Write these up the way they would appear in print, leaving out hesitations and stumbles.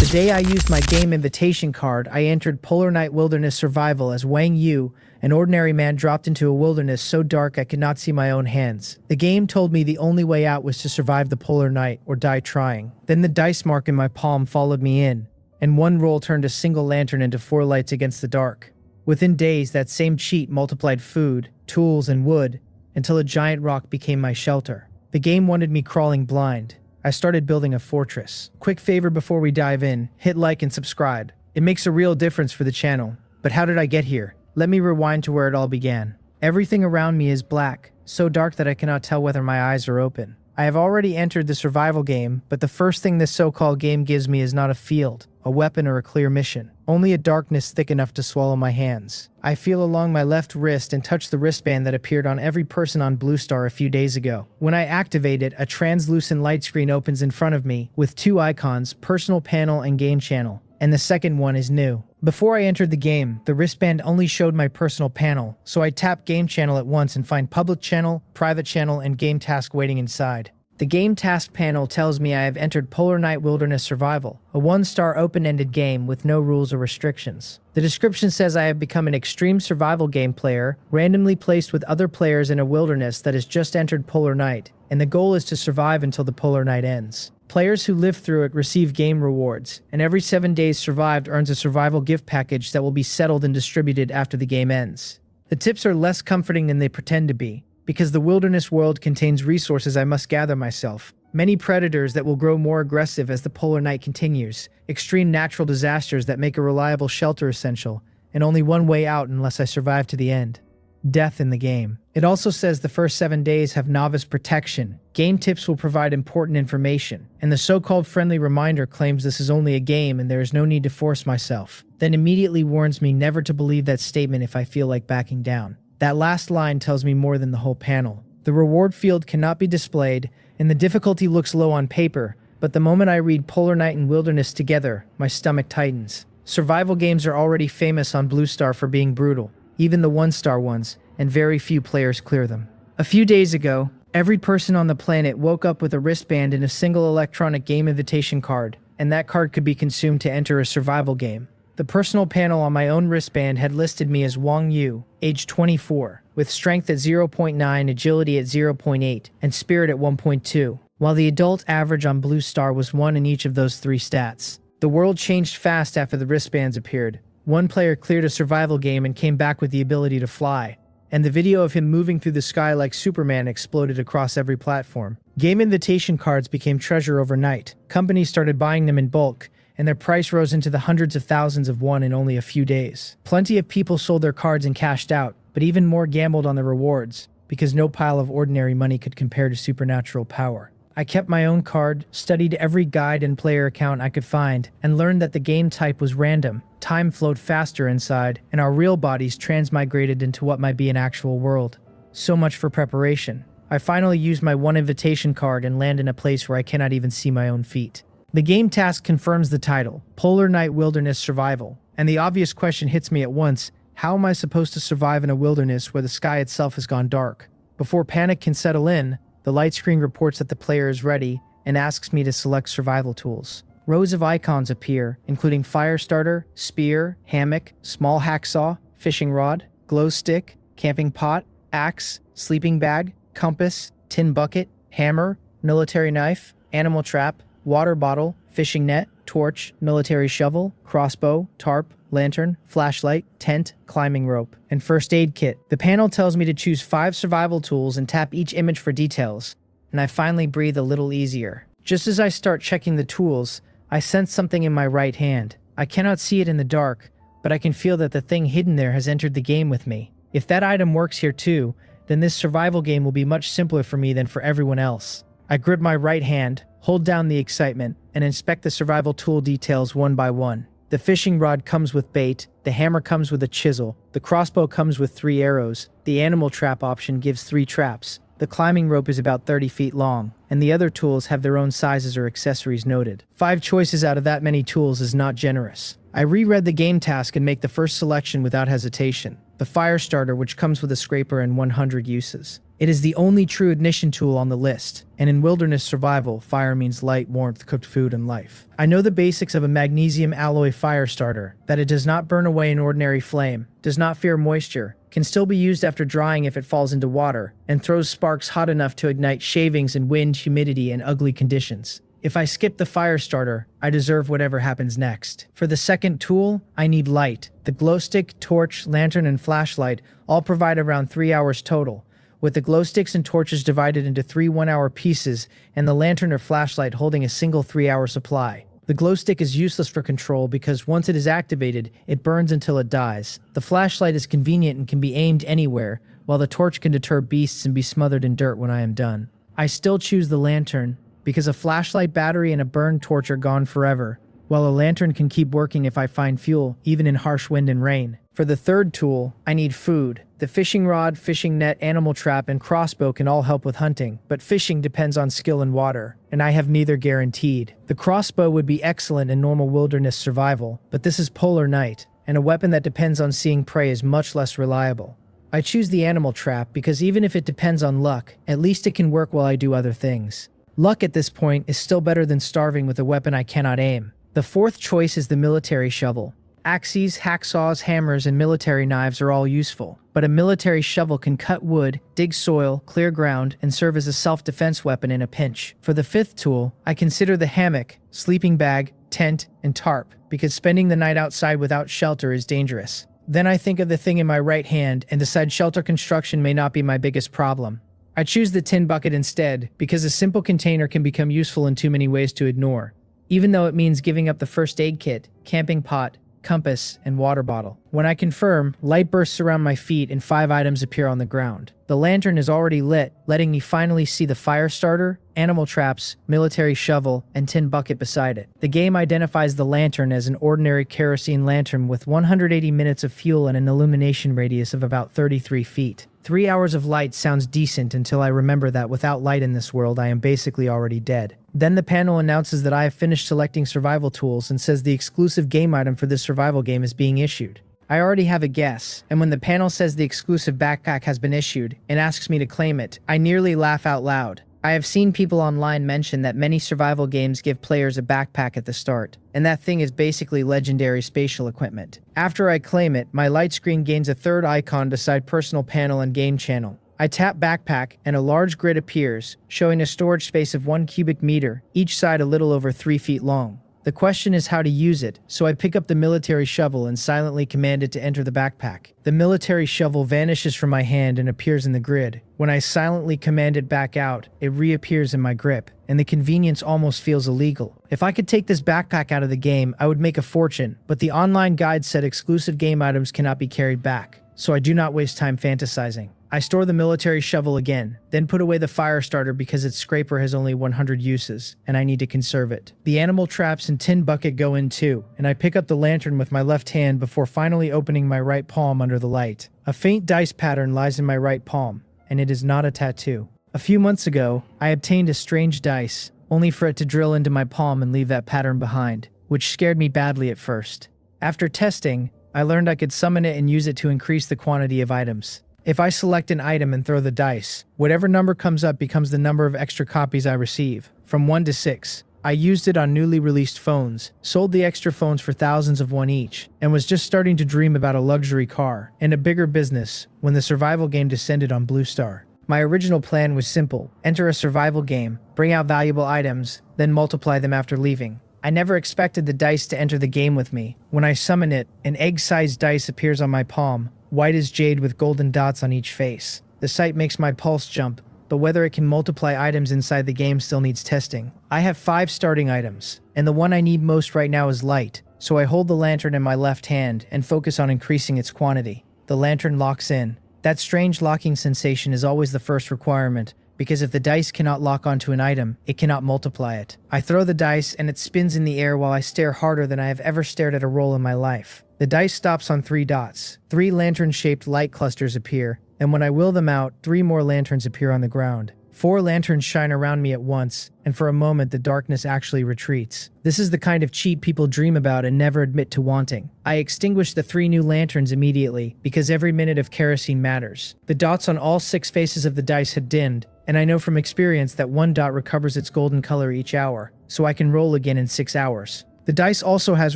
The day I used my game invitation card, I entered Polar Night Wilderness Survival as Wang Yu, an ordinary man dropped into a wilderness so dark I could not see my own hands. The game told me the only way out was to survive the polar night or die trying. Then the dice mark in my palm followed me in, and one roll turned a single lantern into 4 lights against the dark. Within days, that same cheat multiplied food, tools, and wood, until a giant rock became my shelter. The game wanted me crawling blind. I started building a fortress. Quick favor before we dive in, hit like and subscribe. It makes a real difference for the channel. But how did I get here? Let me rewind to where it all began. Everything around me is black, so dark that I cannot tell whether my eyes are open. I have already entered the survival game, but the first thing this so-called game gives me is not a field, a weapon, or a clear mission. Only a darkness thick enough to swallow my hands. I feel along my left wrist and touch the wristband that appeared on every person on Blue Star a few days ago. When I activate it, a translucent light screen opens in front of me with 2 icons, personal panel and game channel, and the second one is new. Before I entered the game, the wristband only showed my personal panel, so I tap game channel at once and find public channel, private channel, and game task waiting inside. The game task panel tells me I have entered Polar Night Wilderness Survival, a 1-star open-ended game with no rules or restrictions. The description says I have become an extreme survival game player, randomly placed with other players in a wilderness that has just entered Polar Night, and the goal is to survive until the Polar Night ends. Players who live through it receive game rewards, and every 7 days survived earns a survival gift package that will be settled and distributed after the game ends. The tips are less comforting than they pretend to be, because the wilderness world contains resources I must gather myself. Many predators that will grow more aggressive as the polar night continues, extreme natural disasters that make a reliable shelter essential, and only one way out unless I survive to the end. Death in the game. It also says the first 7 days have novice protection. Game tips will provide important information, and the so-called friendly reminder claims this is only a game and there is no need to force myself, then immediately warns me never to believe that statement if I feel like backing down. That last line tells me more than the whole panel. The reward field cannot be displayed, and the difficulty looks low on paper, but the moment I read Polar Night and Wilderness together, my stomach tightens. Survival games are already famous on Blue Star for being brutal, even the 1-star ones, and very few players clear them. A few days ago, every person on the planet woke up with a wristband and a single electronic game invitation card, and that card could be consumed to enter a survival game. The personal panel on my own wristband had listed me as Wang Yu, age 24, with strength at 0.9, agility at 0.8, and spirit at 1.2, while the adult average on Blue Star was 1 in each of those 3 stats. The world changed fast after the wristbands appeared. One player cleared a survival game and came back with the ability to fly, and the video of him moving through the sky like Superman exploded across every platform. Game invitation cards became treasure overnight. Companies started buying them in bulk, and their price rose into the hundreds of thousands of won in only a few days. Plenty of people sold their cards and cashed out, but even more gambled on the rewards, because no pile of ordinary money could compare to supernatural power. I kept my own card, studied every guide and player account I could find, and learned that the game type was random. Time flowed faster inside, and our real bodies transmigrated into what might be an actual world. So much for preparation. I finally used my one invitation card and land in a place where I cannot even see my own feet. The game task confirms the title, Polar Night Wilderness Survival, and the obvious question hits me at once: how am I supposed to survive in a wilderness where the sky itself has gone dark? Before panic can settle in, the light screen reports that the player is ready and asks me to select survival tools. Rows of icons appear, including fire starter, spear, hammock, small hacksaw, fishing rod, glow stick, camping pot, axe, sleeping bag, compass, tin bucket, hammer, military knife, animal trap, water bottle, fishing net, torch, military shovel, crossbow, tarp, lantern, flashlight, tent, climbing rope, and first aid kit. The panel tells me to choose 5 survival tools and tap each image for details, and I finally breathe a little easier. Just as I start checking the tools, I sense something in my right hand. I cannot see it in the dark, but I can feel that the thing hidden there has entered the game with me. If that item works here too, then this survival game will be much simpler for me than for everyone else. I grip my right hand, hold down the excitement, and inspect the survival tool details one by one. The fishing rod comes with bait, the hammer comes with a chisel, the crossbow comes with 3 arrows, the animal trap option gives 3 traps, the climbing rope is about 30 feet long, and the other tools have their own sizes or accessories noted. 5 choices out of that many tools is not generous. I reread the game task and make the first selection without hesitation. The fire starter, which comes with a scraper and 100 uses. It is the only true ignition tool on the list, and in wilderness survival, fire means light, warmth, cooked food, and life. I know the basics of a magnesium alloy fire starter, that it does not burn away an ordinary flame, does not fear moisture, can still be used after drying if it falls into water, and throws sparks hot enough to ignite shavings in wind, humidity, and ugly conditions. If I skip the fire starter, I deserve whatever happens next. For the second tool, I need light. The glow stick, torch, lantern, and flashlight all provide around 3 hours total, with the glow sticks and torches divided into 3 one-hour pieces and the lantern or flashlight holding a single 3-hour supply. The glow stick is useless for control because once it is activated, it burns until it dies. The flashlight is convenient and can be aimed anywhere, while the torch can deter beasts and be smothered in dirt when I am done. I still choose the lantern, because a flashlight battery and a burned torch are gone forever, while a lantern can keep working if I find fuel, even in harsh wind and rain. For the third tool, I need food. The fishing rod, fishing net, animal trap, and crossbow can all help with hunting, but fishing depends on skill in water, and I have neither guaranteed. The crossbow would be excellent in normal wilderness survival, but this is polar night, and a weapon that depends on seeing prey is much less reliable. I choose the animal trap because even if it depends on luck, at least it can work while I do other things. Luck at this point is still better than starving with a weapon I cannot aim. The fourth choice is the military shovel. Axes, hacksaws, hammers, and military knives are all useful, but a military shovel can cut wood, dig soil, clear ground, and serve as a self-defense weapon in a pinch. For the fifth tool, I consider the hammock, sleeping bag, tent, and tarp, because spending the night outside without shelter is dangerous. Then I think of the thing in my right hand and decide shelter construction may not be my biggest problem. I choose the tin bucket instead, because a simple container can become useful in too many ways to ignore, even though it means giving up the first aid kit, camping pot, compass, and water bottle. When I confirm, light bursts around my feet and 5 items appear on the ground. The lantern is already lit, letting me finally see the fire starter, animal traps, military shovel, and tin bucket beside it. The game identifies the lantern as an ordinary kerosene lantern with 180 minutes of fuel and an illumination radius of about 33 feet. 3 hours of light sounds decent until I remember that without light in this world, I am basically already dead. Then the panel announces that I have finished selecting survival tools and says the exclusive game item for this survival game is being issued. I already have a guess, and when the panel says the exclusive backpack has been issued and asks me to claim it, I nearly laugh out loud. I have seen people online mention that many survival games give players a backpack at the start, and that thing is basically legendary spatial equipment. After I claim it, my light screen gains a third icon beside personal panel and game channel. I tap backpack and a large grid appears, showing a storage space of 1 cubic meter, each side a little over 3 feet long. The question is how to use it, so I pick up the military shovel and silently command it to enter the backpack. The military shovel vanishes from my hand and appears in the grid. When I silently command it back out, it reappears in my grip, and the convenience almost feels illegal. If I could take this backpack out of the game, I would make a fortune, but the online guide said exclusive game items cannot be carried back, so I do not waste time fantasizing. I store the military shovel again, then put away the fire starter because its scraper has only 100 uses, and I need to conserve it. The animal traps and tin bucket go in too, and I pick up the lantern with my left hand before finally opening my right palm under the light. A faint dice pattern lies in my right palm, and it is not a tattoo. A few months ago, I obtained a strange dice, only for it to drill into my palm and leave that pattern behind, which scared me badly at first. After testing, I learned I could summon it and use it to increase the quantity of items. If I select an item and throw the dice, whatever number comes up becomes the number of extra copies I receive, from 1 to 6. I used it on newly released phones, sold the extra phones for thousands of one each, and was just starting to dream about a luxury car and a bigger business when the survival game descended on Blue Star. My original plan was simple: enter a survival game, bring out valuable items, then multiply them after leaving. I never expected the dice to enter the game with me. When I summon it, an egg-sized dice appears on my palm, white as jade with golden dots on each face. The sight makes my pulse jump, but whether it can multiply items inside the game still needs testing. I have 5 starting items, and the one I need most right now is light, so I hold the lantern in my left hand and focus on increasing its quantity. The lantern locks in. That strange locking sensation is always the first requirement, because if the dice cannot lock onto an item, it cannot multiply it. I throw the dice and it spins in the air while I stare harder than I have ever stared at a roll in my life. The dice stops on 3 dots. 3 lantern-shaped light clusters appear, and when I will them out, 3 more lanterns appear on the ground. 4 lanterns shine around me at once, and for a moment the darkness actually retreats. This is the kind of cheat people dream about and never admit to wanting. I extinguish the 3 new lanterns immediately, because every minute of kerosene matters. The dots on all 6 faces of the dice had dimmed, and I know from experience that 1 dot recovers its golden color each hour, so I can roll again in 6 hours. The dice also has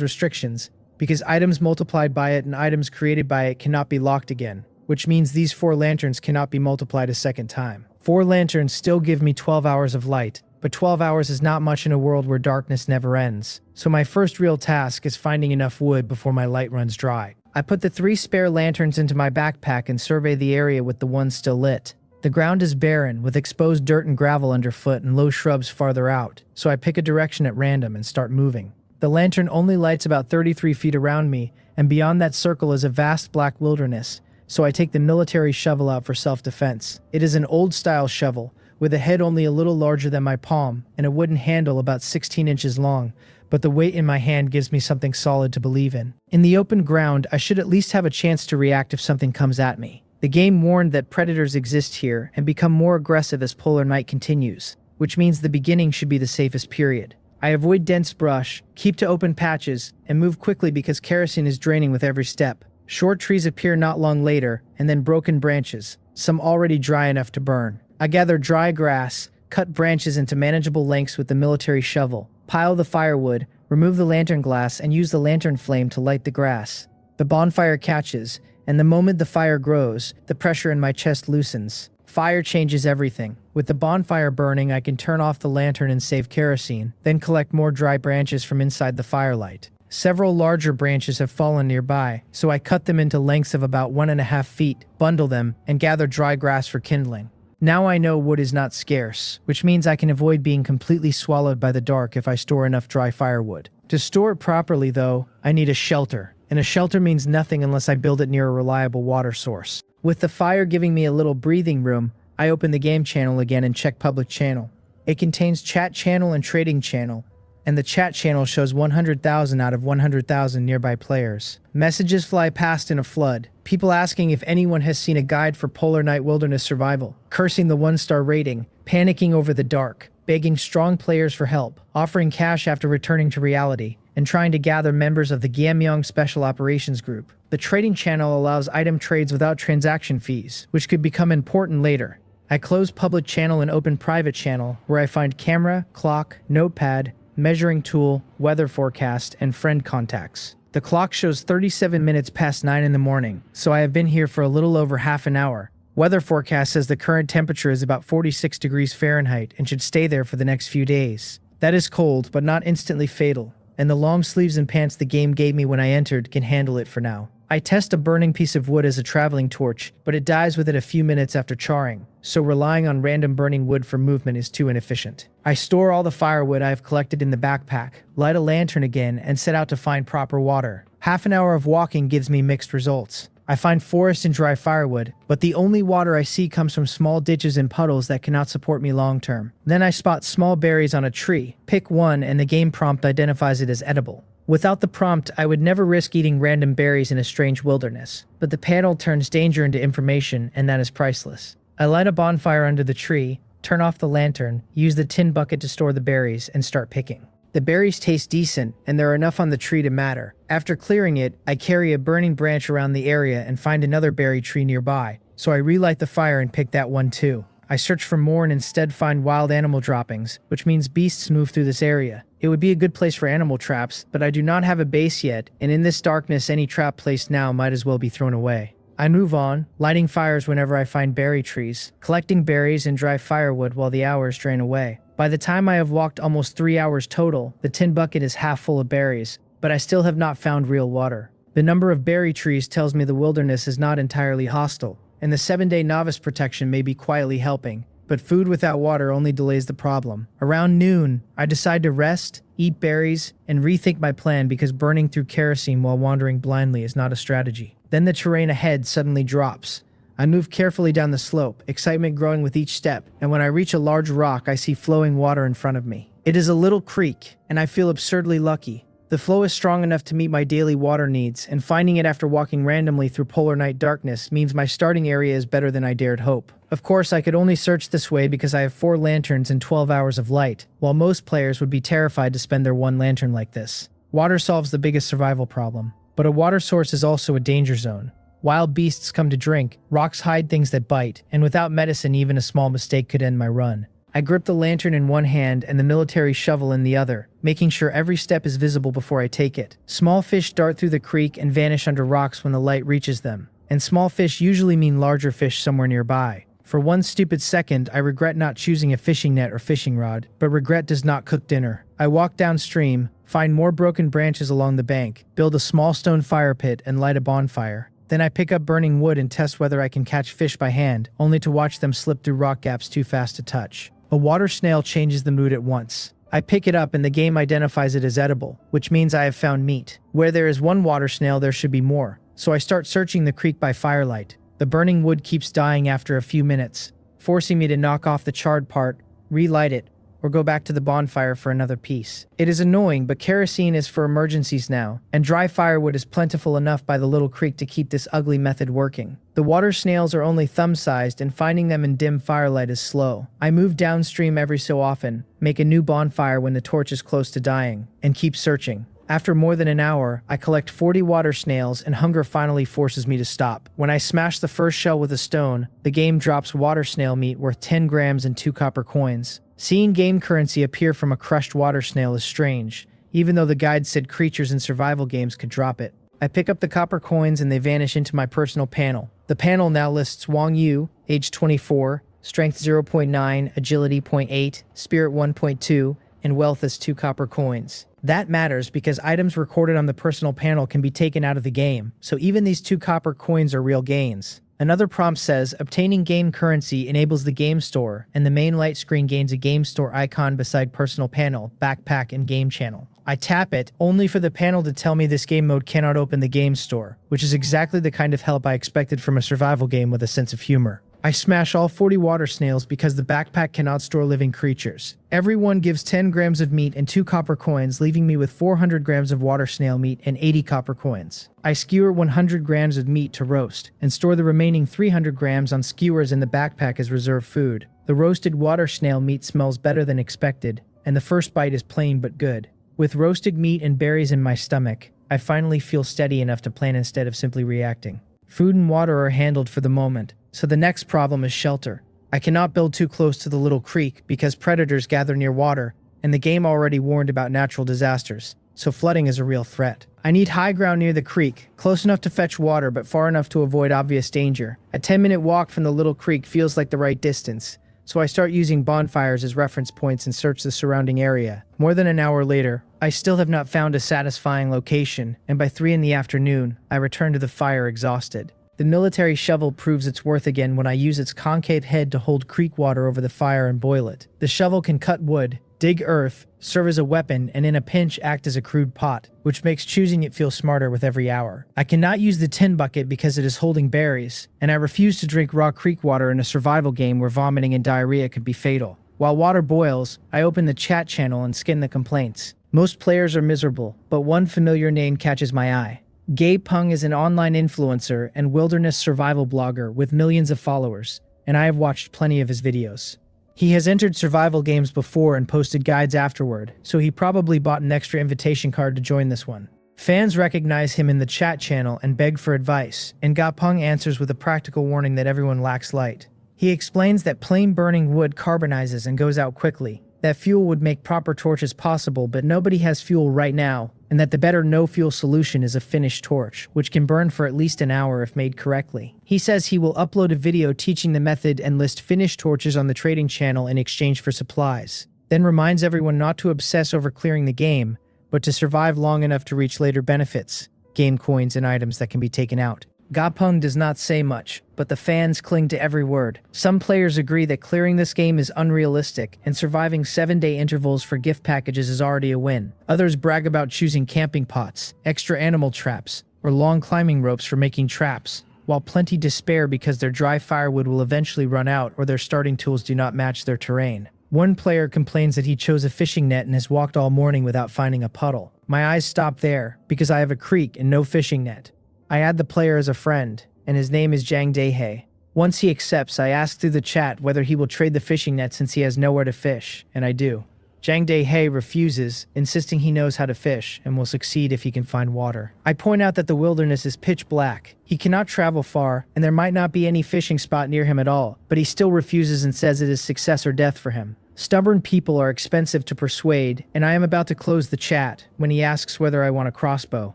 restrictions, because items multiplied by it and items created by it cannot be locked again, which means these 4 lanterns cannot be multiplied a second time. 4 lanterns still give me 12 hours of light, but 12 hours is not much in a world where darkness never ends, so my first real task is finding enough wood before my light runs dry. I put the 3 spare lanterns into my backpack and survey the area with the one still lit. The ground is barren, with exposed dirt and gravel underfoot and low shrubs farther out, so I pick a direction at random and start moving. The lantern only lights about 33 feet around me, and beyond that circle is a vast black wilderness, so I take the military shovel out for self-defense. It is an old-style shovel, with a head only a little larger than my palm, and a wooden handle about 16 inches long, but the weight in my hand gives me something solid to believe in. In the open ground, I should at least have a chance to react if something comes at me. The game warned that predators exist here and become more aggressive as polar night continues, which means the beginning should be the safest period. I avoid dense brush, keep to open patches, and move quickly because kerosene is draining with every step. Short trees appear not long later, and then broken branches, some already dry enough to burn. I gather dry grass, cut branches into manageable lengths with the military shovel, pile the firewood, remove the lantern glass, and use the lantern flame to light the grass. The bonfire catches, and the moment the fire grows, the pressure in my chest loosens. Fire changes everything. With the bonfire burning, I can turn off the lantern and save kerosene, then collect more dry branches from inside the firelight. Several larger branches have fallen nearby, so I cut them into lengths of about 1.5 feet, bundle them, and gather dry grass for kindling. Now I know wood is not scarce, which means I can avoid being completely swallowed by the dark if I store enough dry firewood. To store it properly, though, I need a shelter, and a shelter means nothing unless I build it near a reliable water source. With the fire giving me a little breathing room, I open the game channel again and check public channel. It contains chat channel and trading channel, and the chat channel shows 100,000 out of 100,000 nearby players. Messages fly past in a flood, people asking if anyone has seen a guide for polar night wilderness survival, cursing the 1-star rating, panicking over the dark, begging strong players for help, offering cash after returning to reality, and trying to gather members of the Gamyong Special Operations Group. The trading channel allows item trades without transaction fees, which could become important later. I close public channel and open private channel, where I find camera, clock, notepad, measuring tool, weather forecast, and friend contacts. The clock shows 37 minutes past 9 in the morning, so I have been here for a little over half an hour. Weather forecast says the current temperature is about 46 degrees Fahrenheit and should stay there for the next few days. That is cold, but not instantly fatal, and the long sleeves and pants the game gave me when I entered can handle it for now. I test a burning piece of wood as a traveling torch, but it dies within a few minutes after charring, so relying on random burning wood for movement is too inefficient. I store all the firewood I have collected in the backpack, light a lantern again, and set out to find proper water. Half an hour of walking gives me mixed results. I find forest and dry firewood, but the only water I see comes from small ditches and puddles that cannot support me long term. Then I spot small berries on a tree, pick one, and the game prompt identifies it as edible. Without the prompt, I would never risk eating random berries in a strange wilderness, but the panel turns danger into information, and that is priceless. I light a bonfire under the tree, turn off the lantern, use the tin bucket to store the berries, and start picking. The berries taste decent, and there are enough on the tree to matter. After clearing it, I carry a burning branch around the area and find another berry tree nearby, so I relight the fire and pick that one too. I search for more and instead find wild animal droppings, which means beasts move through this area. It would be a good place for animal traps, but I do not have a base yet, and in this darkness any trap placed now might as well be thrown away. I move on, lighting fires whenever I find berry trees, collecting berries and dry firewood while the hours drain away. By the time I have walked almost 3 hours total, the tin bucket is half full of berries, but I still have not found real water. The number of berry trees tells me the wilderness is not entirely hostile, and the 7-day novice protection may be quietly helping, but food without water only delays the problem. Around noon, I decide to rest, eat berries, and rethink my plan because burning through kerosene while wandering blindly is not a strategy. Then the terrain ahead suddenly drops. I move carefully down the slope, excitement growing with each step, and when I reach a large rock, I see flowing water in front of me. It is a little creek, and I feel absurdly lucky. The flow is strong enough to meet my daily water needs, and finding it after walking randomly through polar night darkness means my starting area is better than I dared hope. Of course, I could only search this way because I have 4 lanterns and 12 hours of light, while most players would be terrified to spend their 1 lantern like this. Water solves the biggest survival problem, but a water source is also a danger zone. Wild beasts come to drink, rocks hide things that bite, and without medicine even a small mistake could end my run. I grip the lantern in one hand and the military shovel in the other, making sure every step is visible before I take it. Small fish dart through the creek and vanish under rocks when the light reaches them, and small fish usually mean larger fish somewhere nearby. For one stupid second, I regret not choosing a fishing net or fishing rod, but regret does not cook dinner. I walk downstream, find more broken branches along the bank, build a small stone fire pit, and light a bonfire. Then I pick up burning wood and test whether I can catch fish by hand, only to watch them slip through rock gaps too fast to touch. A water snail changes the mood at once. I pick it up and the game identifies it as edible, which means I have found meat. Where there is one water snail, there should be more. So I start searching the creek by firelight. The burning wood keeps dying after a few minutes, forcing me to knock off the charred part, relight it, or go back to the bonfire for another piece. It is annoying, but kerosene is for emergencies now, and dry firewood is plentiful enough by the little creek to keep this ugly method working. The water snails are only thumb-sized, and finding them in dim firelight is slow. I move downstream every so often, make a new bonfire when the torch is close to dying, and keep searching. After more than an hour, I collect 40 water snails and hunger finally forces me to stop. When I smash the first shell with a stone, the game drops water snail meat worth 10 grams and 2 copper coins. Seeing game currency appear from a crushed water snail is strange, even though the guide said creatures in survival games could drop it. I pick up the copper coins and they vanish into my personal panel. The panel now lists Wang Yu, age 24, strength 0.9, agility 0.8, spirit 1.2, and wealth as 2 copper coins. That matters because items recorded on the personal panel can be taken out of the game, so even these 2 copper coins are real gains. Another prompt says, obtaining game currency enables the game store, and the main light screen gains a game store icon beside personal panel, backpack, and game channel. I tap it, only for the panel to tell me this game mode cannot open the game store, which is exactly the kind of help I expected from a survival game with a sense of humor. I smash all 40 water snails because the backpack cannot store living creatures. Everyone gives 10 grams of meat and 2 copper coins, leaving me with 400 grams of water snail meat and 80 copper coins. I skewer 100 grams of meat to roast, and store the remaining 300 grams on skewers in the backpack as reserve food. The roasted water snail meat smells better than expected, and the first bite is plain but good. With roasted meat and berries in my stomach, I finally feel steady enough to plan instead of simply reacting. Food and water are handled for the moment, so the next problem is shelter. I cannot build too close to the little creek because predators gather near water, and the game already warned about natural disasters, so flooding is a real threat. I need high ground near the creek, close enough to fetch water but far enough to avoid obvious danger. A 10-minute walk from the little creek feels like the right distance, so I start using bonfires as reference points and search the surrounding area. More than an hour later, I still have not found a satisfying location, and by 3 in the afternoon, I return to the fire exhausted. The military shovel proves its worth again when I use its concave head to hold creek water over the fire and boil it. The shovel can cut wood, dig earth, serve as a weapon, and in a pinch act as a crude pot, which makes choosing it feel smarter with every hour. I cannot use the tin bucket because it is holding berries, and I refuse to drink raw creek water in a survival game where vomiting and diarrhea could be fatal. While water boils, I open the chat channel and skim the complaints. Most players are miserable, but one familiar name catches my eye. Gay Pung is an online influencer and wilderness survival blogger with millions of followers, and I have watched plenty of his videos. He has entered survival games before and posted guides afterward, so he probably bought an extra invitation card to join this one. Fans recognize him in the chat channel and beg for advice, and Gapung answers with a practical warning that everyone lacks light. He explains that plain burning wood carbonizes and goes out quickly, that fuel would make proper torches possible but nobody has fuel right now, and that the better no-fuel solution is a finished torch, which can burn for at least an hour if made correctly. He says he will upload a video teaching the method and list finished torches on the trading channel in exchange for supplies, then reminds everyone not to obsess over clearing the game, but to survive long enough to reach later benefits, game coins and items that can be taken out. Gapung does not say much, but the fans cling to every word. Some players agree that clearing this game is unrealistic, and surviving 7-day intervals for gift packages is already a win. Others brag about choosing camping pots, extra animal traps, or long climbing ropes for making traps, while plenty despair because their dry firewood will eventually run out or their starting tools do not match their terrain. One player complains that he chose a fishing net and has walked all morning without finding a puddle. My eyes stop there, because I have a creek and no fishing net. I add the player as a friend, and his name is Jang Daehae. Once he accepts, I ask through the chat whether he will trade the fishing net since he has nowhere to fish, and I do. Jang Dae-hae refuses, insisting he knows how to fish and will succeed if he can find water. I point out that the wilderness is pitch black. He cannot travel far, and there might not be any fishing spot near him at all, but he still refuses and says it is success or death for him. Stubborn people are expensive to persuade, and I am about to close the chat when he asks whether I want a crossbow.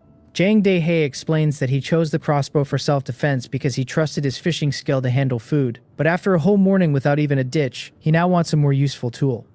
Jang Dae-hae explains that he chose the crossbow for self-defense because he trusted his fishing skill to handle food, but after a whole morning without even a ditch, he now wants a more useful tool.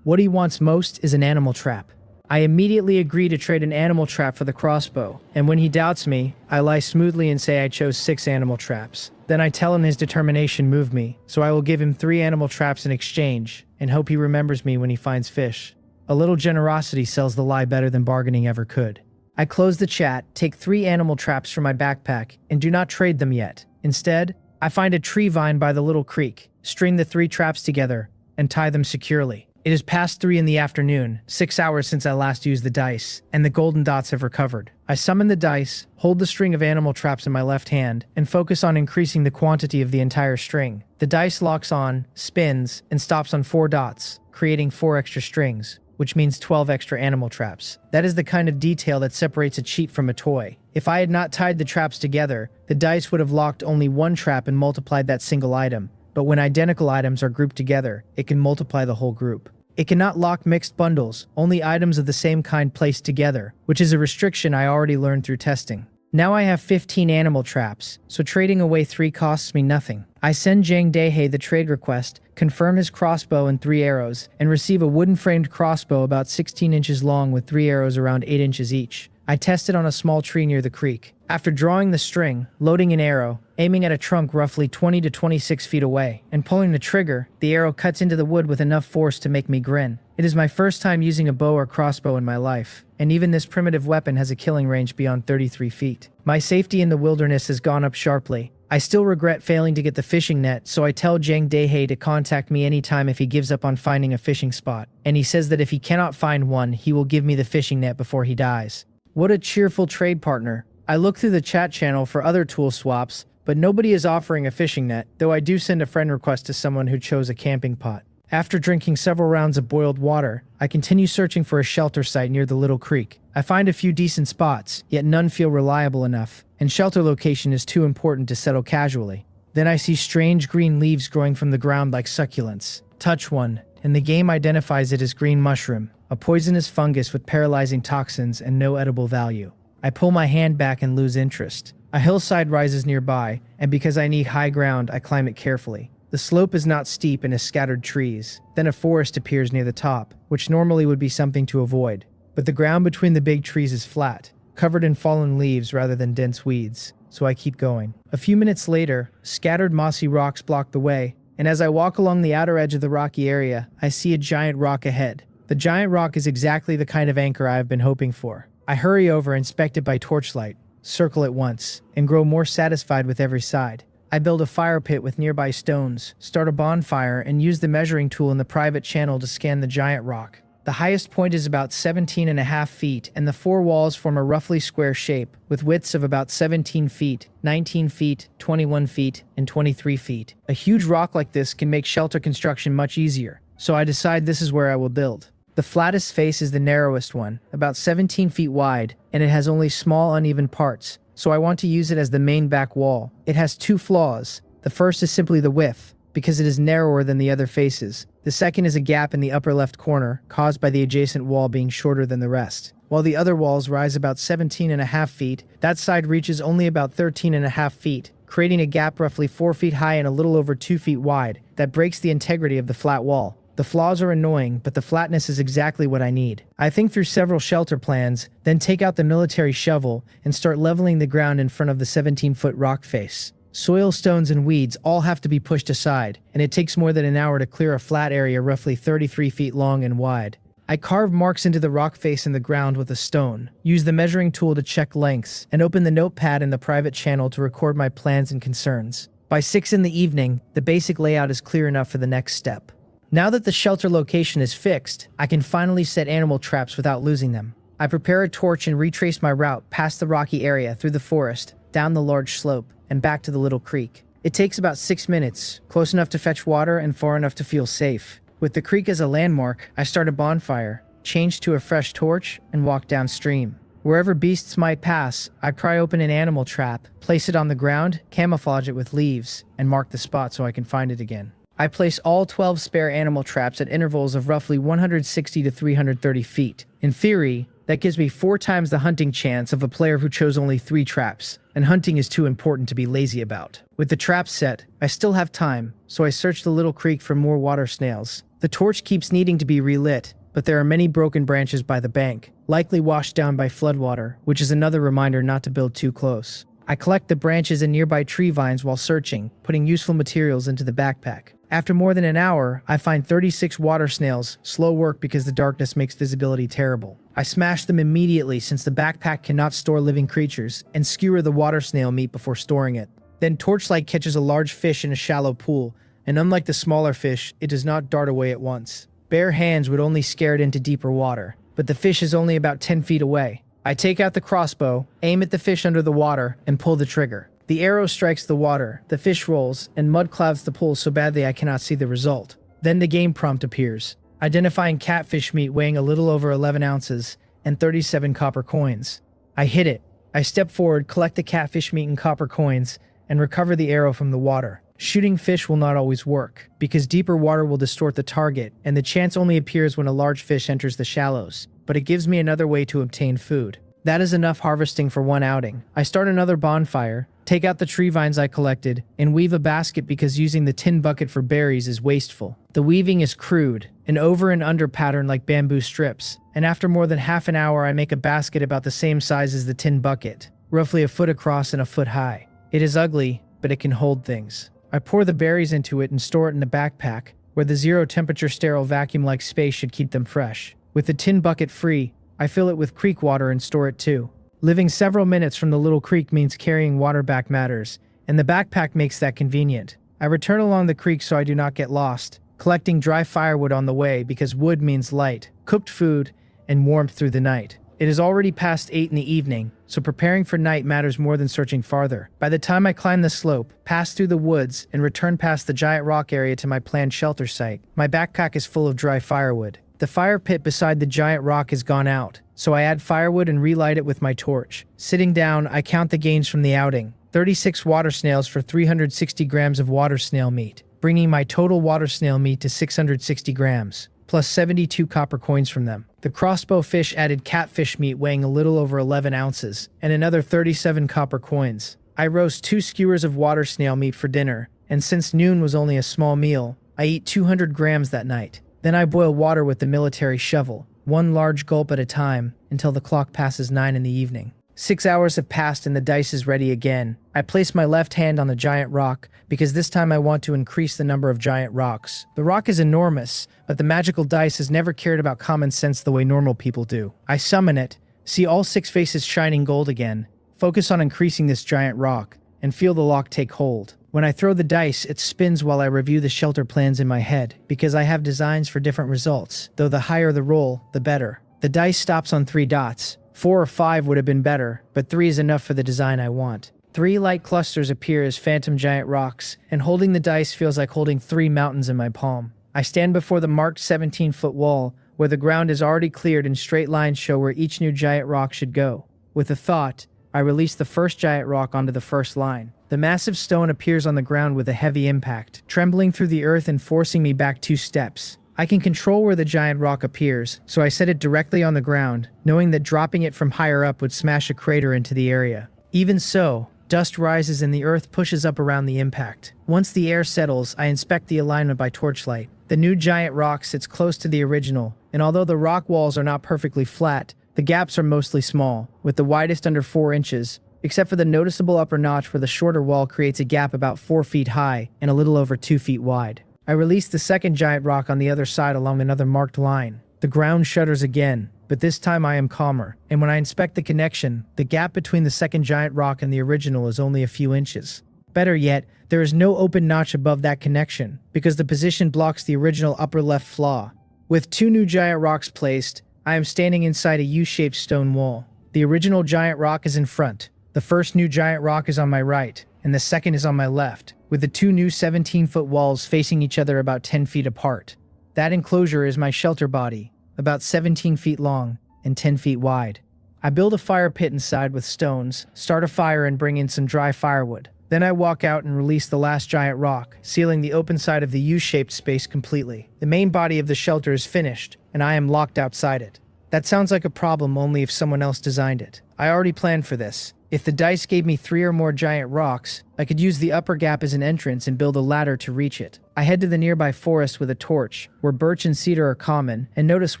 What he wants most is an animal trap. I immediately agree to trade an animal trap for the crossbow, and when he doubts me, I lie smoothly and say I chose 6 animal traps. Then I tell him his determination moved me, so I will give him 3 animal traps in exchange, and hope he remembers me when he finds fish. A little generosity sells the lie better than bargaining ever could. I close the chat, take 3 animal traps from my backpack, and do not trade them yet. Instead, I find a tree vine by the little creek, string the 3 traps together, and tie them securely. It is past 3 in the afternoon, 6 hours since I last used the dice, and the golden dots have recovered. I summon the dice, hold the string of animal traps in my left hand, and focus on increasing the quantity of the entire string. The dice locks on, spins, and stops on 4 dots, creating 4 extra strings, which means 12 extra animal traps. That is the kind of detail that separates a cheat from a toy. If I had not tied the traps together, the dice would have locked only 1 trap and multiplied that single item. But when identical items are grouped together, it can multiply the whole group. It cannot lock mixed bundles, only items of the same kind placed together, which is a restriction I already learned through testing. Now I have 15 animal traps, so trading away 3 costs me nothing. I send Jang Dae-hae the trade request, confirm his crossbow and 3 arrows, and receive a wooden-framed crossbow about 16 inches long with 3 arrows around 8 inches each. I test it on a small tree near the creek. After drawing the string, loading an arrow, aiming at a trunk roughly 20 to 26 feet away, and pulling the trigger, the arrow cuts into the wood with enough force to make me grin. It is my first time using a bow or crossbow in my life, and even this primitive weapon has a killing range beyond 33 feet. My safety in the wilderness has gone up sharply. I still regret failing to get the fishing net, so I tell Jang Dae-hae to contact me anytime if he gives up on finding a fishing spot, and he says that if he cannot find one, he will give me the fishing net before he dies. What a cheerful trade partner. I look through the chat channel for other tool swaps, but nobody is offering a fishing net, though I do send a friend request to someone who chose a camping pot. After drinking several rounds of boiled water, I continue searching for a shelter site near the little creek. I find a few decent spots, yet none feel reliable enough, and shelter location is too important to settle casually. Then I see strange green leaves growing from the ground like succulents. Touch one, and the game identifies it as green mushroom, a poisonous fungus with paralyzing toxins and no edible value. I pull my hand back and lose interest. A hillside rises nearby, and because I need high ground, I climb it carefully. The slope is not steep and has scattered trees. Then a forest appears near the top, which normally would be something to avoid. But the ground between the big trees is flat, covered in fallen leaves rather than dense weeds, so I keep going. A few minutes later, scattered mossy rocks block the way, and as I walk along the outer edge of the rocky area, I see a giant rock ahead. The giant rock is exactly the kind of anchor I have been hoping for. I hurry over, inspect it by torchlight, circle it once, and grow more satisfied with every side. I build a fire pit with nearby stones, start a bonfire, and use the measuring tool in the private channel to scan the giant rock. The highest point is about 17.5 feet, and the 4 walls form a roughly square shape, with widths of about 17 feet, 19 feet, 21 feet, and 23 feet. A huge rock like this can make shelter construction much easier, so I decide this is where I will build. The flattest face is the narrowest one, about 17 feet wide, and it has only small uneven parts, so I want to use it as the main back wall. It has 2 flaws. The first is simply the width, because it is narrower than the other faces. The second is a gap in the upper left corner, caused by the adjacent wall being shorter than the rest. While the other walls rise about 17.5 feet, that side reaches only about 13.5 feet, creating a gap roughly 4 feet high and a little over 2 feet wide that breaks the integrity of the flat wall. The flaws are annoying, but the flatness is exactly what I need. I think through several shelter plans, then take out the military shovel and start leveling the ground in front of the 17-foot rock face. Soil, stones, and weeds all have to be pushed aside, and it takes more than an hour to clear a flat area roughly 33 feet long and wide. I carve marks into the rock face in the ground with a stone, use the measuring tool to check lengths, and open the notepad in the private channel to record my plans and concerns. By 6 in the evening, the basic layout is clear enough for the next step. Now that the shelter location is fixed, I can finally set animal traps without losing them. I prepare a torch and retrace my route past the rocky area through the forest, down the large slope, and back to the little creek. It takes about 6 minutes, close enough to fetch water and far enough to feel safe. With the creek as a landmark, I start a bonfire, change to a fresh torch, and walk downstream. Wherever beasts might pass, I pry open an animal trap, place it on the ground, camouflage it with leaves, and mark the spot so I can find it again. I place all 12 spare animal traps at intervals of roughly 160 to 330 feet. In theory, that gives me 4 times the hunting chance of a player who chose only 3 traps, and hunting is too important to be lazy about. With the traps set, I still have time, so I search the little creek for more water snails. The torch keeps needing to be relit, but there are many broken branches by the bank, likely washed down by floodwater, which is another reminder not to build too close. I collect the branches and nearby tree vines while searching, putting useful materials into the backpack. After more than an hour, I find 36 water snails, slow work because the darkness makes visibility terrible. I smash them immediately since the backpack cannot store living creatures, and skewer the water snail meat before storing it. Then Torchlight catches a large fish in a shallow pool, and unlike the smaller fish, it does not dart away at once. Bare hands would only scare it into deeper water, but the fish is only about 10 feet away. I take out the crossbow, aim at the fish under the water, and pull the trigger. The arrow strikes the water, the fish rolls, and mud clouds the pool so badly I cannot see the result. Then the game prompt appears, identifying catfish meat weighing a little over 11 ounces and 37 copper coins. I hit it. I step forward, collect the catfish meat and copper coins, and recover the arrow from the water. Shooting fish will not always work, because deeper water will distort the target, and the chance only appears when a large fish enters the shallows, but it gives me another way to obtain food. That is enough harvesting for one outing. I start another bonfire, take out the tree vines I collected, and weave a basket because using the tin bucket for berries is wasteful. The weaving is crude, an over and under pattern like bamboo strips, and after more than half an hour I make a basket about the same size as the tin bucket, roughly a foot across and a foot high. It is ugly, but it can hold things. I pour the berries into it and store it in a backpack, where the zero-temperature sterile vacuum-like space should keep them fresh. With the tin bucket free, I fill it with creek water and store it too. Living several minutes from the little creek means carrying water back matters, and the backpack makes that convenient. I return along the creek so I do not get lost, collecting dry firewood on the way because wood means light, cooked food, and warmth through the night. It is already past 8 in the evening, so preparing for night matters more than searching farther. By the time I climb the slope, pass through the woods, and return past the giant rock area to my planned shelter site, my backpack is full of dry firewood. The fire pit beside the giant rock has gone out, so I add firewood and relight it with my torch. Sitting down, I count the gains from the outing. 36 water snails for 360 grams of water snail meat, bringing my total water snail meat to 660 grams, plus 72 copper coins from them. The crossbow fish added catfish meat weighing a little over 11 ounces, and another 37 copper coins. I roast 2 skewers of water snail meat for dinner, and since noon was only a small meal, I eat 200 grams that night. Then I boil water with the military shovel, 1 large gulp at a time, until the clock passes 9 in the evening. 6 hours have passed and the dice is ready again. I place my left hand on the giant rock, because this time I want to increase the number of giant rocks. The rock is enormous, but the magical dice has never cared about common sense the way normal people do. I summon it, see all 6 faces shining gold again, focus on increasing this giant rock, and feel the lock take hold. When I throw the dice, it spins while I review the shelter plans in my head, because I have designs for different results, though the higher the roll, the better. The dice stops on 3 dots. 4 or 5 would have been better, but 3 is enough for the design I want. 3 light clusters appear as phantom giant rocks, and holding the dice feels like holding 3 mountains in my palm. I stand before the marked 17-foot wall, where the ground is already cleared and straight lines show where each new giant rock should go. With a thought, I release the first giant rock onto the first line. The massive stone appears on the ground with a heavy impact, trembling through the earth and forcing me back 2 steps. I can control where the giant rock appears, so I set it directly on the ground, knowing that dropping it from higher up would smash a crater into the area. Even so, dust rises and the earth pushes up around the impact. Once the air settles, I inspect the alignment by torchlight. The new giant rock sits close to the original, and although the rock walls are not perfectly flat, the gaps are mostly small, with the widest under 4 inches, except for the noticeable upper notch where the shorter wall creates a gap about 4 feet high and a little over 2 feet wide. I release the second giant rock on the other side along another marked line. The ground shudders again, but this time I am calmer, and when I inspect the connection, the gap between the second giant rock and the original is only a few inches. Better yet, there is no open notch above that connection, because the position blocks the original upper left flaw. With 2 new giant rocks placed, I am standing inside a U-shaped stone wall. The original giant rock is in front. The first new giant rock is on my right, and the second is on my left, with the two new 17-foot walls facing each other about 10 feet apart. That enclosure is my shelter body, about 17 feet long and 10 feet wide. I build a fire pit inside with stones, start a fire and bring in some dry firewood. Then I walk out and release the last giant rock, sealing the open side of the U-shaped space completely. The main body of the shelter is finished, and I am locked outside it. That sounds like a problem only if someone else designed it. I already planned for this. If the dice gave me 3 or more giant rocks, I could use the upper gap as an entrance and build a ladder to reach it. I head to the nearby forest with a torch, where birch and cedar are common, and notice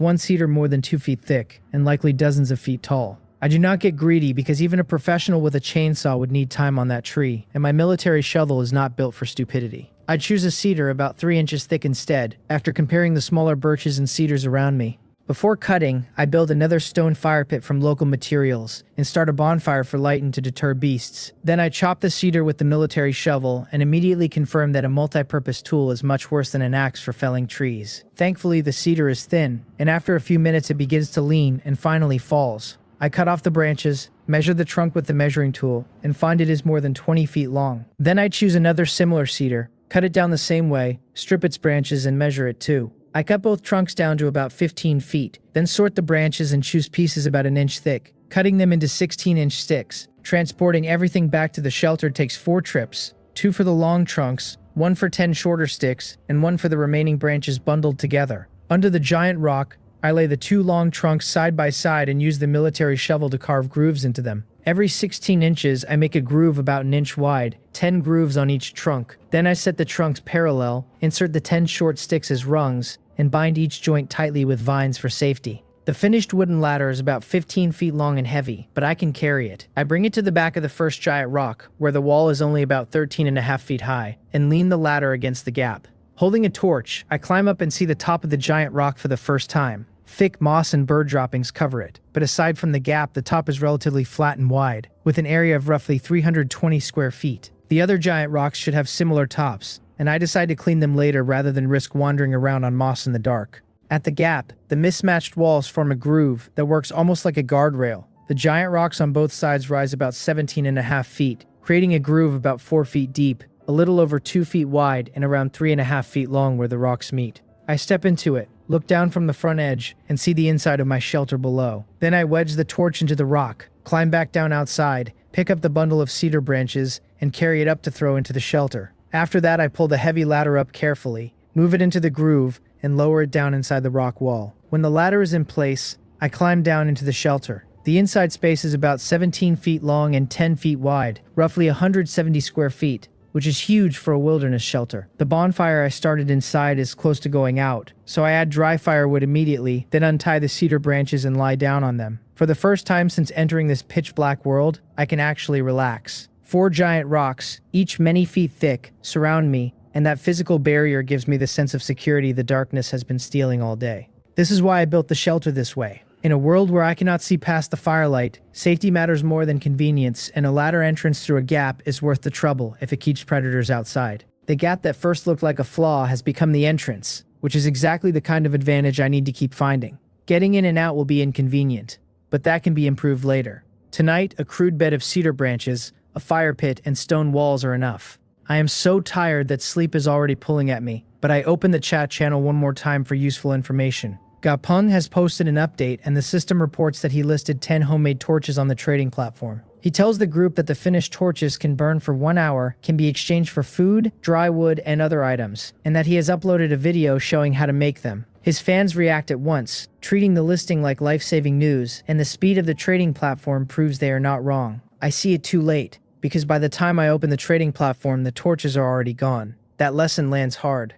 one cedar more than 2 feet thick, and likely dozens of feet tall. I do not get greedy because even a professional with a chainsaw would need time on that tree, and my military shovel is not built for stupidity. I choose a cedar about 3 inches thick instead, after comparing the smaller birches and cedars around me. Before cutting, I build another stone fire pit from local materials, and start a bonfire for light and to deter beasts. Then I chop the cedar with the military shovel, and immediately confirm that a multi-purpose tool is much worse than an axe for felling trees. Thankfully, the cedar is thin, and after a few minutes it begins to lean and finally falls. I cut off the branches, measure the trunk with the measuring tool, and find it is more than 20 feet long. Then I choose another similar cedar, cut it down the same way, strip its branches and measure it too. I cut both trunks down to about 15 feet, then sort the branches and choose pieces about an inch thick, cutting them into 16-inch sticks. Transporting everything back to the shelter takes 4 trips, 2 for the long trunks, 1 for 10 shorter sticks, and 1 for the remaining branches bundled together. Under the giant rock, I lay the 2 long trunks side by side and use the military shovel to carve grooves into them. Every 16 inches, I make a groove about an inch wide, 10 grooves on each trunk. Then I set the trunks parallel, insert the 10 short sticks as rungs, and bind each joint tightly with vines for safety. The finished wooden ladder is about 15 feet long and heavy, but I can carry it. I bring it to the back of the first giant rock, where the wall is only about 13.5 feet high, and lean the ladder against the gap. Holding a torch, I climb up and see the top of the giant rock for the first time. Thick moss and bird droppings cover it, but aside from the gap, the top is relatively flat and wide, with an area of roughly 320 square feet. The other giant rocks should have similar tops, and I decide to clean them later rather than risk wandering around on moss in the dark. At the gap, the mismatched walls form a groove that works almost like a guardrail. The giant rocks on both sides rise about 17.5 feet, creating a groove about 4 feet deep, a little over 2 feet wide, and around 3.5 feet long where the rocks meet. I step into it, look down from the front edge, and see the inside of my shelter below. Then I wedge the torch into the rock, climb back down outside, pick up the bundle of cedar branches, and carry it up to throw into the shelter. After that, I pull the heavy ladder up carefully, move it into the groove, and lower it down inside the rock wall. When the ladder is in place, I climb down into the shelter. The inside space is about 17 feet long and 10 feet wide, roughly 170 square feet, which is huge for a wilderness shelter. The bonfire I started inside is close to going out, so I add dry firewood immediately, then untie the cedar branches and lie down on them. For the first time since entering this pitch-black world, I can actually relax. 4 giant rocks, each many feet thick, surround me, and that physical barrier gives me the sense of security the darkness has been stealing all day. This is why I built the shelter this way. In a world where I cannot see past the firelight, safety matters more than convenience, and a ladder entrance through a gap is worth the trouble if it keeps predators outside. The gap that first looked like a flaw has become the entrance, which is exactly the kind of advantage I need to keep finding. Getting in and out will be inconvenient, but that can be improved later. Tonight, a crude bed of cedar branches, a fire pit, and stone walls are enough. I am so tired that sleep is already pulling at me, but I open the chat channel one more time for useful information. Gapeng has posted an update, and the system reports that he listed 10 homemade torches on the trading platform. He tells the group that the finished torches can burn for 1 hour, can be exchanged for food, dry wood, and other items, and that he has uploaded a video showing how to make them. His fans react at once, treating the listing like life-saving news, and the speed of the trading platform proves they are not wrong. I see it too late, because by the time I open the trading platform, the torches are already gone. That lesson lands hard.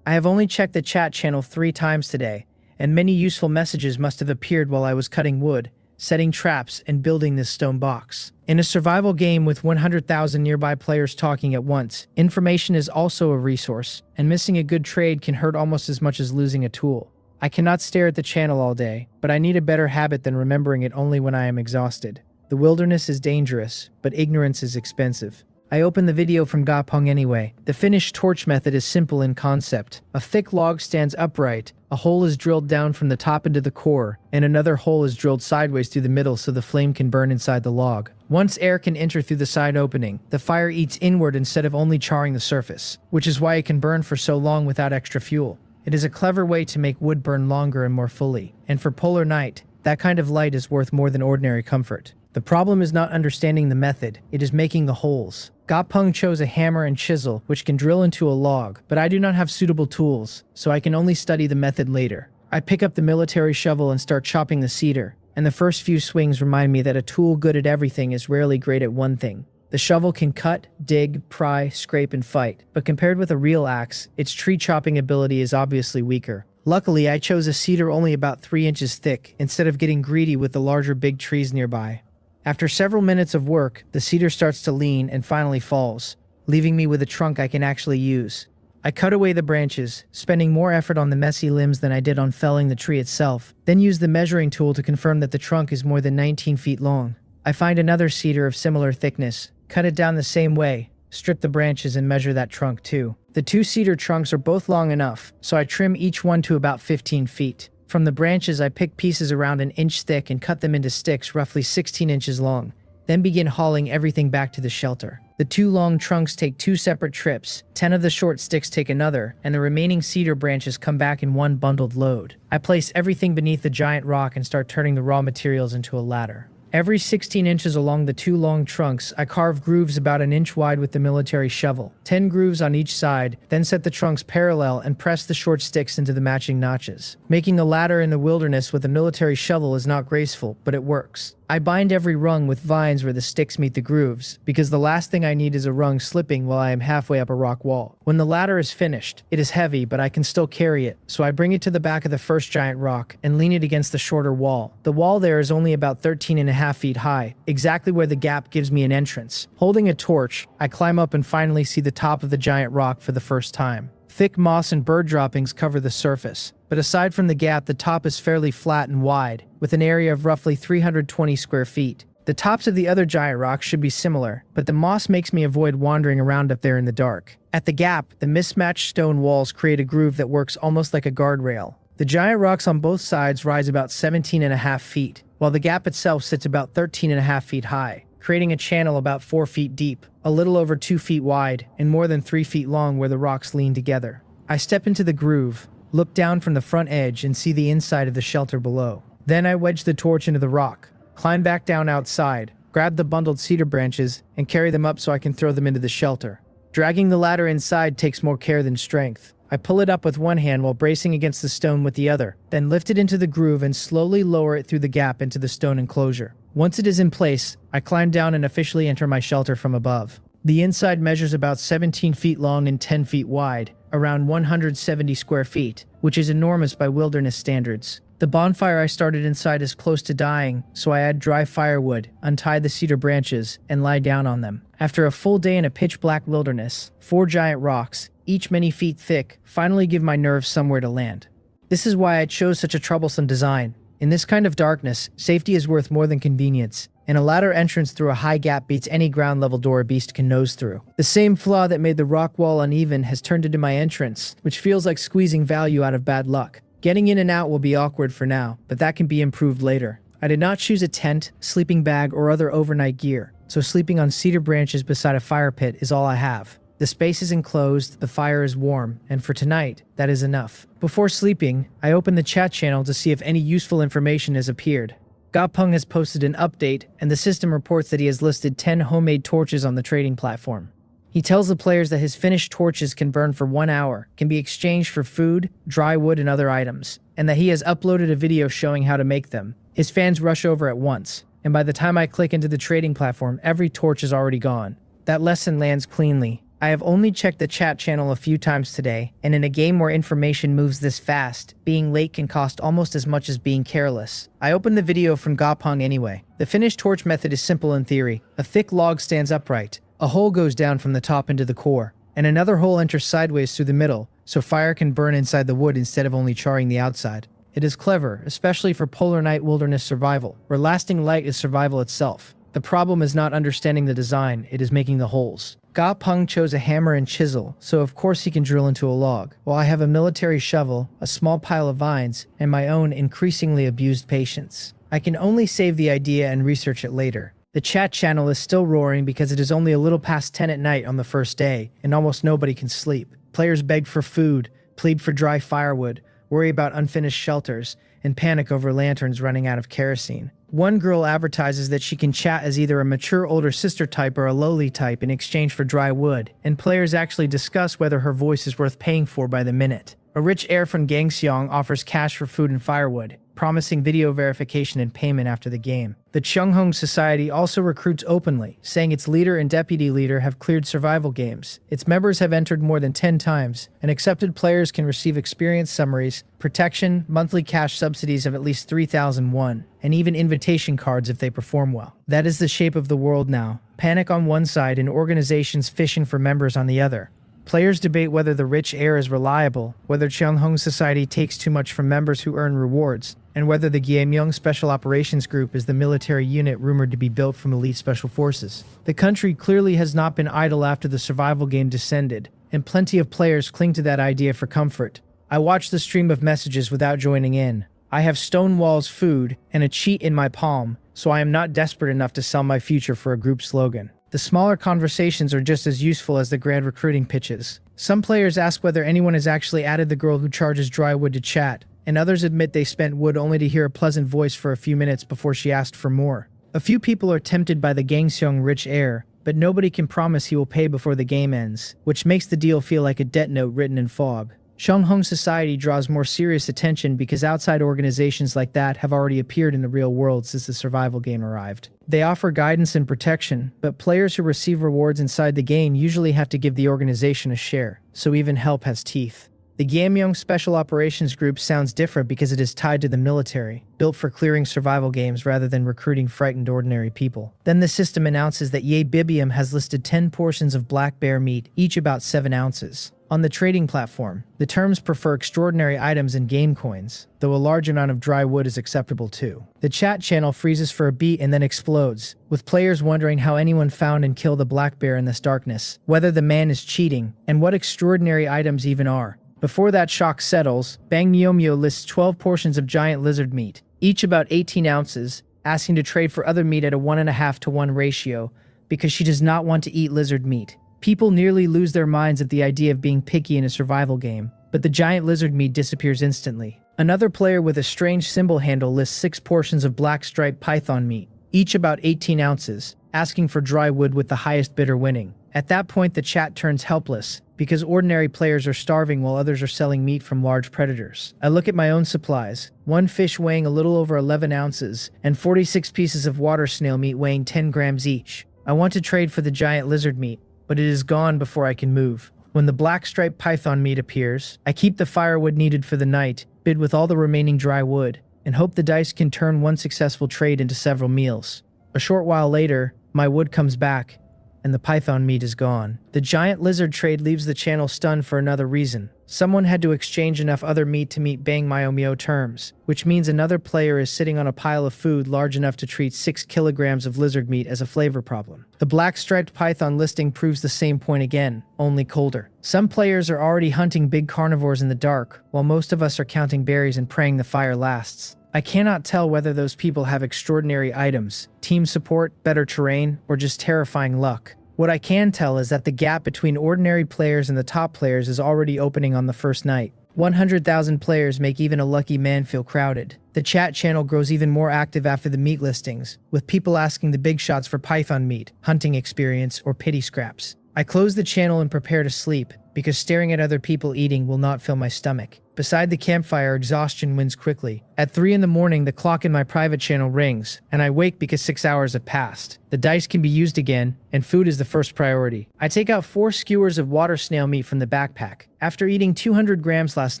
I have only checked the chat channel 3 times today, and many useful messages must have appeared while I was cutting wood, setting traps, and building this stone box. In a survival game with 100,000 nearby players talking at once, information is also a resource, and missing a good trade can hurt almost as much as losing a tool. I cannot stare at the channel all day, but I need a better habit than remembering it only when I am exhausted. The wilderness is dangerous, but ignorance is expensive. I open the video from Gapeng anyway. The finished torch method is simple in concept. A thick log stands upright, a hole is drilled down from the top into the core, and another hole is drilled sideways through the middle so the flame can burn inside the log. Once air can enter through the side opening, the fire eats inward instead of only charring the surface, which is why it can burn for so long without extra fuel. It is a clever way to make wood burn longer and more fully, and for polar night, that kind of light is worth more than ordinary comfort. The problem is not understanding the method, it is making the holes. Gapeng chose a hammer and chisel, which can drill into a log, but I do not have suitable tools, so I can only study the method later. I pick up the military shovel and start chopping the cedar, and the first few swings remind me that a tool good at everything is rarely great at one thing. The shovel can cut, dig, pry, scrape, and fight, but compared with a real axe, its tree chopping ability is obviously weaker. Luckily, I chose a cedar only about 3 inches thick, instead of getting greedy with the larger big trees nearby. After several minutes of work, the cedar starts to lean and finally falls, leaving me with a trunk I can actually use. I cut away the branches, spending more effort on the messy limbs than I did on felling the tree itself, then use the measuring tool to confirm that the trunk is more than 19 feet long. I find another cedar of similar thickness, cut it down the same way, strip the branches and measure that trunk too. The 2 cedar trunks are both long enough, so I trim each one to about 15 feet. From the branches, I pick pieces around an inch thick and cut them into sticks roughly 16 inches long, then begin hauling everything back to the shelter. The 2 long trunks take 2 separate trips, 10 of the short sticks take another, and the remaining cedar branches come back in one bundled load. I place everything beneath the giant rock and start turning the raw materials into a ladder. Every 16 inches along the 2 long trunks, I carve grooves about an inch wide with the military shovel, 10 grooves on each side, then set the trunks parallel and press the short sticks into the matching notches. Making a ladder in the wilderness with a military shovel is not graceful, but it works. I bind every rung with vines where the sticks meet the grooves, because the last thing I need is a rung slipping while I am halfway up a rock wall. When the ladder is finished, it is heavy, but I can still carry it, so I bring it to the back of the first giant rock and lean it against the shorter wall. The wall there is only about 13.5 feet high, exactly where the gap gives me an entrance. Holding a torch, I climb up and finally see the top of the giant rock for the first time. Thick moss and bird droppings cover the surface, but aside from the gap, the top is fairly flat and wide, with an area of roughly 320 square feet. The tops of the other giant rocks should be similar, but the moss makes me avoid wandering around up there in the dark. At the gap, the mismatched stone walls create a groove that works almost like a guardrail. The giant rocks on both sides rise about 17.5 feet, while the gap itself sits about 13.5 feet high, creating a channel about 4 feet deep, a little over 2 feet wide, and more than 3 feet long where the rocks lean together. I step into the groove, look down from the front edge and see the inside of the shelter below. Then I wedge the torch into the rock, climb back down outside, grab the bundled cedar branches, and carry them up so I can throw them into the shelter. Dragging the ladder inside takes more care than strength. I pull it up with one hand while bracing against the stone with the other, then lift it into the groove and slowly lower it through the gap into the stone enclosure. Once it is in place, I climb down and officially enter my shelter from above. The inside measures about 17 feet long and 10 feet wide, around 170 square feet, which is enormous by wilderness standards. The bonfire I started inside is close to dying, so I add dry firewood, untie the cedar branches, and lie down on them. After a full day in a pitch-black wilderness, 4 giant rocks, each many feet thick, finally give my nerves somewhere to land. This is why I chose such a troublesome design. In this kind of darkness, safety is worth more than convenience, and a ladder entrance through a high gap beats any ground-level door a beast can nose through. The same flaw that made the rock wall uneven has turned into my entrance, which feels like squeezing value out of bad luck. Getting in and out will be awkward for now, but that can be improved later. I did not choose a tent, sleeping bag, or other overnight gear, so sleeping on cedar branches beside a fire pit is all I have. The space is enclosed, the fire is warm, and for tonight, that is enough. Before sleeping, I open the chat channel to see if any useful information has appeared. Gapeng has posted an update, and the system reports that he has listed 10 homemade torches on the trading platform. He tells the players that his finished torches can burn for 1 hour, can be exchanged for food, dry wood, and other items, and that he has uploaded a video showing how to make them. His fans rush over at once, and by the time I click into the trading platform, every torch is already gone. That lesson lands cleanly. I have only checked the chat channel a few times today, and in a game where information moves this fast, being late can cost almost as much as being careless. I opened the video from Gapeng anyway. The finished torch method is simple in theory. A thick log stands upright, a hole goes down from the top into the core, and another hole enters sideways through the middle, so fire can burn inside the wood instead of only charring the outside. It is clever, especially for polar night wilderness survival, where lasting light is survival itself. The problem is not understanding the design, it is making the holes. Gapeng chose a hammer and chisel, so of course he can drill into a log, while I have a military shovel, a small pile of vines, and my own increasingly abused patience. I can only save the idea and research it later. The chat channel is still roaring because it is only a little past 10 at night on the first day, and almost nobody can sleep. Players beg for food, plead for dry firewood, worry about unfinished shelters, and panic over lanterns running out of kerosene. One girl advertises that she can chat as either a mature older sister type or a lowly type in exchange for dry wood, and players actually discuss whether her voice is worth paying for by the minute. A rich heir from Gangseong offers cash for food and firewood, promising video verification and payment after the game. The Cheonghong Society also recruits openly, saying its leader and deputy leader have cleared survival games. Its members have entered more than 10 times, and accepted players can receive experience summaries, protection, monthly cash subsidies of at least 3,000 won, and even invitation cards if they perform well. That is the shape of the world now. Panic on one side and organizations fishing for members on the other. Players debate whether the rich heir is reliable, whether Cheonghong Society takes too much from members who earn rewards, and whether the Gyeomyeong Special Operations Group is the military unit rumored to be built from elite special forces. The country clearly has not been idle after the survival game descended, and plenty of players cling to that idea for comfort. I watch the stream of messages without joining in. I have Stonewall's food and a cheat in my palm, so I am not desperate enough to sell my future for a group slogan. The smaller conversations are just as useful as the grand recruiting pitches. Some players ask whether anyone has actually added the girl who charges dry wood to chat, and others admit they spent wood only to hear a pleasant voice for a few minutes before she asked for more. A few people are tempted by the Gangseong rich heir, but nobody can promise he will pay before the game ends, which makes the deal feel like a debt note written in fog. Cheonghong Society draws more serious attention because outside organizations like that have already appeared in the real world since the survival game arrived. They offer guidance and protection, but players who receive rewards inside the game usually have to give the organization a share, so even help has teeth. The Gyeomyeong Special Operations Group sounds different because it is tied to the military, built for clearing survival games rather than recruiting frightened ordinary people. Then the system announces that Ye Bibium has listed 10 portions of black bear meat, each about 7 ounces. On the trading platform, the terms prefer extraordinary items and game coins, though a large amount of dry wood is acceptable too. The chat channel freezes for a beat and then explodes, with players wondering how anyone found and killed a black bear in this darkness, whether the man is cheating, and what extraordinary items even are. Before that shock settles, Bang Myeomyo lists 12 portions of giant lizard meat, each about 18 ounces, asking to trade for other meat at a 1.5 to 1 ratio, because she does not want to eat lizard meat. People nearly lose their minds at the idea of being picky in a survival game, but the giant lizard meat disappears instantly. Another player with a strange symbol handle lists 6 portions of black striped python meat, each about 18 ounces, asking for dry wood with the highest bidder winning. At that point the chat turns helpless, because ordinary players are starving while others are selling meat from large predators. I look at my own supplies, one fish weighing a little over 11 ounces, and 46 pieces of water snail meat weighing 10 grams each. I want to trade for the giant lizard meat, but it is gone before I can move. When the black striped python meat appears, I keep the firewood needed for the night, bid with all the remaining dry wood, and hope the dice can turn one successful trade into several meals. A short while later, my wood comes back, and the python meat is gone. The giant lizard trade leaves the channel stunned for another reason. Someone had to exchange enough other meat to meet Bang Myeomyo terms, which means another player is sitting on a pile of food large enough to treat 6 kilograms of lizard meat as a flavor problem. The black striped python listing proves the same point again, only colder. Some players are already hunting big carnivores in the dark, while most of us are counting berries and praying the fire lasts. I cannot tell whether those people have extraordinary items, team support, better terrain, or just terrifying luck. What I can tell is that the gap between ordinary players and the top players is already opening on the first night. 100,000 players make even a lucky man feel crowded. The chat channel grows even more active after the meat listings, with people asking the big shots for python meat, hunting experience, or pity scraps. I close the channel and prepare to sleep, because staring at other people eating will not fill my stomach. Beside the campfire, exhaustion wins quickly. At 3 in the morning, the clock in my private channel rings, and I wake because 6 hours have passed. The dice can be used again, and food is the first priority. I take out 4 skewers of water snail meat from the backpack. After eating 200 grams last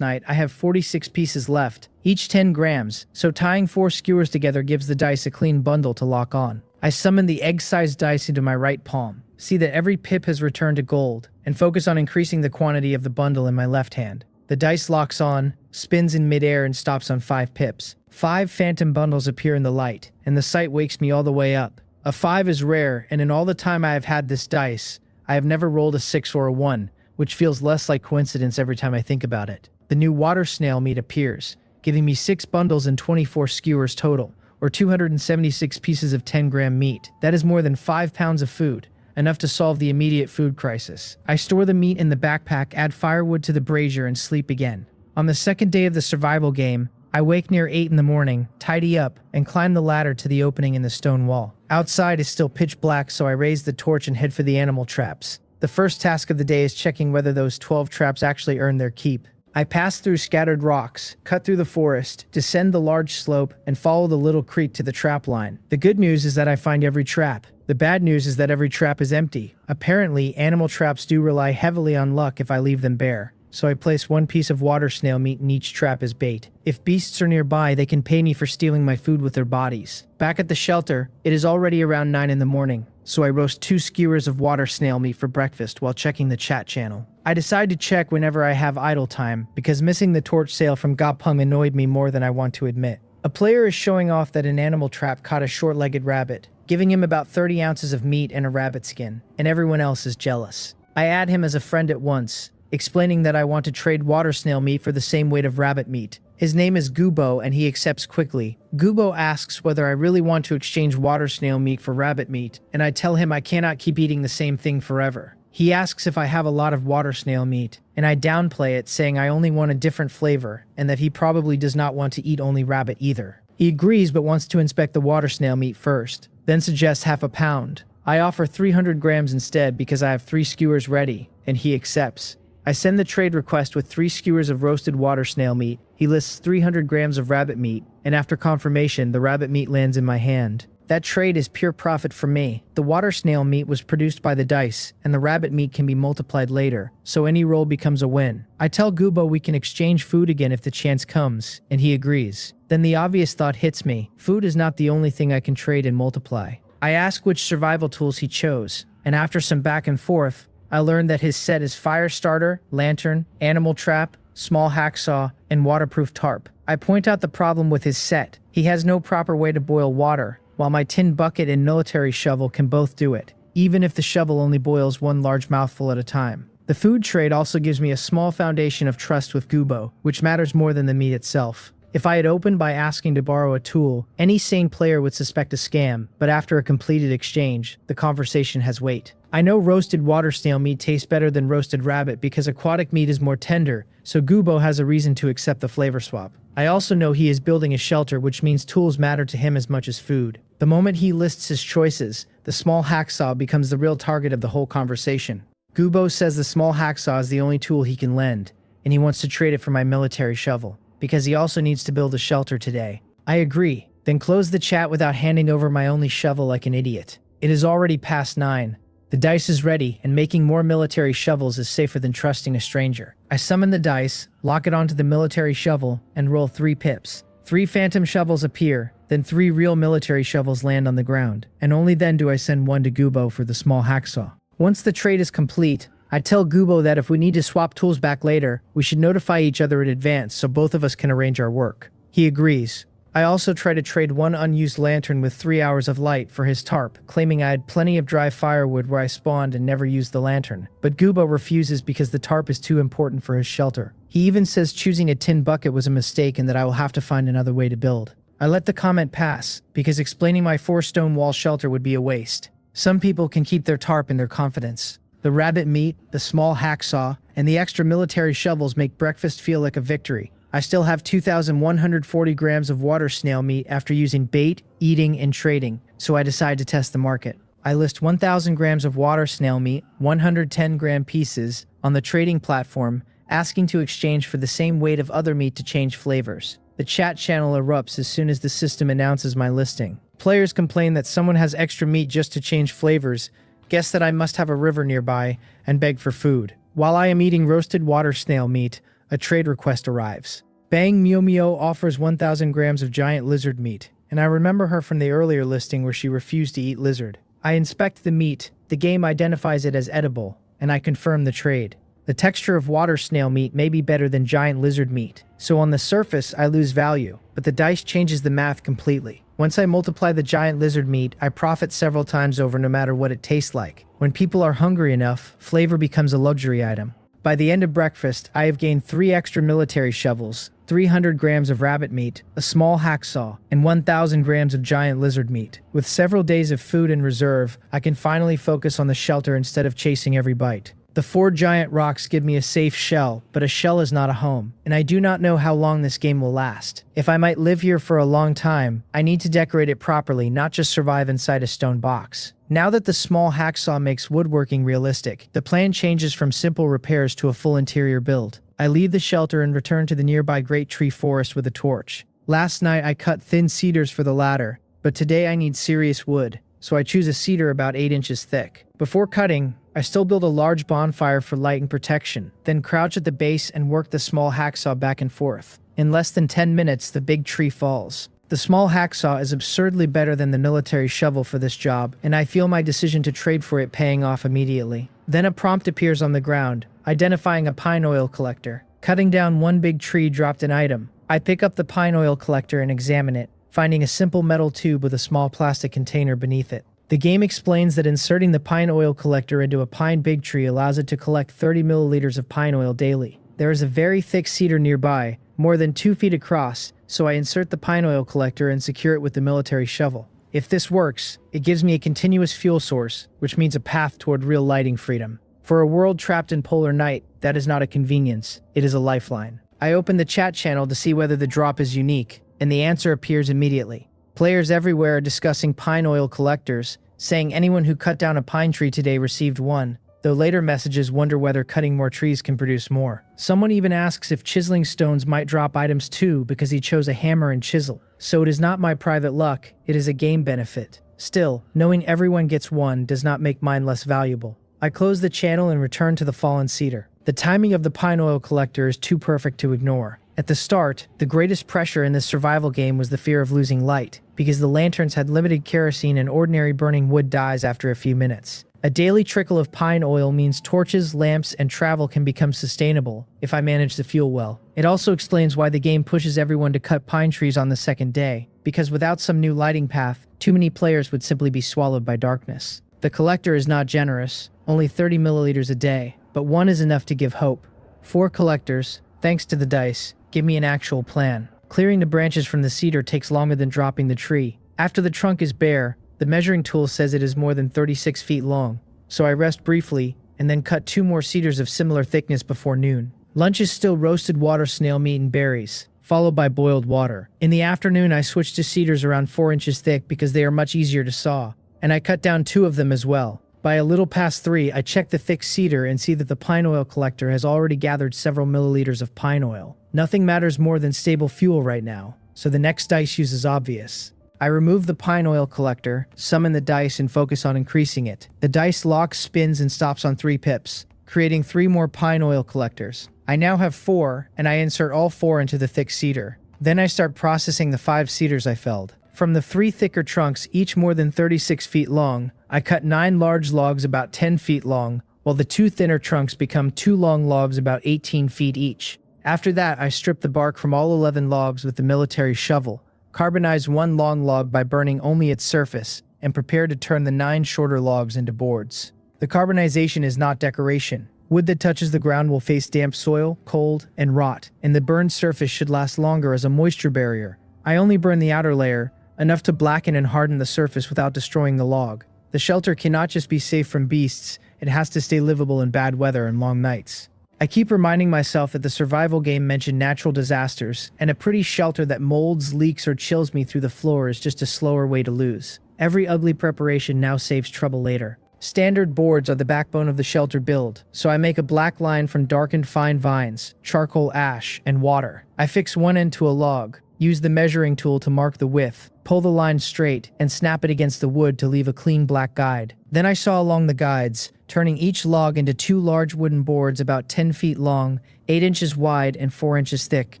night, I have 46 pieces left, each 10 grams, so tying 4 skewers together gives the dice a clean bundle to lock on. I summon the egg-sized dice into my right palm, see that every pip has returned to gold, and focus on increasing the quantity of the bundle in my left hand. The dice locks on, spins in midair, and stops on 5 pips. 5 phantom bundles appear in the light, and the sight wakes me all the way up. A 5 is rare, and in all the time I have had this dice, I have never rolled a 6 or a 1, which feels less like coincidence every time I think about it. The new water snail meat appears, giving me 6 bundles and 24 skewers total, or 276 pieces of 10-gram meat. That is more than 5 pounds of food, enough to solve the immediate food crisis. I store the meat in the backpack, add firewood to the brazier, and sleep again. On the second day of the survival game, I wake near 8 in the morning, tidy up, and climb the ladder to the opening in the stone wall. Outside is still pitch black, so I raise the torch and head for the animal traps. The first task of the day is checking whether those 12 traps actually earn their keep. I pass through scattered rocks, cut through the forest, descend the large slope, and follow the little creek to the trap line. The good news is that I find every trap. The bad news is that every trap is empty. Apparently, animal traps do rely heavily on luck if I leave them bare. So I place one piece of water snail meat in each trap as bait. If beasts are nearby, they can pay me for stealing my food with their bodies. Back at the shelter, it is already around 9 in the morning, so I roast 2 skewers of water snail meat for breakfast while checking the chat channel. I decide to check whenever I have idle time, because missing the torch sale from Gapung annoyed me more than I want to admit. A player is showing off that an animal trap caught a short-legged rabbit, giving him about 30 ounces of meat and a rabbit skin, and everyone else is jealous. I add him as a friend at once, explaining that I want to trade water snail meat for the same weight of rabbit meat. His name is Gubo, and he accepts quickly. Gubo asks whether I really want to exchange water snail meat for rabbit meat, and I tell him I cannot keep eating the same thing forever. He asks if I have a lot of water snail meat, and I downplay it, saying I only want a different flavor, and that he probably does not want to eat only rabbit either. He agrees but wants to inspect the water snail meat first, then suggests half a pound. I offer 300 grams instead because I have 3 skewers ready, and he accepts. I send the trade request with 3 skewers of roasted water snail meat. He lists 300 grams of rabbit meat, and after confirmation, the rabbit meat lands in my hand. That trade is pure profit for me. The water snail meat was produced by the dice, and the rabbit meat can be multiplied later, so any roll becomes a win. I tell Gubo we can exchange food again if the chance comes, and he agrees. Then the obvious thought hits me. Food is not the only thing I can trade and multiply. I ask which survival tools he chose, and after some back and forth, I learned that his set is fire starter, lantern, animal trap, small hacksaw, and waterproof tarp. I point out the problem with his set. He has no proper way to boil water, while my tin bucket and military shovel can both do it, even if the shovel only boils one large mouthful at a time. The food trade also gives me a small foundation of trust with Gubo, which matters more than the meat itself. If I had opened by asking to borrow a tool, any sane player would suspect a scam, but after a completed exchange, the conversation has weight. I know roasted water snail meat tastes better than roasted rabbit because aquatic meat is more tender, so Gubo has a reason to accept the flavor swap. I also know he is building a shelter, which means tools matter to him as much as food. The moment he lists his choices, the small hacksaw becomes the real target of the whole conversation. Gubo says the small hacksaw is the only tool he can lend, and he wants to trade it for my military shovel, because he also needs to build a shelter today. I agree, then close the chat without handing over my only shovel like an idiot. It is already past 9. The dice is ready, and making more military shovels is safer than trusting a stranger. I summon the dice, lock it onto the military shovel, and roll 3 pips. 3 phantom shovels appear, then 3 real military shovels land on the ground, and only then do I send one to Gubo for the small hacksaw. Once the trade is complete, I tell Gubo that if we need to swap tools back later, we should notify each other in advance so both of us can arrange our work. He agrees. I also try to trade 1 unused lantern with 3 hours of light for his tarp, claiming I had plenty of dry firewood where I spawned and never used the lantern. But Gubo refuses because the tarp is too important for his shelter. He even says choosing a tin bucket was a mistake and that I will have to find another way to build. I let the comment pass, because explaining my 4-stone wall shelter would be a waste. Some people can keep their tarp in their confidence. The rabbit meat, the small hacksaw, and the extra military shovels make breakfast feel like a victory. I still have 2,140 grams of water snail meat after using bait, eating, and trading, so I decide to test the market. I list 1,000 grams of water snail meat, 110-gram pieces, on the trading platform, asking to exchange for the same weight of other meat to change flavors. The chat channel erupts as soon as the system announces my listing. Players complain that someone has extra meat just to change flavors, guess that I must have a river nearby, and beg for food. While I am eating roasted water snail meat, a trade request arrives. Bang Mio Mio offers 1,000 grams of giant lizard meat, and I remember her from the earlier listing where she refused to eat lizard. I inspect the meat, the game identifies it as edible, and I confirm the trade. The texture of water snail meat may be better than giant lizard meat, so on the surface I lose value, but the dice changes the math completely. Once I multiply the giant lizard meat, I profit several times over no matter what it tastes like. When people are hungry enough, flavor becomes a luxury item. By the end of breakfast, I have gained 3 extra military shovels, 300 grams of rabbit meat, a small hacksaw, and 1,000 grams of giant lizard meat. With several days of food in reserve, I can finally focus on the shelter instead of chasing every bite. The 4 giant rocks give me a safe shell, but a shell is not a home, and I do not know how long this game will last. If I might live here for a long time, I need to decorate it properly, not just survive inside a stone box. Now that the small hacksaw makes woodworking realistic, the plan changes from simple repairs to a full interior build. I leave the shelter and return to the nearby great tree forest with a torch. Last night I cut thin cedars for the ladder, but today I need serious wood, so I choose a cedar about 8 inches thick. Before cutting, I still build a large bonfire for light and protection, then crouch at the base and work the small hacksaw back and forth. In less than 10 minutes, the big tree falls. The small hacksaw is absurdly better than the military shovel for this job, and I feel my decision to trade for it paying off immediately. Then a prompt appears on the ground, identifying a pine oil collector. Cutting down one big tree dropped an item. I pick up the pine oil collector and examine it, finding a simple metal tube with a small plastic container beneath it. The game explains that inserting the pine oil collector into a pine big tree allows it to collect 30 milliliters of pine oil daily. There is a very thick cedar nearby, more than 2 feet across, so I insert the pine oil collector and secure it with the military shovel. If this works, it gives me a continuous fuel source, which means a path toward real lighting freedom. For a world trapped in polar night, that is not a convenience, it is a lifeline. I open the chat channel to see whether the drop is unique, and the answer appears immediately. Players everywhere are discussing pine oil collectors, saying anyone who cut down a pine tree today received one, though later messages wonder whether cutting more trees can produce more. Someone even asks if chiseling stones might drop items too because he chose a hammer and chisel. So it is not my private luck, it is a game benefit. Still, knowing everyone gets one does not make mine less valuable. I close the channel and return to the fallen cedar. The timing of the pine oil collector is too perfect to ignore. At the start, the greatest pressure in this survival game was the fear of losing light, because the lanterns had limited kerosene and ordinary burning wood dies after a few minutes. A daily trickle of pine oil means torches, lamps, and travel can become sustainable if I manage the fuel well. It also explains why the game pushes everyone to cut pine trees on the second day, because without some new lighting path, too many players would simply be swallowed by darkness. The collector is not generous, only 30 milliliters a day, but one is enough to give hope. 4 collectors, thanks to the dice, give me an actual plan. Clearing the branches from the cedar takes longer than dropping the tree. After the trunk is bare, the measuring tool says it is more than 36 feet long, so I rest briefly and then cut 2 more cedars of similar thickness before noon. Lunch is still roasted water snail meat and berries, followed by boiled water. In the afternoon, I switch to cedars around 4 inches thick because they are much easier to saw, and I cut down 2 of them as well. By a little past 3, I check the thick cedar and see that the pine oil collector has already gathered several milliliters of pine oil. Nothing matters more than stable fuel right now, so the next dice use is obvious. I remove the pine oil collector, summon the dice, and focus on increasing it. The dice locks, spins, and stops on 3 pips, creating 3 more pine oil collectors. I now have 4, and I insert all 4 into the thick cedar. Then I start processing the 5 cedars I felled. From the 3 thicker trunks, each more than 36 feet long, I cut 9 large logs about 10 feet long, while the 2 thinner trunks become 2 long logs about 18 feet each. After that, I strip the bark from all 11 logs with the military shovel, carbonize 1 long log by burning only its surface, and prepare to turn the 9 shorter logs into boards. The carbonization is not decoration. Wood that touches the ground will face damp soil, cold, and rot, and the burned surface should last longer as a moisture barrier. I only burn the outer layer, enough to blacken and harden the surface without destroying the log. The shelter cannot just be safe from beasts, it has to stay livable in bad weather and long nights. I keep reminding myself that the survival game mentioned natural disasters, and a pretty shelter that molds, leaks, or chills me through the floor is just a slower way to lose. Every ugly preparation now saves trouble later. Standard boards are the backbone of the shelter build, so I make a black line from darkened fine vines, charcoal ash, and water. I fix one end to a log, use the measuring tool to mark the width, pull the line straight, and snap it against the wood to leave a clean black guide. Then I saw along the guides, turning each log into 2 large wooden boards about 10 feet long, 8 inches wide, and 4 inches thick.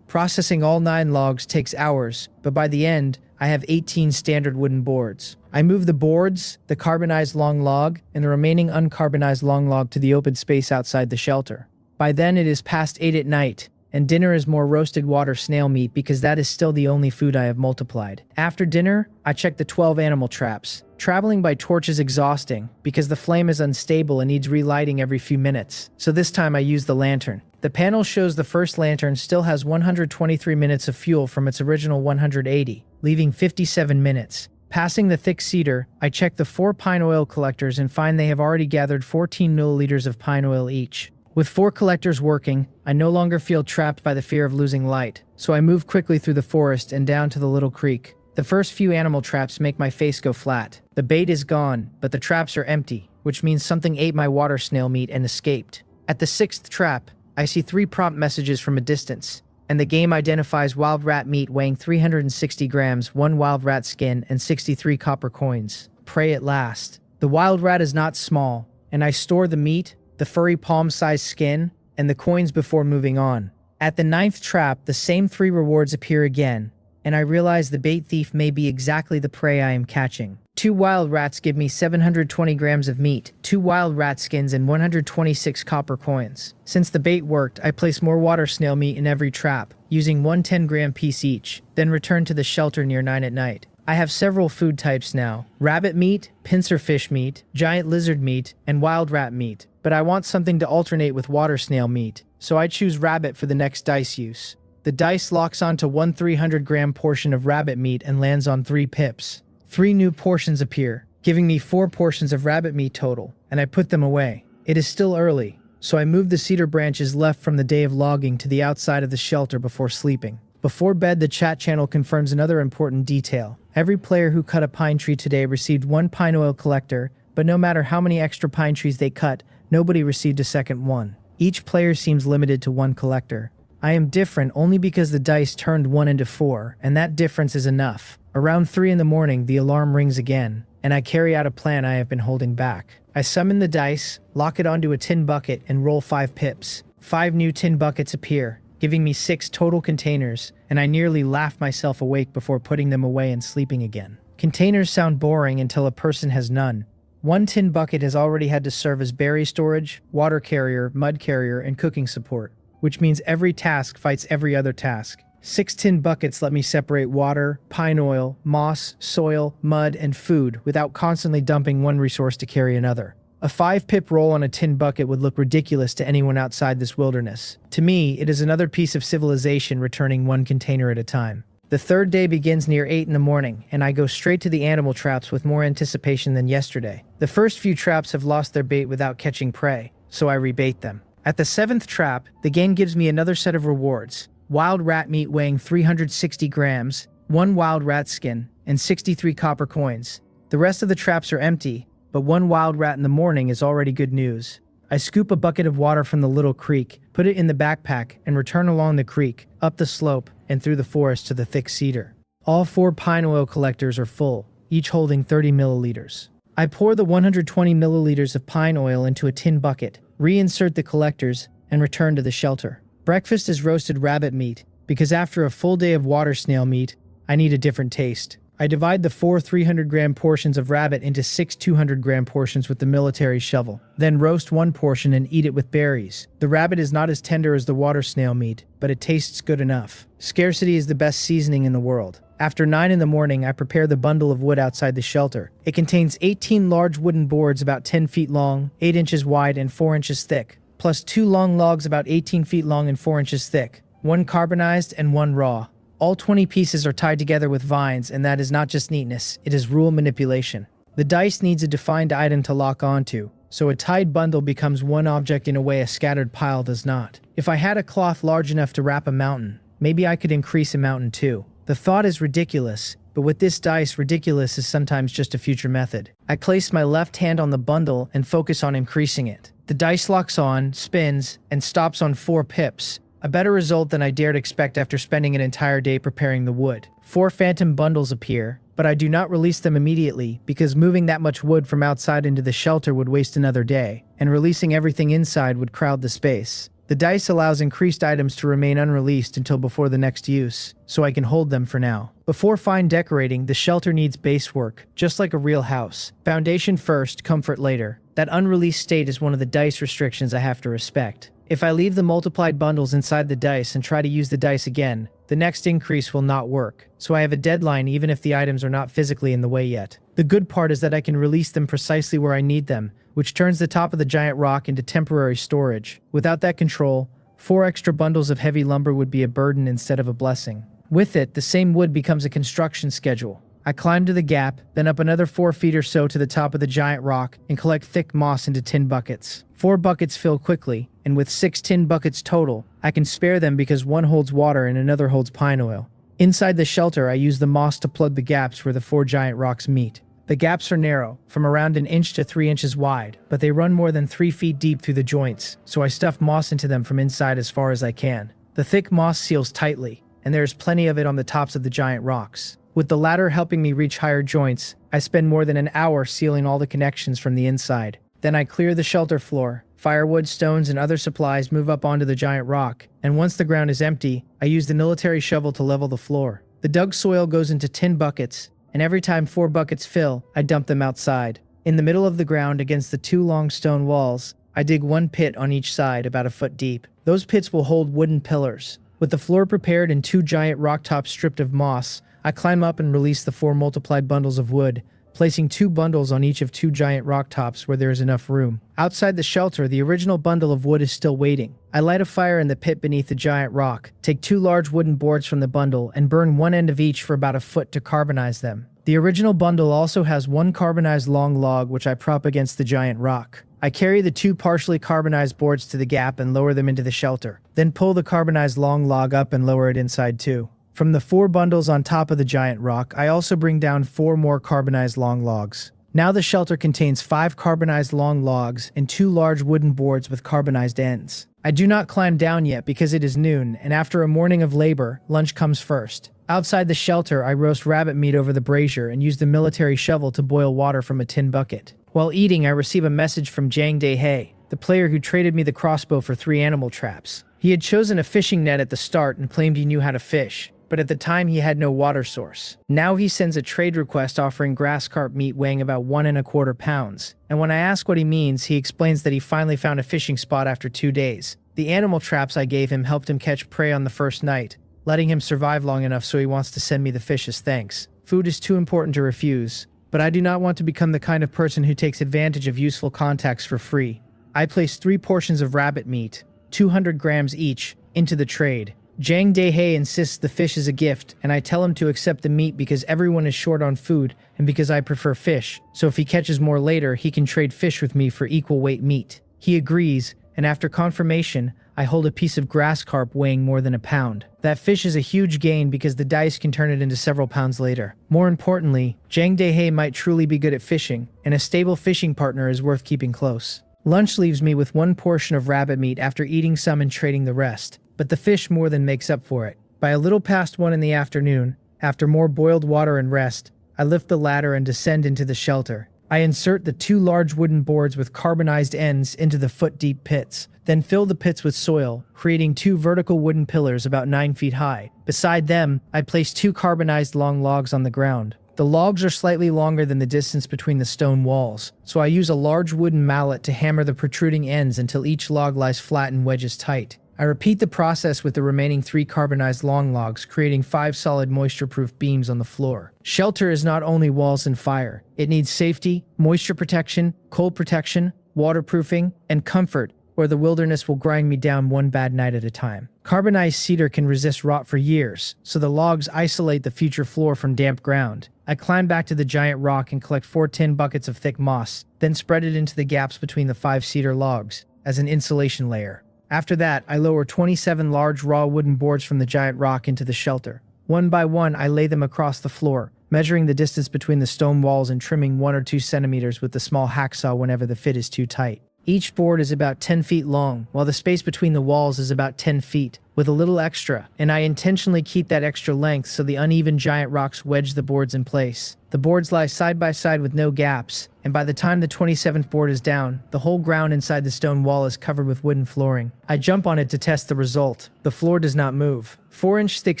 Processing all 9 logs takes hours, but by the end, I have 18 standard wooden boards. I move the boards, the carbonized long log, and the remaining uncarbonized long log to the open space outside the shelter. By then it is past 8 at night, and dinner is more roasted water snail meat because that is still the only food I have multiplied. After dinner, I check the 12 animal traps. Traveling by torch is exhausting because the flame is unstable and needs relighting every few minutes, so this time I use the lantern. The panel shows the first lantern still has 123 minutes of fuel from its original 180, leaving 57 minutes. Passing the thick cedar, I check the 4 pine oil collectors and find they have already gathered 14 milliliters of pine oil each. With 4 collectors working, I no longer feel trapped by the fear of losing light, so I move quickly through the forest and down to the little creek. The first few animal traps make my face go flat. The bait is gone, but the traps are empty, which means something ate my water snail meat and escaped. At the 6th trap, I see 3 prompt messages from a distance, and the game identifies wild rat meat weighing 360 grams, 1 wild rat skin, and 63 copper coins. Prey at last. The wild rat is not small, and I store the meat, the furry palm-sized skin, and the coins before moving on. At the 9th trap, the same 3 rewards appear again, and I realize the bait thief may be exactly the prey I am catching. 2 wild rats give me 720 grams of meat, 2 wild rat skins, and 126 copper coins. Since the bait worked, I place more water snail meat in every trap, using 1 10-gram piece each, then return to the shelter near 9 at night. I have several food types now: rabbit meat, pincer fish meat, giant lizard meat, and wild rat meat, but I want something to alternate with water snail meat, so I choose rabbit for the next dice use. The dice locks onto 1 300-gram portion of rabbit meat and lands on 3 pips. 3 new portions appear, giving me 4 portions of rabbit meat total, and I put them away. It is still early, so I move the cedar branches left from the day of logging to the outside of the shelter before sleeping. Before bed, the chat channel confirms another important detail. Every player who cut a pine tree today received 1 pine oil collector, but no matter how many extra pine trees they cut, nobody received a second one. Each player seems limited to 1 collector. I am different only because the dice turned 1 into 4, and that difference is enough. Around 3 in the morning, the alarm rings again, and I carry out a plan I have been holding back. I summon the dice, lock it onto a tin bucket, and roll 5 pips. 5 new tin buckets appear, giving me 6 total containers, and I nearly laugh myself awake before putting them away and sleeping again. Containers sound boring until a person has none. 1 tin bucket has already had to serve as berry storage, water carrier, mud carrier, and cooking support, which means every task fights every other task. 6 tin buckets let me separate water, pine oil, moss, soil, mud, and food without constantly dumping one resource to carry another. A 5-pip roll on a tin bucket would look ridiculous to anyone outside this wilderness. To me, it is another piece of civilization returning 1 container at a time. The 3rd day begins near 8 in the morning, and I go straight to the animal traps with more anticipation than yesterday. The first few traps have lost their bait without catching prey, so I rebait them. At the 7th trap, the game gives me another set of rewards: wild rat meat weighing 360 grams, 1 wild rat skin, and 63 copper coins. The rest of the traps are empty, but 1 wild rat in the morning is already good news. I scoop a bucket of water from the little creek, put it in the backpack, and return along the creek, up the slope, and through the forest to the thick cedar. All 4 pine oil collectors are full, each holding 30 milliliters. I pour the 120 milliliters of pine oil into a tin bucket, reinsert the collectors, and return to the shelter. Breakfast is roasted rabbit meat, because after a full day of water snail meat, I need a different taste. I divide the 4 300-gram portions of rabbit into 6 200-gram portions with the military shovel, then roast 1 portion and eat it with berries. The rabbit is not as tender as the water snail meat, but it tastes good enough. Scarcity is the best seasoning in the world. After 9 in the morning, I prepare the bundle of wood outside the shelter. It contains 18 large wooden boards about 10 feet long, 8 inches wide, and 4 inches thick, plus 2 long logs about 18 feet long and 4 inches thick, 1 carbonized and 1 raw. All 20 pieces are tied together with vines, and that is not just neatness, it is rule manipulation. The dice needs a defined item to lock onto, so a tied bundle becomes one object in a way a scattered pile does not. If I had a cloth large enough to wrap a mountain, maybe I could increase a mountain too. The thought is ridiculous, but with this dice, ridiculous is sometimes just a future method. I place my left hand on the bundle and focus on increasing it. The dice locks on, spins, and stops on 4 pips. A better result than I dared expect after spending an entire day preparing the wood. 4 phantom bundles appear, but I do not release them immediately because moving that much wood from outside into the shelter would waste another day, and releasing everything inside would crowd the space. The dice allows increased items to remain unreleased until before the next use, so I can hold them for now. Before fine decorating, the shelter needs base work, just like a real house. Foundation first, comfort later. That unreleased state is one of the dice restrictions I have to respect. If I leave the multiplied bundles inside the dice and try to use the dice again, the next increase will not work, so I have a deadline even if the items are not physically in the way yet. The good part is that I can release them precisely where I need them, which turns the top of the giant rock into temporary storage. Without that control, 4 extra bundles of heavy lumber would be a burden instead of a blessing. With it, the same wood becomes a construction schedule. I climb to the gap, then up another 4 feet or so to the top of the giant rock and collect thick moss into tin buckets. 4 buckets fill quickly, and with 6 tin buckets total, I can spare them because one holds water and another holds pine oil. Inside the shelter, I use the moss to plug the gaps where the 4 giant rocks meet. The gaps are narrow, from around 1 inch to 3 inches wide, but they run more than 3 feet deep through the joints, so I stuff moss into them from inside as far as I can. The thick moss seals tightly, and there is plenty of it on the tops of the giant rocks. With the ladder helping me reach higher joints, I spend more than an hour sealing all the connections from the inside. Then I clear the shelter floor. Firewood, stones, and other supplies move up onto the giant rock, and once the ground is empty, I use the military shovel to level the floor. The dug soil goes into tin buckets, and every time 4 buckets fill, I dump them outside. In the middle of the ground against the 2 long stone walls, I dig 1 pit on each side about 1 foot deep. Those pits will hold wooden pillars. With the floor prepared and 2 giant rock tops stripped of moss, I climb up and release the 4 multiplied bundles of wood, placing 2 bundles on each of 2 giant rock tops where there is enough room. Outside the shelter, the original bundle of wood is still waiting. I light a fire in the pit beneath the giant rock, take 2 large wooden boards from the bundle, and burn one end of each for about 1 foot to carbonize them. The original bundle also has 1 carbonized long log which I prop against the giant rock. I carry the 2 partially carbonized boards to the gap and lower them into the shelter, then pull the carbonized long log up and lower it inside too. From the 4 bundles on top of the giant rock, I also bring down 4 more carbonized long logs. Now the shelter contains 5 carbonized long logs and 2 large wooden boards with carbonized ends. I do not climb down yet because it is noon, and after a morning of labor, lunch comes first. Outside the shelter, I roast rabbit meat over the brazier and use the military shovel to boil water from a tin bucket. While eating, I receive a message from Jang Dae-hae, the player who traded me the crossbow for 3 animal traps. He had chosen a fishing net at the start and claimed he knew how to fish, but at the time he had no water source. Now he sends a trade request offering grass carp meat weighing about 1¼ pounds, and when I ask what he means, he explains that he finally found a fishing spot after 2 days. The animal traps I gave him helped him catch prey on the first night, letting him survive long enough so he wants to send me the fish as thanks. Food is too important to refuse, but I do not want to become the kind of person who takes advantage of useful contacts for free. I place 3 portions of rabbit meat, 200 grams each, into the trade. Jang Dae-hae insists the fish is a gift, and I tell him to accept the meat because everyone is short on food and because I prefer fish, so if he catches more later, he can trade fish with me for equal weight meat. He agrees, and after confirmation, I hold a piece of grass carp weighing more than 1 pound. That fish is a huge gain because the dice can turn it into several pounds later. More importantly, Jang Dae-hae might truly be good at fishing, and a stable fishing partner is worth keeping close. Lunch leaves me with 1 portion of rabbit meat after eating some and trading the rest, but the fish more than makes up for it. By a little past 1 in the afternoon, after more boiled water and rest, I lift the ladder and descend into the shelter. I insert the 2 large wooden boards with carbonized ends into the foot-deep pits, then fill the pits with soil, creating 2 vertical wooden pillars about 9 feet high. Beside them, I place 2 carbonized long logs on the ground. The logs are slightly longer than the distance between the stone walls, so I use a large wooden mallet to hammer the protruding ends until each log lies flat and wedges tight. I repeat the process with the remaining 3 carbonized long logs, creating 5 solid moisture-proof beams on the floor. Shelter is not only walls and fire. It needs safety, moisture protection, cold protection, waterproofing, and comfort, or the wilderness will grind me down 1 bad night at a time. Carbonized cedar can resist rot for years, so the logs isolate the future floor from damp ground. I climb back to the giant rock and collect 4 tin buckets of thick moss, then spread it into the gaps between the 5 cedar logs as an insulation layer. After that, I lower 27 large raw wooden boards from the giant rock into the shelter. One by one, I lay them across the floor, measuring the distance between the stone walls and trimming 1 or 2 centimeters with the small hacksaw whenever the fit is too tight. Each board is about 10 feet long, while the space between the walls is about 10 feet, with a little extra, and I intentionally keep that extra length so the uneven giant rocks wedge the boards in place. The boards lie side by side with no gaps, and by the time the 27th board is down, the whole ground inside the stone wall is covered with wooden flooring. I jump on it to test the result. The floor does not move. 4-inch thick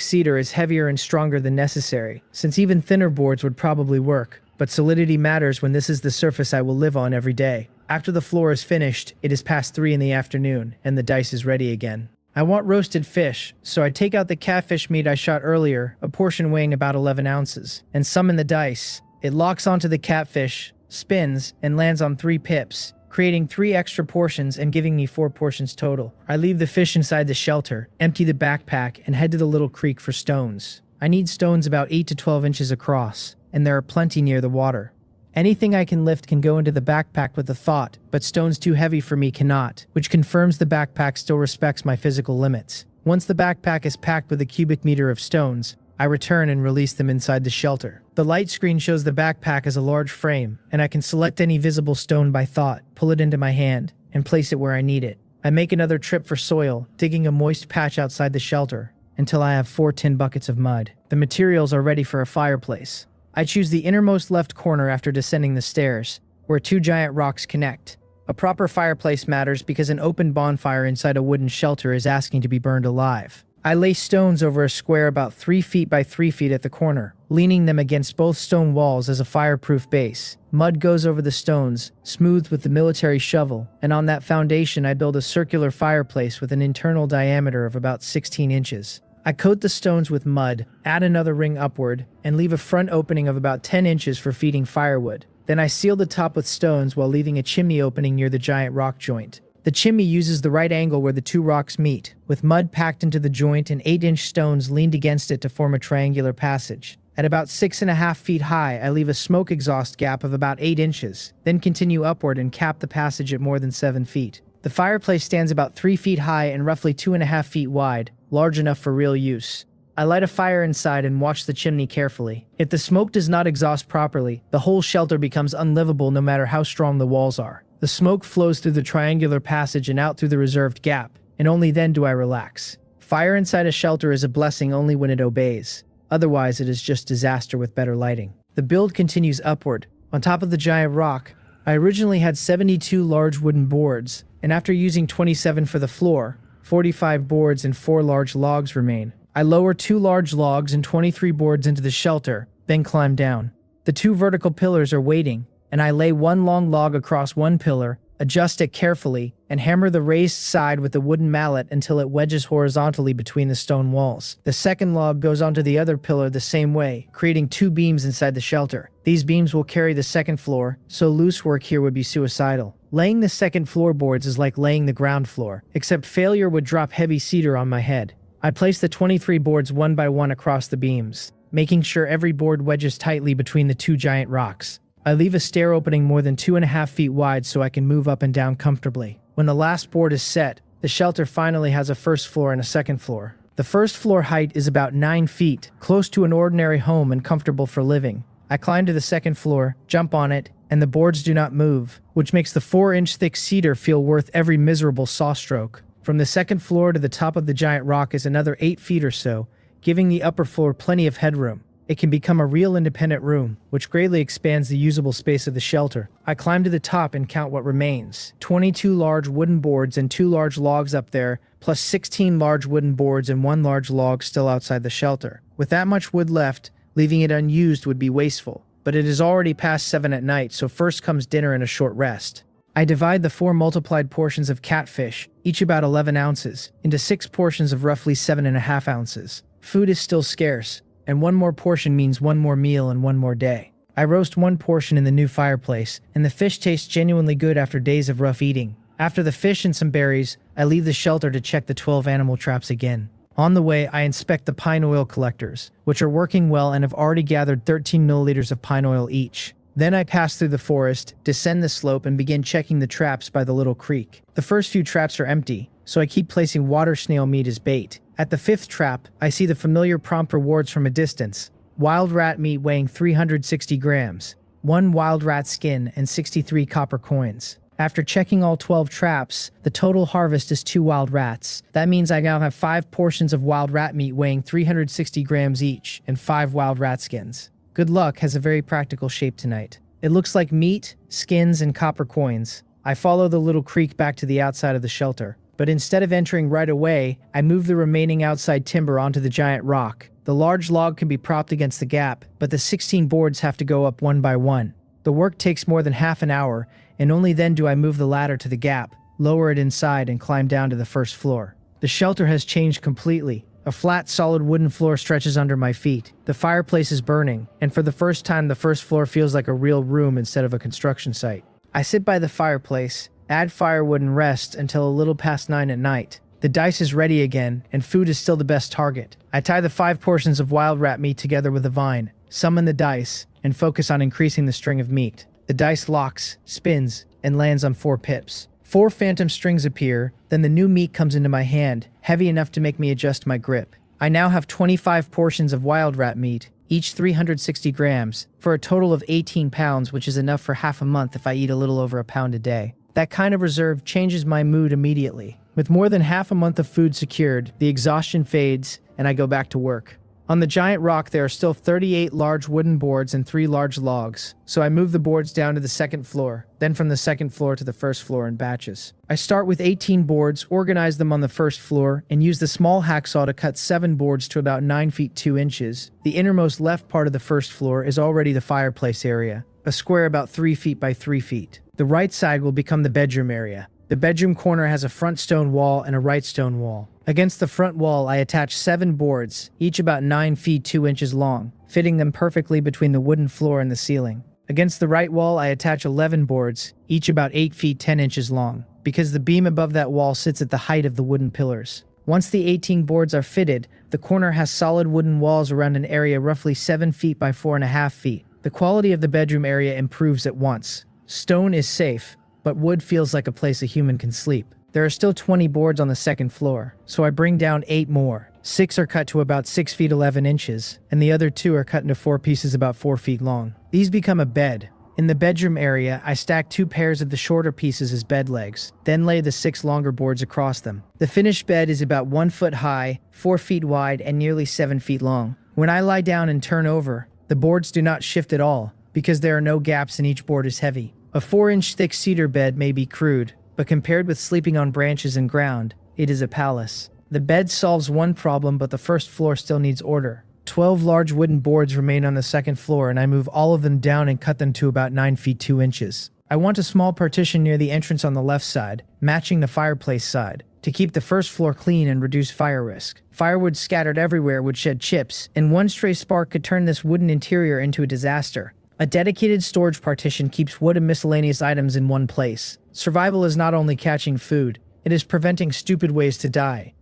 cedar is heavier and stronger than necessary, since even thinner boards would probably work, but solidity matters when this is the surface I will live on every day. After the floor is finished, it is past 3 in the afternoon, and the dice is ready again. I want roasted fish, so I take out the catfish meat I shot earlier, a portion weighing about 11 ounces, and summon the dice. It locks onto the catfish, spins, and lands on 3 pips, creating 3 extra portions and giving me 4 portions total. I leave the fish inside the shelter, empty the backpack, and head to the little creek for stones. I need stones about 8 to 12 inches across, and there are plenty near the water. Anything I can lift can go into the backpack with a thought, but stones too heavy for me cannot, which confirms the backpack still respects my physical limits. Once the backpack is packed with a cubic meter of stones, I return and release them inside the shelter. The light screen shows the backpack as a large frame, and I can select any visible stone by thought, pull it into my hand, and place it where I need it. I make another trip for soil, digging a moist patch outside the shelter, until I have 4 tin buckets of mud. The materials are ready for a fireplace. I choose the innermost left corner after descending the stairs, where 2 giant rocks connect. A proper fireplace matters because an open bonfire inside a wooden shelter is asking to be burned alive. I lay stones over a square about 3 feet by 3 feet at the corner, leaning them against both stone walls as a fireproof base. Mud goes over the stones, smoothed with the military shovel, and on that foundation I build a circular fireplace with an internal diameter of about 16 inches. I coat the stones with mud, add another ring upward, and leave a front opening of about 10 inches for feeding firewood. Then I seal the top with stones while leaving a chimney opening near the giant rock joint. The chimney uses the right angle where the 2 rocks meet, with mud packed into the joint and 8-inch stones leaned against it to form a triangular passage. At about 6.5 feet high, I leave a smoke exhaust gap of about 8 inches, then continue upward and cap the passage at more than 7 feet. The fireplace stands about 3 feet high and roughly 2.5 feet wide, large enough for real use. I light a fire inside and watch the chimney carefully. If the smoke does not exhaust properly, the whole shelter becomes unlivable no matter how strong the walls are. The smoke flows through the triangular passage and out through the reserved gap, and only then do I relax. Fire inside a shelter is a blessing only when it obeys. Otherwise, it is just disaster with better lighting. The build continues upward. On top of the giant rock, I originally had 72 large wooden boards, and after using 27 for the floor, 45 boards and 4 large logs remain. I lower 2 large logs and 23 boards into the shelter, then climb down. The 2 vertical pillars are waiting, and I lay 1 long log across 1 pillar, adjust it carefully, and hammer the raised side with a wooden mallet until it wedges horizontally between the stone walls. The second log goes onto the other pillar the same way, creating 2 beams inside the shelter. These beams will carry the second floor, so loose work here would be suicidal. Laying the second floorboards is like laying the ground floor, except failure would drop heavy cedar on my head. I place the 23 boards one by one across the beams, making sure every board wedges tightly between the 2 giant rocks. I leave a stair opening more than 2.5 feet wide so I can move up and down comfortably. When the last board is set, the shelter finally has a first floor and a second floor. The first floor height is about 9 feet, close to an ordinary home and comfortable for living. I climb to the second floor, jump on it, and the boards do not move, which makes the 4-inch thick cedar feel worth every miserable saw stroke. From the second floor to the top of the giant rock is another 8 feet or so, giving the upper floor plenty of headroom. It can become a real independent room, which greatly expands the usable space of the shelter. I climb to the top and count what remains. 22 large wooden boards and 2 large logs up there, plus 16 large wooden boards and 1 large log still outside the shelter. With that much wood left, leaving it unused would be wasteful. But it is already past 7 at night, so first comes dinner and a short rest. I divide the 4 multiplied portions of catfish, each about 11 ounces, into 6 portions of roughly 7.5 ounces. Food is still scarce, and 1 more portion means 1 more meal and 1 more day. I roast 1 portion in the new fireplace, and the fish tastes genuinely good after days of rough eating. After the fish and some berries, I leave the shelter to check the 12 animal traps again. On the way, I inspect the pine oil collectors, which are working well and have already gathered 13 milliliters of pine oil each. Then I pass through the forest, descend the slope, and begin checking the traps by the little creek. The first few traps are empty, so I keep placing water snail meat as bait. At the 5th trap, I see the familiar prompt rewards from a distance. Wild rat meat weighing 360 grams, 1 wild rat skin, and 63 copper coins. After checking all 12 traps, the total harvest is 2 wild rats. That means I now have 5 portions of wild rat meat weighing 360 grams each and 5 wild rat skins. Good luck has a very practical shape tonight. It looks like meat, skins, and copper coins. I follow the little creek back to the outside of the shelter. But instead of entering right away, I move the remaining outside timber onto the giant rock. The large log can be propped against the gap, but the 16 boards have to go up one by one. The work takes more than half an hour, and only then do I move the ladder to the gap, lower it inside, and climb down to the first floor. The shelter has changed completely. A flat, solid wooden floor stretches under my feet. The fireplace is burning, and for the first time the first floor feels like a real room instead of a construction site. I sit by the fireplace, add firewood and rest until a little past 9 at night. The dice is ready again, and food is still the best target. I tie the 5 portions of wild rat meat together with a vine, summon the dice, and focus on increasing the string of meat. The dice locks, spins, and lands on 4 pips. 4 phantom strings appear, then the new meat comes into my hand, heavy enough to make me adjust my grip. I now have 25 portions of wild rat meat, each 360 grams, for a total of 18 pounds, which is enough for half a month if I eat a little over a pound a day. That kind of reserve changes my mood immediately. With more than half a month of food secured, the exhaustion fades, and I go back to work. On the giant rock, there are still 38 large wooden boards and 3 large logs, so I move the boards down to the second floor, then from the second floor to the first floor in batches. I start with 18 boards, organize them on the first floor, and use the small hacksaw to cut 7 boards to about 9 feet 2 inches. The innermost left part of the first floor is already the fireplace area, a square about 3 feet by 3 feet. The right side will become the bedroom area. The bedroom corner has a front stone wall and a right stone wall. Against the front wall, I attach 7 boards, each about 9 feet 2 inches long, fitting them perfectly between the wooden floor and the ceiling. Against the right wall, I attach 11 boards, each about 8 feet 10 inches long, because the beam above that wall sits at the height of the wooden pillars. Once the 18 boards are fitted, the corner has solid wooden walls around an area roughly 7 feet by 4.5 feet. The quality of the bedroom area improves at once. Stone is safe, but wood feels like a place a human can sleep. There are still 20 boards on the second floor, so I bring down 8 more. 6 are cut to about 6 feet 11 inches, and the other 2 are cut into 4 pieces about 4 feet long. These become a bed. In the bedroom area, I stack 2 pairs of the shorter pieces as bed legs, then lay the 6 longer boards across them. The finished bed is about 1 foot high, 4 feet wide, and nearly 7 feet long. When I lie down and turn over, the boards do not shift at all, because there are no gaps and each board is heavy. A 4-inch thick cedar bed may be crude, but compared with sleeping on branches and ground, it is a palace. The bed solves one problem, but the first floor still needs order. 12 large wooden boards remain on the second floor, and I move all of them down and cut them to about 9 feet 2 inches. I want a small partition near the entrance on the left side, matching the fireplace side, to keep the first floor clean and reduce fire risk. Firewood scattered everywhere would shed chips, and one stray spark could turn this wooden interior into a disaster. A dedicated storage partition keeps wood and miscellaneous items in one place. Survival is not only catching food, it is preventing stupid ways to die.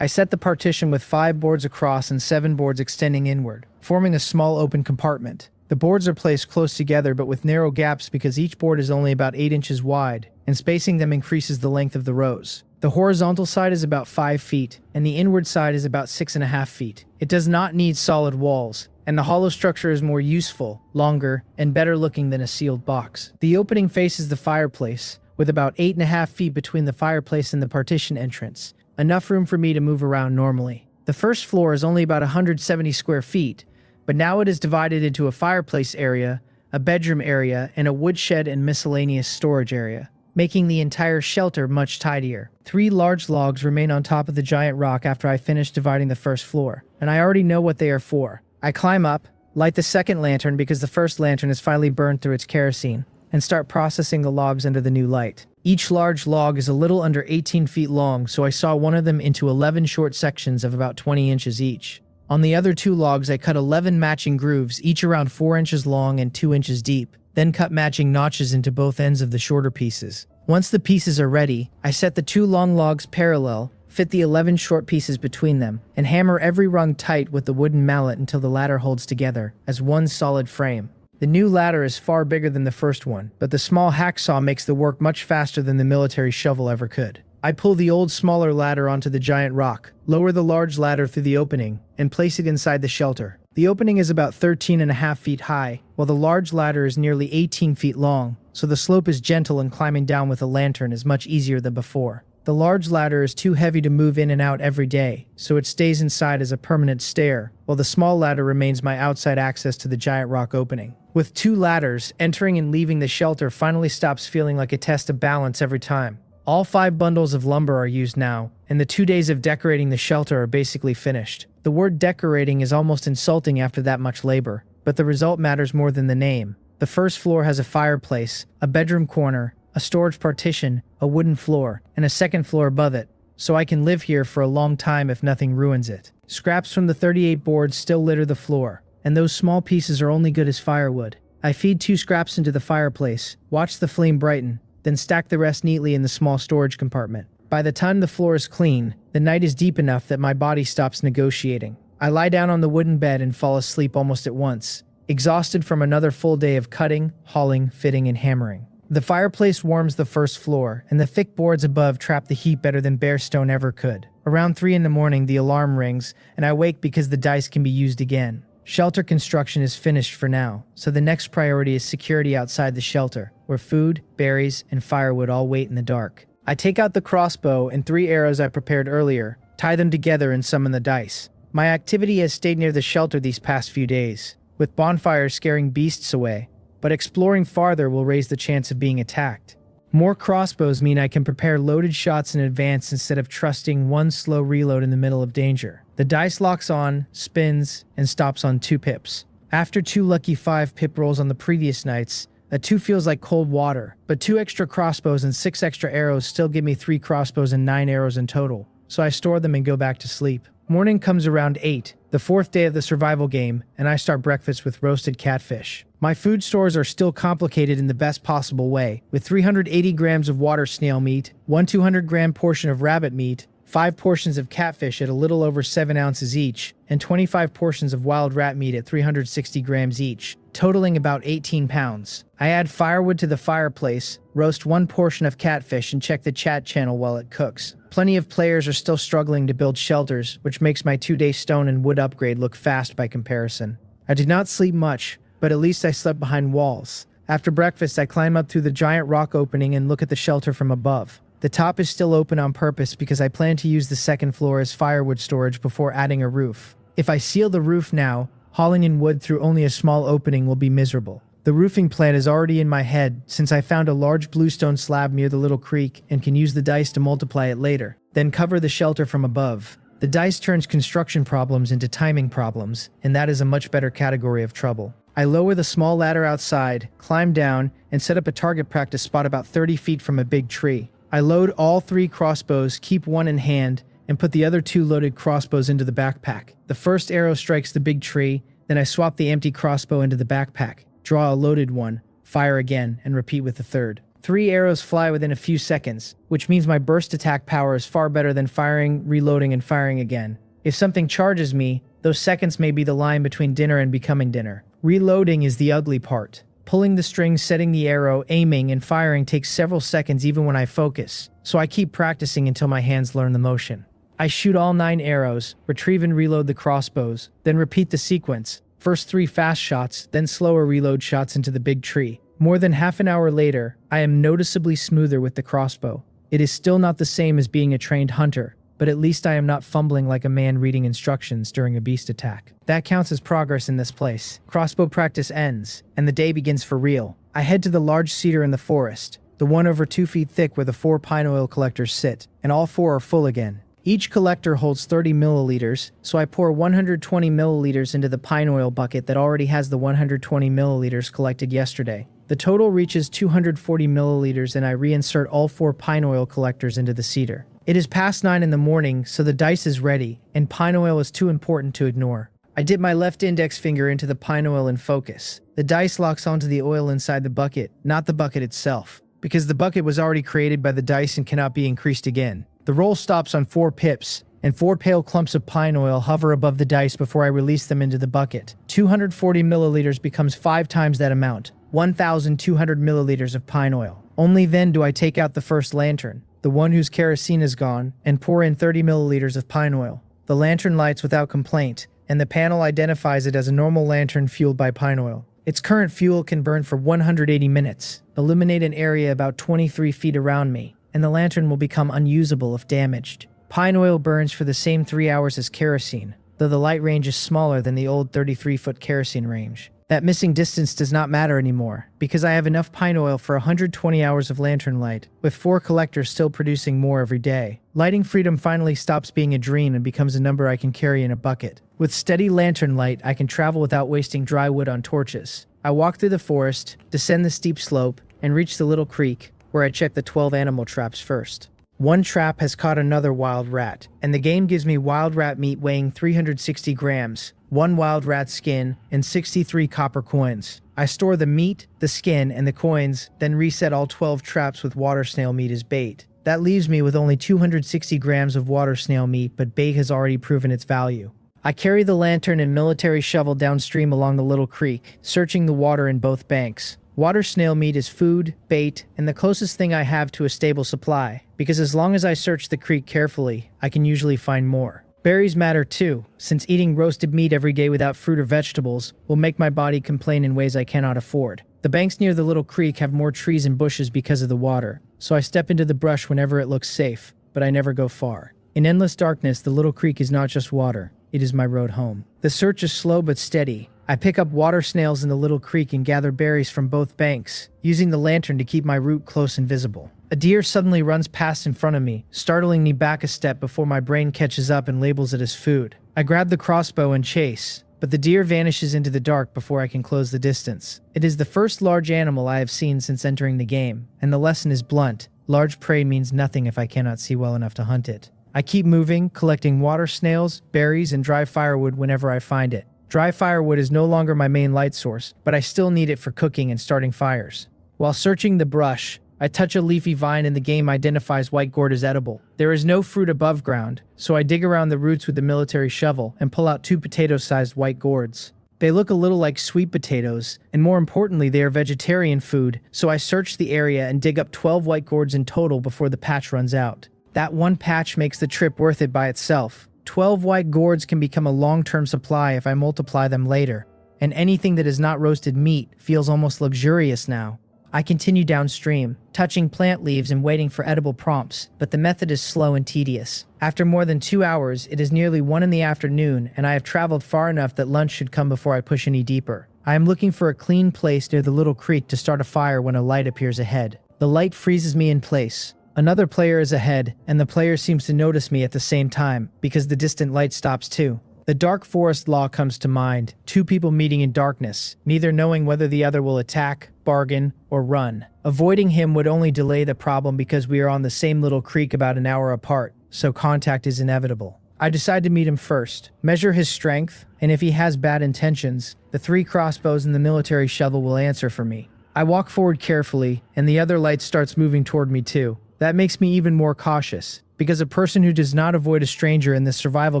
I set the partition with 5 boards across and 7 boards extending inward, forming a small open compartment. The boards are placed close together but with narrow gaps because each board is only about 8 inches wide, and spacing them increases the length of the rows. The horizontal side is about 5 feet, and the inward side is about 6.5 feet. It does not need solid walls, and the hollow structure is more useful, longer, and better looking than a sealed box. The opening faces the fireplace, with about 8.5 feet between the fireplace and the partition entrance, enough room for me to move around normally. The first floor is only about 170 square feet, but now it is divided into a fireplace area, a bedroom area, and a woodshed and miscellaneous storage area, making the entire shelter much tidier. 3 large logs remain on top of the giant rock after I finish dividing the first floor, and I already know what they are for. I climb up, light the second lantern because the first lantern is finally burned through its kerosene, and start processing the logs under the new light. Each large log is a little under 18 feet long, so I saw one of them into 11 short sections of about 20 inches each. On the other 2 logs, I cut 11 matching grooves, each around 4 inches long and 2 inches deep, then cut matching notches into both ends of the shorter pieces. Once the pieces are ready, I set the 2 long logs parallel, fit the 11 short pieces between them, and hammer every rung tight with the wooden mallet until the ladder holds together as one solid frame. The new ladder is far bigger than the first one, but the small hacksaw makes the work much faster than the military shovel ever could. I pull the old smaller ladder onto the giant rock, lower the large ladder through the opening, and place it inside the shelter. The opening is about 13.5 feet high, while the large ladder is nearly 18 feet long, so the slope is gentle and climbing down with a lantern is much easier than before. The large ladder is too heavy to move in and out every day, so it stays inside as a permanent stair, while the small ladder remains my outside access to the giant rock opening. With 2 ladders, entering and leaving the shelter finally stops feeling like a test of balance every time. All 5 bundles of lumber are used now, and the 2 days of decorating the shelter are basically finished. The word decorating is almost insulting after that much labor, but the result matters more than the name. The first floor has a fireplace, a bedroom corner, a storage partition, a wooden floor, and a second floor above it, so I can live here for a long time if nothing ruins it. Scraps from the 38 boards still litter the floor, and those small pieces are only good as firewood. I feed 2 scraps into the fireplace, watch the flame brighten, then stack the rest neatly in the small storage compartment. By the time the floor is clean, the night is deep enough that my body stops negotiating. I lie down on the wooden bed and fall asleep almost at once, exhausted from another full day of cutting, hauling, fitting, and hammering. The fireplace warms the first floor, and the thick boards above trap the heat better than bare stone ever could. Around 3 in the morning, the alarm rings, and I wake because the dice can be used again. Shelter construction is finished for now, so the next priority is security outside the shelter, where food, berries, and firewood all wait in the dark. I take out the crossbow and 3 arrows I prepared earlier, tie them together, and summon the dice. My activity has stayed near the shelter these past few days, with bonfires scaring beasts away, but exploring farther will raise the chance of being attacked. More crossbows mean I can prepare loaded shots in advance instead of trusting one slow reload in the middle of danger. The dice locks on, spins, and stops on 2 pips. After 2 lucky 5 pip rolls on the previous nights, a 2 feels like cold water, but 2 extra crossbows and 6 extra arrows still give me 3 crossbows and 9 arrows in total, so I store them and go back to sleep. Morning comes around 8, the 4th day of the survival game, and I start breakfast with roasted catfish. My food stores are still complicated in the best possible way, with 380 grams of water snail meat, 1 200-gram portion of rabbit meat, 5 portions of catfish at a little over 7 ounces each, and 25 portions of wild rat meat at 360 grams each, totaling about 18 pounds. I add firewood to the fireplace, roast 1 portion of catfish, and check the chat channel while it cooks. Plenty of players are still struggling to build shelters, which makes my 2-day stone and wood upgrade look fast by comparison. I did not sleep much, but at least I slept behind walls. After breakfast, I climb up through the giant rock opening and look at the shelter from above. The top is still open on purpose because I plan to use the second floor as firewood storage before adding a roof. If I seal the roof now, hauling in wood through only a small opening will be miserable. The roofing plan is already in my head since I found a large bluestone slab near the little creek and can use the dice to multiply it later, then cover the shelter from above. The dice turns construction problems into timing problems, and that is a much better category of trouble. I lower the small ladder outside, climb down, and set up a target practice spot about 30 feet from a big tree. I load all 3 crossbows, keep 1 in hand, and put the other 2 loaded crossbows into the backpack. The first arrow strikes the big tree, then I swap the empty crossbow into the backpack, draw a loaded one, fire again, and repeat with the third. 3 arrows fly within a few seconds, which means my burst attack power is far better than firing, reloading, and firing again. If something charges me, those seconds may be the line between dinner and becoming dinner. Reloading is the ugly part. Pulling the string, setting the arrow, aiming, and firing takes several seconds even when I focus, so I keep practicing until my hands learn the motion. I shoot all 9 arrows, retrieve and reload the crossbows, then repeat the sequence. First 3 fast shots, then slower reload shots into the big tree. More than half an hour later, I am noticeably smoother with the crossbow. It is still not the same as being a trained hunter, but at least I am not fumbling like a man reading instructions during a beast attack. That counts as progress in this place. Crossbow practice ends, and the day begins for real. I head to the large cedar in the forest, the one over 2 feet thick where the 4 pine oil collectors sit, and all 4 are full again. Each collector holds 30 milliliters, so I pour 120 milliliters into the pine oil bucket that already has the 120 milliliters collected yesterday. The total reaches 240 milliliters, and I reinsert all 4 pine oil collectors into the cedar. It is past 9 in the morning, so the dice is ready, and pine oil is too important to ignore. I dip my left index finger into the pine oil and focus. The dice locks onto the oil inside the bucket, not the bucket itself, because the bucket was already created by the dice and cannot be increased again. The roll stops on 4 pips, and 4 pale clumps of pine oil hover above the dice before I release them into the bucket. 240 milliliters becomes 5 times that amount, 1,200 milliliters of pine oil. Only then do I take out the first lantern, the one whose kerosene is gone, and pour in 30 milliliters of pine oil. The lantern lights without complaint, and the panel identifies it as a normal lantern fueled by pine oil. Its current fuel can burn for 180 minutes. illuminate an area about 23 feet around me, and the lantern will become unusable if damaged. Pine oil burns for the same 3 hours as kerosene, though the light range is smaller than the old 33-foot kerosene range. That missing distance does not matter anymore, because I have enough pine oil for 120 hours of lantern light, with 4 collectors still producing more every day. Lighting freedom finally stops being a dream and becomes a number I can carry in a bucket. With steady lantern light, I can travel without wasting dry wood on torches. I walk through the forest, descend the steep slope, and reach the little creek, where I check the 12 animal traps first. One trap has caught another wild rat, and the game gives me wild rat meat weighing 360 grams, 1 wild rat skin, and 63 copper coins. I store the meat, the skin, and the coins, then reset all 12 traps with water snail meat as bait. That leaves me with only 260 grams of water snail meat, but bait has already proven its value. I carry the lantern and military shovel downstream along the little creek, searching the water in both banks. Water snail meat is food, bait, and the closest thing I have to a stable supply, because as long as I search the creek carefully, I can usually find more. Berries matter too, since eating roasted meat every day without fruit or vegetables will make my body complain in ways I cannot afford. The banks near the little creek have more trees and bushes because of the water, so I step into the brush whenever it looks safe, but I never go far. In endless darkness, the little creek is not just water, it is my road home. The search is slow but steady. I pick up water snails in the little creek and gather berries from both banks, using the lantern to keep my route close and visible. A deer suddenly runs past in front of me, startling me back a step before my brain catches up and labels it as food. I grab the crossbow and chase, but the deer vanishes into the dark before I can close the distance. It is the first large animal I have seen since entering the game, and the lesson is blunt. Large prey means nothing if I cannot see well enough to hunt it. I keep moving, collecting water snails, berries, and dry firewood whenever I find it. Dry firewood is no longer my main light source, but I still need it for cooking and starting fires. While searching the brush, I touch a leafy vine and the game identifies white gourd as edible. There is no fruit above ground, so I dig around the roots with the military shovel and pull out 2 potato-sized white gourds. They look a little like sweet potatoes, and more importantly, they are vegetarian food, so I search the area and dig up 12 white gourds in total before the patch runs out. That one patch makes the trip worth it by itself. 12 white gourds can become a long-term supply if I multiply them later, and anything that is not roasted meat feels almost luxurious now. I continue downstream, touching plant leaves and waiting for edible prompts, but the method is slow and tedious. After more than 2 hours, it is nearly 1 in the afternoon, and I have traveled far enough that lunch should come before I push any deeper. I am looking for a clean place near the little creek to start a fire when a light appears ahead. The light freezes me in place. Another player is ahead, and the player seems to notice me at the same time, because the distant light stops too. The dark forest law comes to mind, 2 people meeting in darkness, neither knowing whether the other will attack, bargain, or run. Avoiding him would only delay the problem because we are on the same little creek about an hour apart, so contact is inevitable. I decide to meet him first, measure his strength, and if he has bad intentions, the 3 crossbows and the military shovel will answer for me. I walk forward carefully, and the other light starts moving toward me too. That makes me even more cautious, because a person who does not avoid a stranger in this survival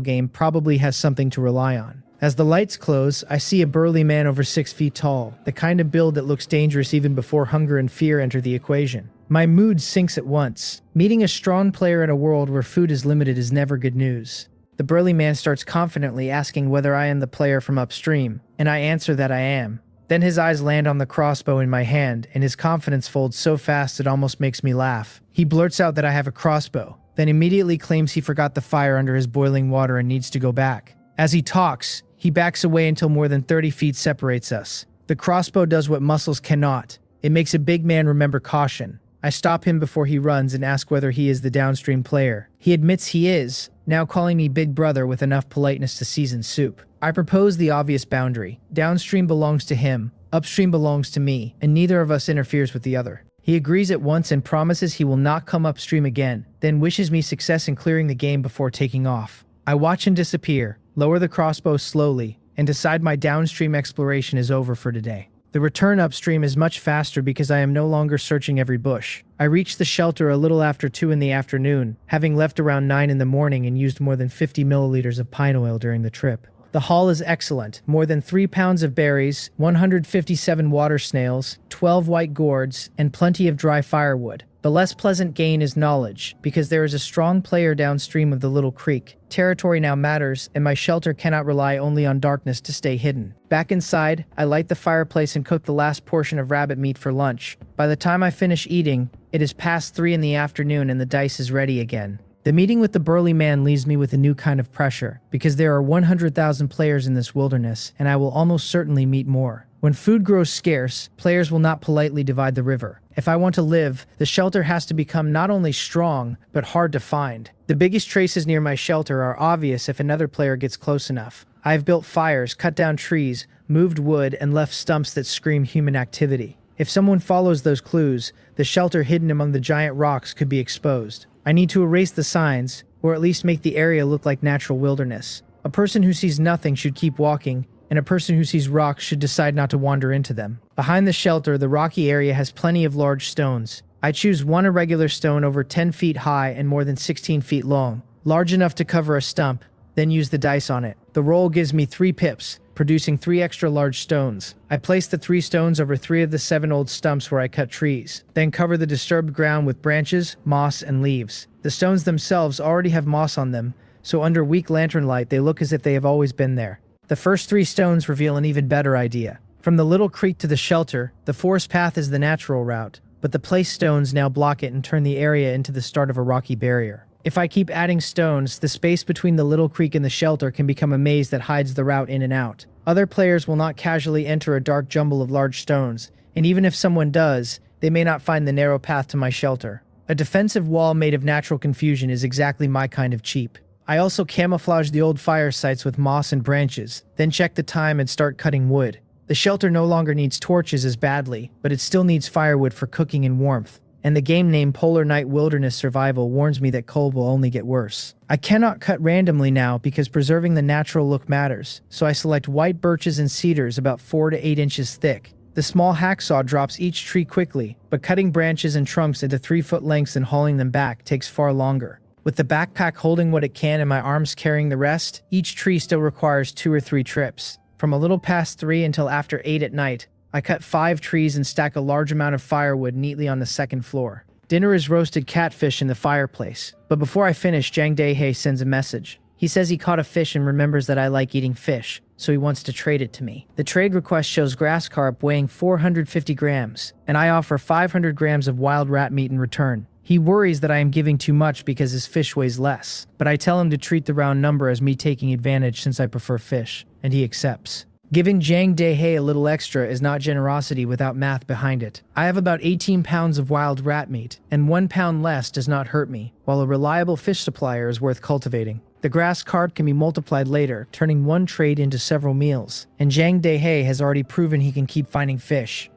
game probably has something to rely on. As the lights close, I see a burly man over 6 feet tall, the kind of build that looks dangerous even before hunger and fear enter the equation. My mood sinks at once. Meeting a strong player in a world where food is limited is never good news. The burly man starts confidently asking whether I am the player from upstream, and I answer that I am. Then his eyes land on the crossbow in my hand, and his confidence folds so fast it almost makes me laugh. He blurts out that I have a crossbow, then immediately claims he forgot the fire under his boiling water and needs to go back. As he talks, he backs away until more than 30 feet separates us. The crossbow does what muscles cannot. It makes a big man remember caution. I stop him before he runs and ask whether he is the downstream player. He admits he is, now calling me big brother with enough politeness to season soup. I propose the obvious boundary. Downstream belongs to him, upstream belongs to me, and neither of us interferes with the other. He agrees at once and promises he will not come upstream again, then wishes me success in clearing the game before taking off. I watch him disappear, lower the crossbow slowly, and decide my downstream exploration is over for today. The return upstream is much faster because I am no longer searching every bush. I reach the shelter a little after 2 in the afternoon, having left around 9 in the morning and used more than 50 milliliters of pine oil during the trip. The haul is excellent. More than 3 pounds of berries, 157 water snails, 12 white gourds, and plenty of dry firewood. The less pleasant gain is knowledge, because there is a strong player downstream of the little creek. Territory now matters, and my shelter cannot rely only on darkness to stay hidden. Back inside, I light the fireplace and cook the last portion of rabbit meat for lunch. By the time I finish eating, it is past 3 in the afternoon and the dice is ready again. The meeting with the burly man leaves me with a new kind of pressure, because there are 100,000 players in this wilderness, and I will almost certainly meet more. When food grows scarce, players will not politely divide the river. If I want to live, the shelter has to become not only strong, but hard to find. The biggest traces near my shelter are obvious if another player gets close enough. I have built fires, cut down trees, moved wood, and left stumps that scream human activity. If someone follows those clues, the shelter hidden among the giant rocks could be exposed. I need to erase the signs, or at least make the area look like natural wilderness. A person who sees nothing should keep walking, and a person who sees rocks should decide not to wander into them. Behind the shelter, the rocky area has plenty of large stones. I choose one irregular stone over 10 feet high and more than 16 feet long, large enough to cover a stump, then use the dice on it. The roll gives me 3 pips, producing 3 extra large stones. I place the 3 stones over 3 of the 7 old stumps where I cut trees, then cover the disturbed ground with branches, moss, and leaves. The stones themselves already have moss on them, so under weak lantern light they look as if they have always been there. The first 3 stones reveal an even better idea. From the little creek to the shelter, the forest path is the natural route, but the placed stones now block it and turn the area into the start of a rocky barrier. If I keep adding stones, the space between the little creek and the shelter can become a maze that hides the route in and out. Other players will not casually enter a dark jumble of large stones, and even if someone does, they may not find the narrow path to my shelter. A defensive wall made of natural confusion is exactly my kind of cheap. I also camouflage the old fire sites with moss and branches, then check the time and start cutting wood. The shelter no longer needs torches as badly, but it still needs firewood for cooking and warmth. And the game name Polar Night Wilderness Survival warns me that cold will only get worse. I cannot cut randomly now because preserving the natural look matters, so I select white birches and cedars about 4 to 8 inches thick. The small hacksaw drops each tree quickly, but cutting branches and trunks into 3-foot lengths and hauling them back takes far longer. With the backpack holding what it can and my arms carrying the rest, each tree still requires 2 or 3 trips. From a little past 3 until after 8 at night, I cut 5 trees and stack a large amount of firewood neatly on the second floor. Dinner is roasted catfish in the fireplace, but before I finish, Jang Dae-hae sends a message. He says he caught a fish and remembers that I like eating fish, so he wants to trade it to me. The trade request shows grass carp weighing 450 grams, and I offer 500 grams of wild rat meat in return. He worries that I am giving too much because his fish weighs less, but I tell him to treat the round number as me taking advantage since I prefer fish, and he accepts. Giving Jang Dae-hae a little extra is not generosity without math behind it. I have about 18 pounds of wild rat meat, and 1 pound less does not hurt me, while a reliable fish supplier is worth cultivating. The grass carp can be multiplied later, turning one trade into several meals, and Jang Dae-hae has already proven he can keep finding fish.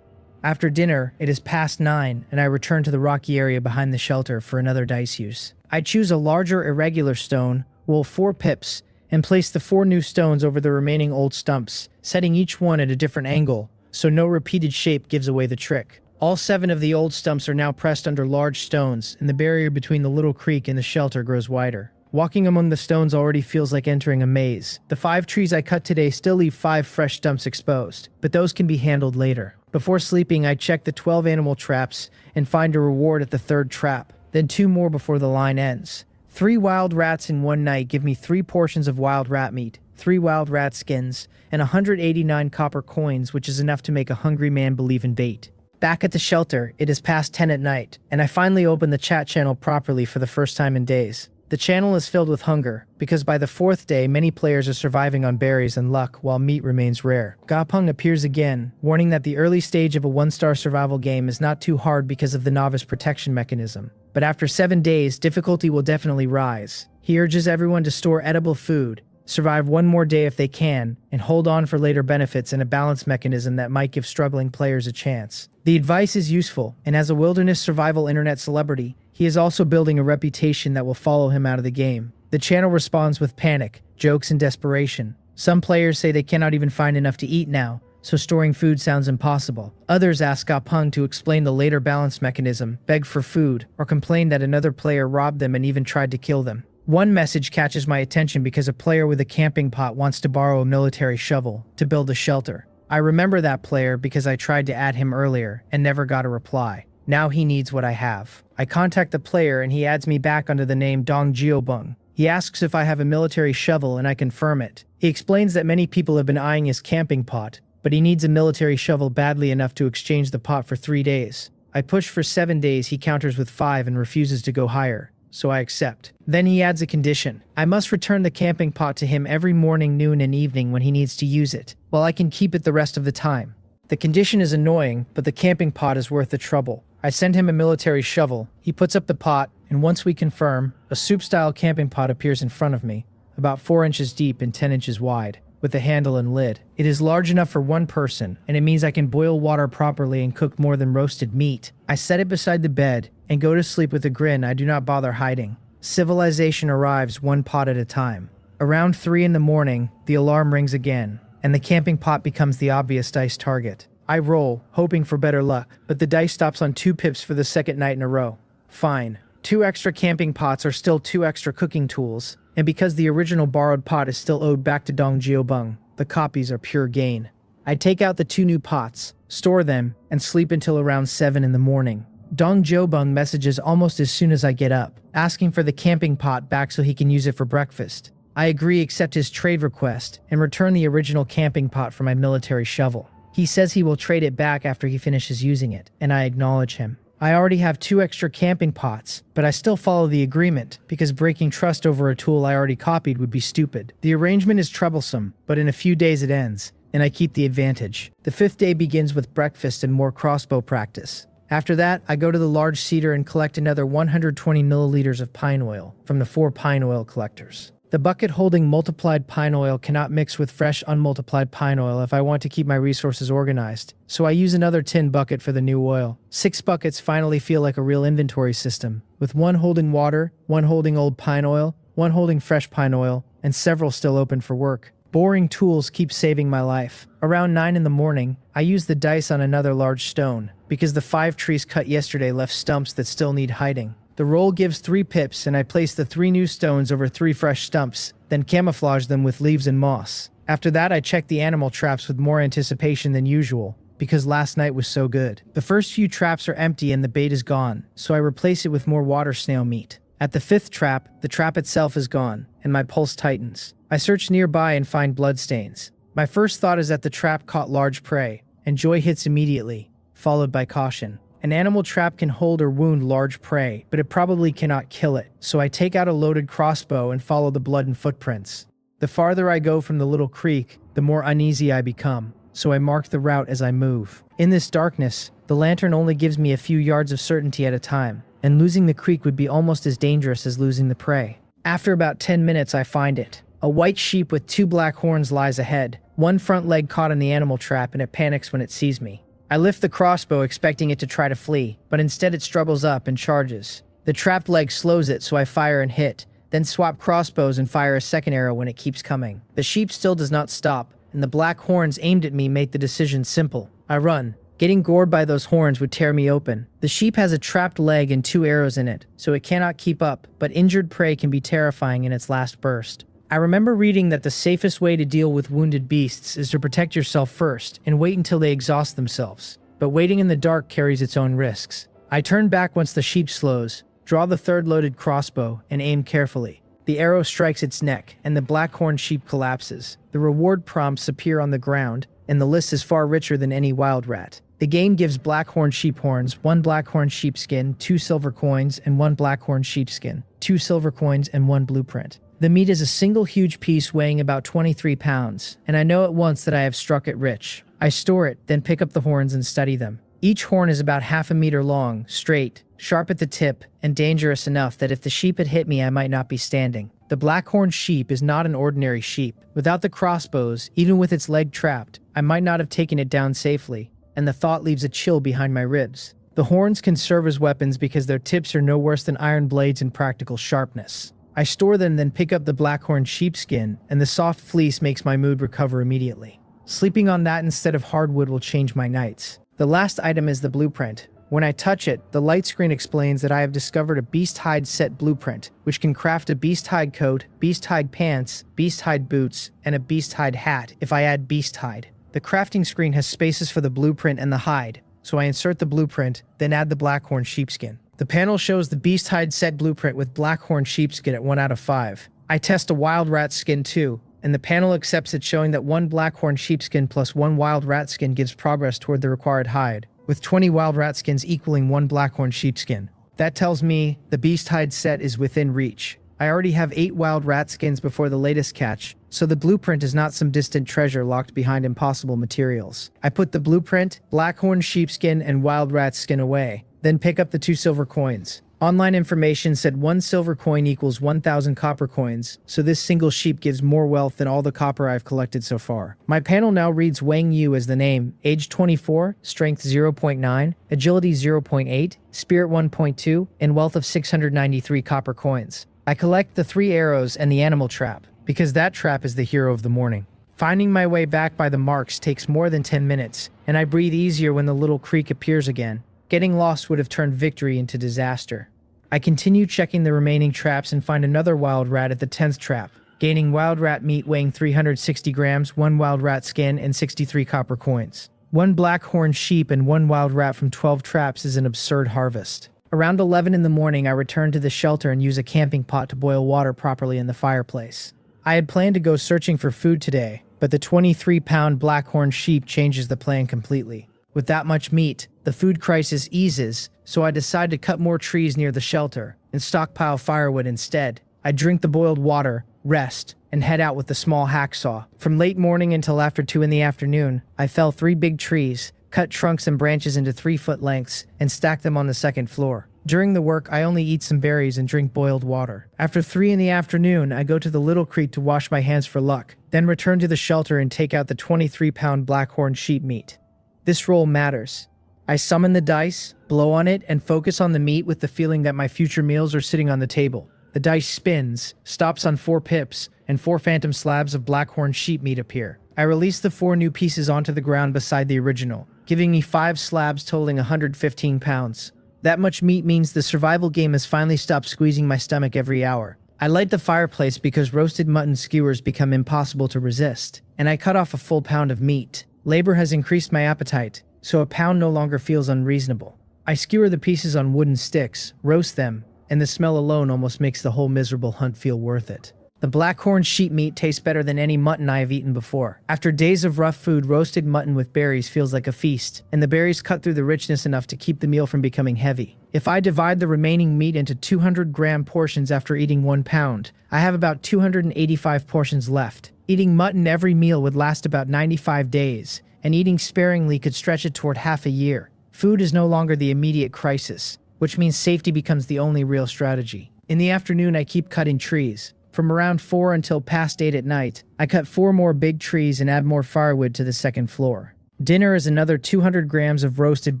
After dinner, it is past 9, and I return to the rocky area behind the shelter for another dice use. I choose a larger irregular stone, roll 4 pips, and place the 4 new stones over the remaining old stumps, setting each one at a different angle, so no repeated shape gives away the trick. All 7 of the old stumps are now pressed under large stones, and the barrier between the little creek and the shelter grows wider. Walking among the stones already feels like entering a maze. The 5 trees I cut today still leave 5 fresh stumps exposed, but those can be handled later. Before sleeping, I check the 12 animal traps and find a reward at the 3rd trap, then 2 more before the line ends. 3 wild rats in one night give me 3 portions of wild rat meat, 3 wild rat skins, and 189 copper coins, which is enough to make a hungry man believe in bait. Back at the shelter, it is past 10 at night, and I finally open the chat channel properly for the first time in days. The channel is filled with hunger, because by the 4th day, many players are surviving on berries and luck, while meat remains rare. Gapung appears again, warning that the early stage of a 1-star survival game is not too hard because of the novice protection mechanism. But after 7 days, difficulty will definitely rise. He urges everyone to store edible food, survive 1 more day if they can, and hold on for later benefits and a balance mechanism that might give struggling players a chance. The advice is useful, and as a wilderness survival internet celebrity, he is also building a reputation that will follow him out of the game. The channel responds with panic, jokes, and desperation. Some players say they cannot even find enough to eat now, so storing food sounds impossible. Others ask Gapung to explain the later balance mechanism, beg for food, or complain that another player robbed them and even tried to kill them. One message catches my attention because a player with a camping pot wants to borrow a military shovel to build a shelter. I remember that player because I tried to add him earlier and never got a reply. Now he needs what I have. I contact the player and he adds me back under the name Dong Jiobeng. He asks if I have a military shovel and I confirm it. He explains that many people have been eyeing his camping pot, but he needs a military shovel badly enough to exchange the pot for 3 days. I push for 7 days, he counters with 5 and refuses to go higher, so I accept. Then he adds a condition. I must return the camping pot to him every morning, noon, and evening when he needs to use it, while I can keep it the rest of the time. The condition is annoying, but the camping pot is worth the trouble. I send him a military shovel, he puts up the pot, and once we confirm, a soup-style camping pot appears in front of me, about 4 inches deep and 10 inches wide, with a handle and lid. It is large enough for one person, and it means I can boil water properly and cook more than roasted meat. I set it beside the bed, and go to sleep with a grin I do not bother hiding. Civilization arrives one pot at a time. Around 3 in the morning, the alarm rings again, and the camping pot becomes the obvious dice target. I roll, hoping for better luck, but the dice stops on 2 pips for the second night in a row. Fine. 2 extra camping pots are still 2 extra cooking tools, and because the original borrowed pot is still owed back to Dong Jiobeng, the copies are pure gain. I take out the 2 new pots, store them, and sleep until around 7 in the morning. Dong Jiobeng messages almost as soon as I get up, asking for the camping pot back so he can use it for breakfast. I agree, accept his trade request, and return the original camping pot for my military shovel. He says he will trade it back after he finishes using it, and I acknowledge him. I already have 2 extra camping pots, but I still follow the agreement, because breaking trust over a tool I already copied would be stupid. The arrangement is troublesome, but in a few days it ends, and I keep the advantage. The 5th day begins with breakfast and more crossbow practice. After that, I go to the large cedar and collect another 120 milliliters of pine oil from the 4 pine oil collectors. The bucket holding multiplied pine oil cannot mix with fresh unmultiplied pine oil if I want to keep my resources organized, so I use another tin bucket for the new oil. 6 buckets finally feel like a real inventory system, with 1 holding water, 1 holding old pine oil, 1 holding fresh pine oil, and several still open for work. Boring tools keep saving my life. Around 9 in the morning, I use the dice on another large stone, because the 5 trees cut yesterday left stumps that still need hiding. The roll gives 3 pips, and I place the 3 new stones over 3 fresh stumps, then camouflage them with leaves and moss. After that, I check the animal traps with more anticipation than usual, because last night was so good. The first few traps are empty and the bait is gone, so I replace it with more water snail meat. At the 5th trap, the trap itself is gone, and my pulse tightens. I search nearby and find bloodstains. My first thought is that the trap caught large prey, and joy hits immediately, followed by caution. An animal trap can hold or wound large prey, but it probably cannot kill it, so I take out a loaded crossbow and follow the blood and footprints. The farther I go from the little creek, the more uneasy I become, so I mark the route as I move. In this darkness, the lantern only gives me a few yards of certainty at a time, and losing the creek would be almost as dangerous as losing the prey. After about 10 minutes, I find it. A white sheep with 2 black horns lies ahead, 1 front leg caught in the animal trap, and it panics when it sees me. I lift the crossbow expecting it to try to flee, but instead it struggles up and charges. The trapped leg slows it, so I fire and hit, then swap crossbows and fire a second arrow when it keeps coming. The sheep still does not stop, and the black horns aimed at me make the decision simple. I run. Getting gored by those horns would tear me open. The sheep has a trapped leg and 2 arrows in it, so it cannot keep up, but injured prey can be terrifying in its last burst. I remember reading that the safest way to deal with wounded beasts is to protect yourself first and wait until they exhaust themselves. But waiting in the dark carries its own risks. I turn back once the sheep slows, draw the 3rd loaded crossbow, and aim carefully. The arrow strikes its neck, and the blackhorn sheep collapses. The reward prompts appear on the ground, and the list is far richer than any wild rat. The game gives blackhorn sheep horns, 1 blackhorn sheepskin, 2 silver coins, and 1 blackhorn sheepskin, 2 silver coins, and 1 blueprint. The meat is a single huge piece weighing about 23 pounds, and I know at once that I have struck it rich. I store it, then pick up the horns and study them. Each horn is about half a meter long, straight, sharp at the tip, and dangerous enough that if the sheep had hit me, I might not be standing. The blackhorn sheep is not an ordinary sheep. Without the crossbows, even with its leg trapped, I might not have taken it down safely, and the thought leaves a chill behind my ribs. The horns can serve as weapons because their tips are no worse than iron blades in practical sharpness. I store them, then pick up the blackhorn sheepskin, and the soft fleece makes my mood recover immediately. Sleeping on that instead of hardwood will change my nights. The last item is the blueprint. When I touch it, the light screen explains that I have discovered a beast hide set blueprint, which can craft a beast hide coat, beast hide pants, beast hide boots, and a beast hide hat if I add beast hide. The crafting screen has spaces for the blueprint and the hide, so I insert the blueprint, then add the blackhorn sheepskin. The panel shows the beast hide set blueprint with blackhorn sheepskin at 1 out of 5. I test a wild rat skin too, and the panel accepts it, showing that 1 blackhorn sheepskin plus 1 wild rat skin gives progress toward the required hide, with 20 wild rat skins equaling 1 blackhorn sheepskin. That tells me the beast hide set is within reach. I already have 8 wild rat skins before the latest catch, so the blueprint is not some distant treasure locked behind impossible materials. I put the blueprint, blackhorn sheepskin, and wild rat skin away, then pick up the 2 silver coins. Online information said 1 silver coin equals 1,000 copper coins, so this single sheep gives more wealth than all the copper I've collected so far. My panel now reads Wang Yu as the name, age 24, strength 0.9, agility 0.8, spirit 1.2, and wealth of 693 copper coins. I collect the 3 arrows and the animal trap, because that trap is the hero of the morning. Finding my way back by the marks takes more than 10 minutes, and I breathe easier when the little creek appears again. Getting lost would have turned victory into disaster. I continue checking the remaining traps and find another wild rat at the 10th trap, gaining wild rat meat weighing 360 grams, 1 wild rat skin, and 63 copper coins. 1 blackhorn sheep and 1 wild rat from 12 traps is an absurd harvest. Around 11 in the morning, I return to the shelter and use a camping pot to boil water properly in the fireplace. I had planned to go searching for food today, but the 23-pound blackhorn sheep changes the plan completely. With that much meat, the food crisis eases, so I decide to cut more trees near the shelter and stockpile firewood instead. I drink the boiled water, rest, and head out with the small hacksaw. From late morning until after 2 in the afternoon, I fell 3 big trees, cut trunks and branches into 3-foot lengths, and stacked them on the 2nd floor. During the work, I only eat some berries and drink boiled water. After 3 in the afternoon, I go to the little creek to wash my hands for luck, then return to the shelter and take out the 23-pound blackhorn sheep meat. This roll matters. I summon the dice, blow on it, and focus on the meat with the feeling that my future meals are sitting on the table. The dice spins, stops on 4 pips, and 4 phantom slabs of blackhorn sheep meat appear. I release the 4 new pieces onto the ground beside the original, giving me 5 slabs totaling 115 pounds. That much meat means the survival game has finally stopped squeezing my stomach every hour. I light the fireplace because roasted mutton skewers become impossible to resist, and I cut off a full pound of meat. Labor has increased my appetite, so a pound no longer feels unreasonable. I skewer the pieces on wooden sticks, roast them, and the smell alone almost makes the whole miserable hunt feel worth it. The blackhorn sheep meat tastes better than any mutton I have eaten before. After days of rough food, roasted mutton with berries feels like a feast, and the berries cut through the richness enough to keep the meal from becoming heavy. If I divide the remaining meat into 200-gram portions after eating 1 pound, I have about 285 portions left. Eating mutton every meal would last about 95 days, and eating sparingly could stretch it toward half a year. Food is no longer the immediate crisis, which means safety becomes the only real strategy. In the afternoon, I keep cutting trees. From around 4 until past 8 at night, I cut 4 more big trees and add more firewood to the 2nd floor. Dinner is another 200 grams of roasted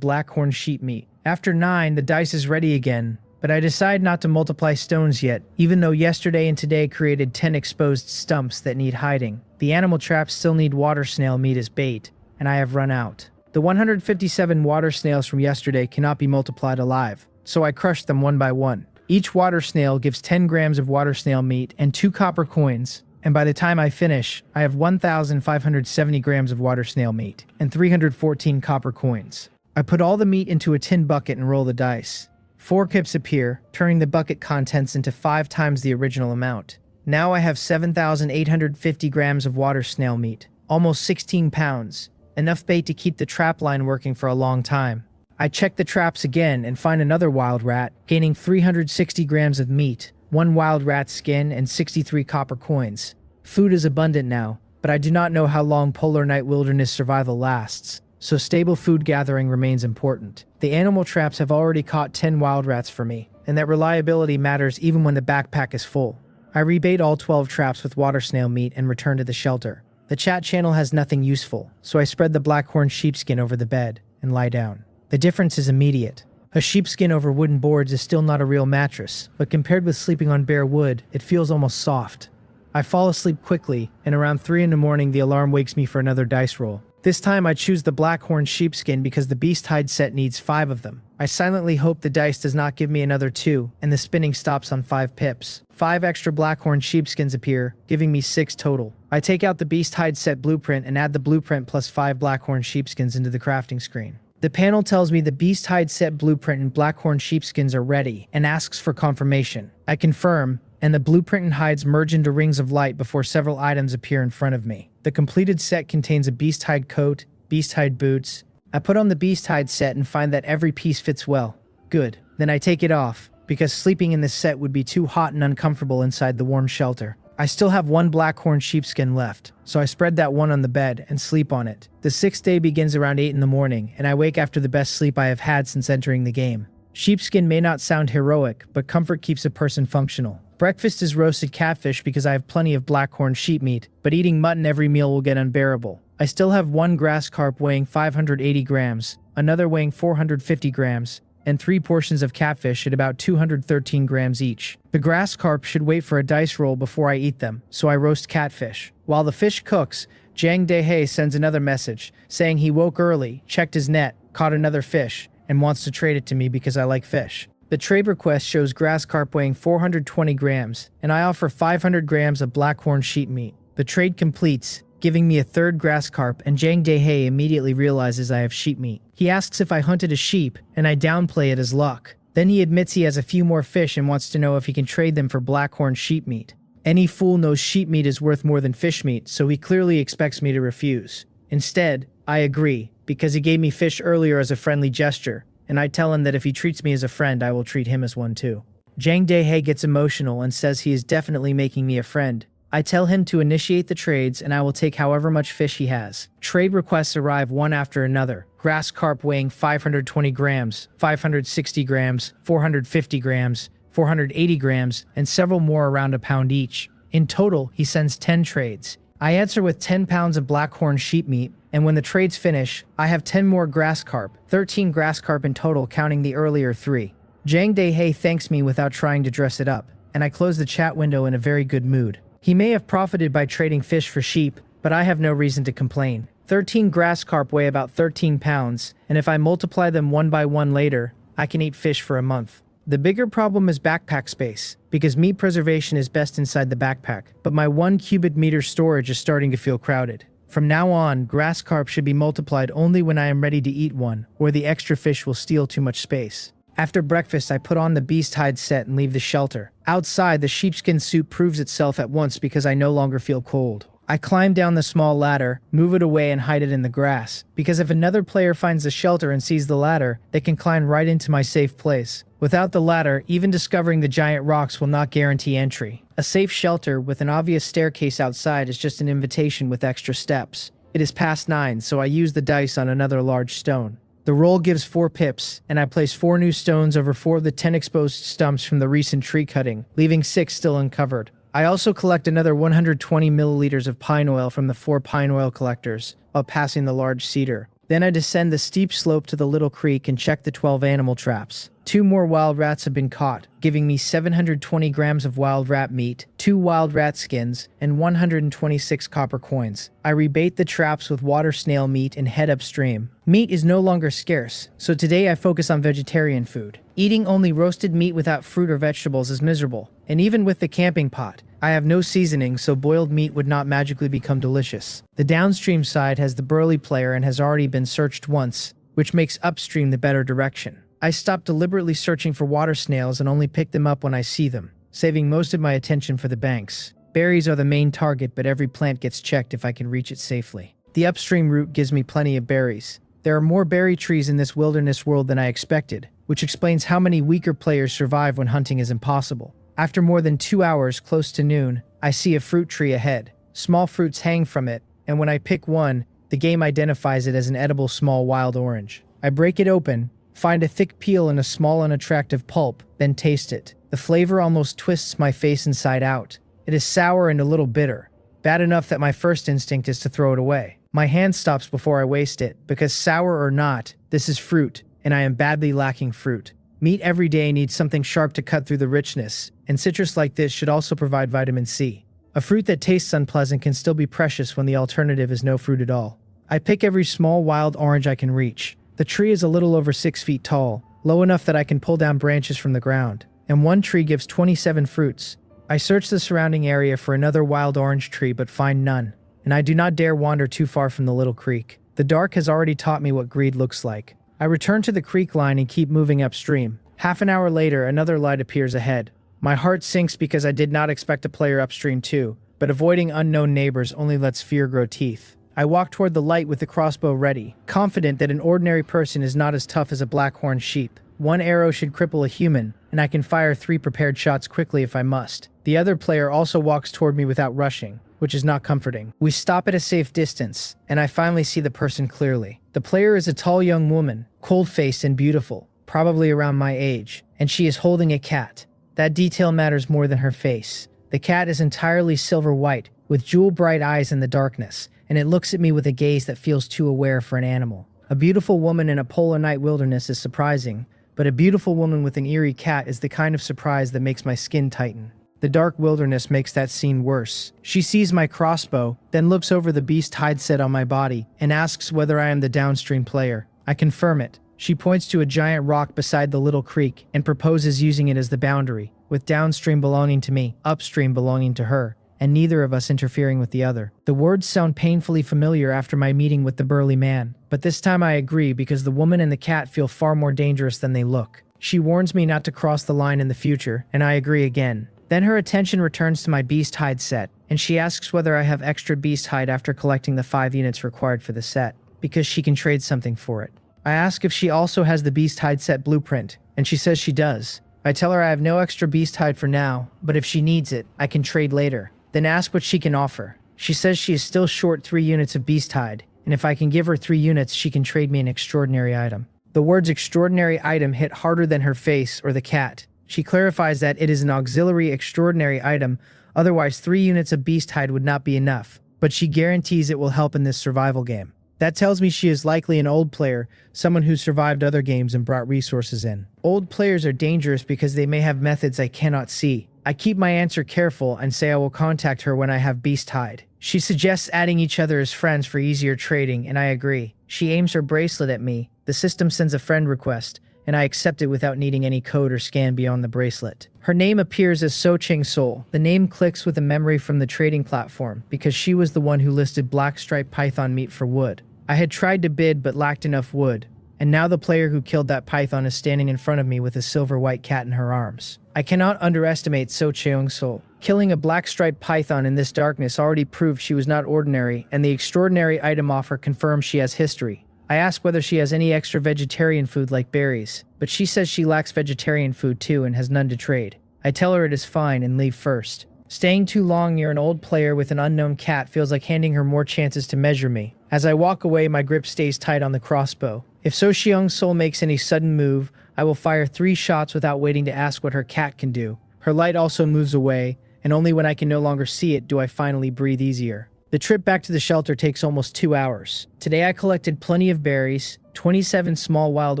blackhorn sheep meat. After 9, the dice is ready again, but I decide not to multiply stones yet, even though yesterday and today created 10 exposed stumps that need hiding. The animal traps still need water snail meat as bait, and I have run out. The 157 water snails from yesterday cannot be multiplied alive, so I crush them one by one. Each water snail gives 10 grams of water snail meat and 2 copper coins, and by the time I finish, I have 1,570 grams of water snail meat and 314 copper coins. I put all the meat into a tin bucket and roll the dice. 4 pips appear, turning the bucket contents into 5 times the original amount. Now I have 7,850 grams of water snail meat, almost 16 pounds, enough bait to keep the trap line working for a long time. I check the traps again and find another wild rat, gaining 360 grams of meat, 1 wild rat skin, and 63 copper coins. Food is abundant now, but I do not know how long polar night wilderness survival lasts, so stable food gathering remains important. The animal traps have already caught 10 wild rats for me, and that reliability matters even when the backpack is full. I rebait all 12 traps with water snail meat and return to the shelter. The chat channel has nothing useful, so I spread the blackhorn sheepskin over the bed and lie down. The difference is immediate. A sheepskin over wooden boards is still not a real mattress, but compared with sleeping on bare wood, it feels almost soft. I fall asleep quickly, and around 3 in the morning the alarm wakes me for another dice roll. This time I choose the blackhorn sheepskin because the beast hide set needs 5 of them. I silently hope the dice does not give me another 2, and the spinning stops on 5 pips. 5 extra blackhorn sheepskins appear, giving me 6 total. I take out the beast hide set blueprint and add the blueprint plus 5 blackhorn sheepskins into the crafting screen. The panel tells me the beast hide set blueprint and blackhorn sheepskins are ready and asks for confirmation. I confirm, and the blueprint and hides merge into rings of light before several items appear in front of me. The completed set contains a beast hide coat, beast hide boots. I put on the beast hide set and find that every piece fits well. Good. Then I take it off, because sleeping in this set would be too hot and uncomfortable inside the warm shelter. I still have one blackhorn sheepskin left, so I spread that one on the bed and sleep on it. The 6th day begins around 8 in the morning, and I wake after the best sleep I have had since entering the game. Sheepskin may not sound heroic, but comfort keeps a person functional. Breakfast is roasted catfish because I have plenty of blackhorn sheep meat, but eating mutton every meal will get unbearable. I still have one grass carp weighing 580 grams, another weighing 450 grams, and 3 portions of catfish at about 213 grams each. The grass carp should wait for a dice roll before I eat them, so I roast catfish. While the fish cooks, Jang Dae sends another message, saying he woke early, checked his net, caught another fish, and wants to trade it to me because I like fish. The trade request shows grass carp weighing 420 grams, and I offer 500 grams of blackhorn sheep meat. The trade completes, giving me a third grass carp, and Jang Dae immediately realizes I have sheep meat. He asks if I hunted a sheep, and I downplay it as luck. Then he admits he has a few more fish and wants to know if he can trade them for blackhorn sheep meat. Any fool knows sheep meat is worth more than fish meat, so he clearly expects me to refuse. Instead, I agree, because he gave me fish earlier as a friendly gesture, and I tell him that if he treats me as a friend, I will treat him as one too. Jang Dae gets emotional and says he is definitely making me a friend. I tell him to initiate the trades and I will take however much fish he has. Trade requests arrive one after another. Grass carp weighing 520 grams, 560 grams, 450 grams, 480 grams, and several more around a pound each. In total, he sends 10 trades. I answer with 10 pounds of blackhorn sheep meat, and when the trades finish, I have 10 more grass carp, 13 grass carp in total counting the earlier 3. Jang Dae thanks me without trying to dress it up, and I close the chat window in a very good mood. He may have profited by trading fish for sheep, but I have no reason to complain. 13 grass carp weigh about 13 pounds, and if I multiply them one by one later, I can eat fish for a month. The bigger problem is backpack space, because meat preservation is best inside the backpack, but my 1 cubic meter storage is starting to feel crowded. From now on, grass carp should be multiplied only when I am ready to eat one, or the extra fish will steal too much space. After breakfast, I put on the beast hide set and leave the shelter. Outside, the sheepskin suit proves itself at once because I no longer feel cold. I climb down the small ladder, move it away and hide it in the grass, because if another player finds the shelter and sees the ladder, they can climb right into my safe place. Without the ladder, even discovering the giant rocks will not guarantee entry. A safe shelter with an obvious staircase outside is just an invitation with extra steps. It is past 9, so I use the dice on another large stone. The roll gives 4 pips, and I place 4 new stones over 4 of the 10 exposed stumps from the recent tree cutting, leaving 6 still uncovered. I also collect another 120 milliliters of pine oil from the 4 pine oil collectors, while passing the large cedar. Then I descend the steep slope to the little creek and check the 12 animal traps. 2 more wild rats have been caught, giving me 720 grams of wild rat meat, 2 wild rat skins, and 126 copper coins. I rebait the traps with water snail meat and head upstream. Meat is no longer scarce, so today I focus on vegetarian food. Eating only roasted meat without fruit or vegetables is miserable, and even with the camping pot, I have no seasoning, so boiled meat would not magically become delicious. The downstream side has the burly player and has already been searched once, which makes upstream the better direction. I stop deliberately searching for water snails and only pick them up when I see them, saving most of my attention for the banks. Berries are the main target, but every plant gets checked if I can reach it safely. The upstream route gives me plenty of berries. There are more berry trees in this wilderness world than I expected, which explains how many weaker players survive when hunting is impossible. After more than 2 hours, close to noon, I see a fruit tree ahead. Small fruits hang from it, and when I pick one, the game identifies it as an edible small wild orange. I break it open, find a thick peel and a small unattractive pulp, then taste it. The flavor almost twists my face inside out. It is sour and a little bitter. Bad enough that my first instinct is to throw it away. My hand stops before I waste it, because sour or not, this is fruit, and I am badly lacking fruit. Meat every day needs something sharp to cut through the richness, and citrus like this should also provide vitamin C. A fruit that tastes unpleasant can still be precious when the alternative is no fruit at all. I pick every small wild orange I can reach. The tree is a little over 6 feet tall, low enough that I can pull down branches from the ground, and one tree gives 27 fruits. I search the surrounding area for another wild orange tree but find none, and I do not dare wander too far from the little creek. The dark has already taught me what greed looks like. I return to the creek line and keep moving upstream. Half an hour later, another light appears ahead. My heart sinks because I did not expect a player upstream too, but avoiding unknown neighbors only lets fear grow teeth. I walk toward the light with the crossbow ready, confident that an ordinary person is not as tough as a blackhorn sheep. One arrow should cripple a human, and I can fire 3 prepared shots quickly if I must. The other player also walks toward me without rushing, which is not comforting. We stop at a safe distance, and I finally see the person clearly. The player is a tall young woman, cold-faced and beautiful, probably around my age, and she is holding a cat. That detail matters more than her face. The cat is entirely silver white, with jewel-bright eyes in the darkness, and it looks at me with a gaze that feels too aware for an animal. A beautiful woman in a polar night wilderness is surprising, but a beautiful woman with an eerie cat is the kind of surprise that makes my skin tighten. The dark wilderness makes that scene worse. She sees my crossbow, then looks over the beast hide set on my body, and asks whether I am the downstream player. I confirm it. She points to a giant rock beside the little creek and proposes using it as the boundary, with downstream belonging to me, upstream belonging to her, and neither of us interfering with the other. The words sound painfully familiar after my meeting with the burly man, but this time I agree because the woman and the cat feel far more dangerous than they look. She warns me not to cross the line in the future, and I agree again. Then her attention returns to my beast hide set, and she asks whether I have extra beast hide after collecting the 5 units required for the set, because she can trade something for it. I ask if she also has the beast hide set blueprint, and she says she does. I tell her I have no extra beast hide for now, but if she needs it, I can trade later. Then ask what she can offer. She says she is still short 3 units of beast hide, and if I can give her 3 units, she can trade me an extraordinary item. The words extraordinary item hit harder than her face or the cat. She clarifies that it is an auxiliary extraordinary item, otherwise 3 units of beast hide would not be enough, but she guarantees it will help in this survival game. That tells me she is likely an old player, someone who survived other games and brought resources in. Old players are dangerous because they may have methods I cannot see. I keep my answer careful and say I will contact her when I have beast hide. She suggests adding each other as friends for easier trading, and I agree. She aims her bracelet at me. The system sends a friend request, and I accept it without needing any code or scan beyond the bracelet. Her name appears as So Ching Sol. The name clicks with a memory from the trading platform, because she was the one who listed black striped python meat for wood. I had tried to bid but lacked enough wood, and now the player who killed that python is standing in front of me with a silver white cat in her arms. I cannot underestimate So Cheong Sol. Killing a black striped python in this darkness already proved she was not ordinary, and the extraordinary item offer confirms she has history. I ask whether she has any extra vegetarian food like berries, but she says she lacks vegetarian food too and has none to trade. I tell her it is fine and leave first. Staying too long near an old player with an unknown cat feels like handing her more chances to measure me. As I walk away, my grip stays tight on the crossbow. If So Cheong Sol makes any sudden move, I will fire 3 shots without waiting to ask what her cat can do. Her light also moves away, and only when I can no longer see it do I finally breathe easier. The trip back to the shelter takes almost 2 hours. Today I collected plenty of berries, 27 small wild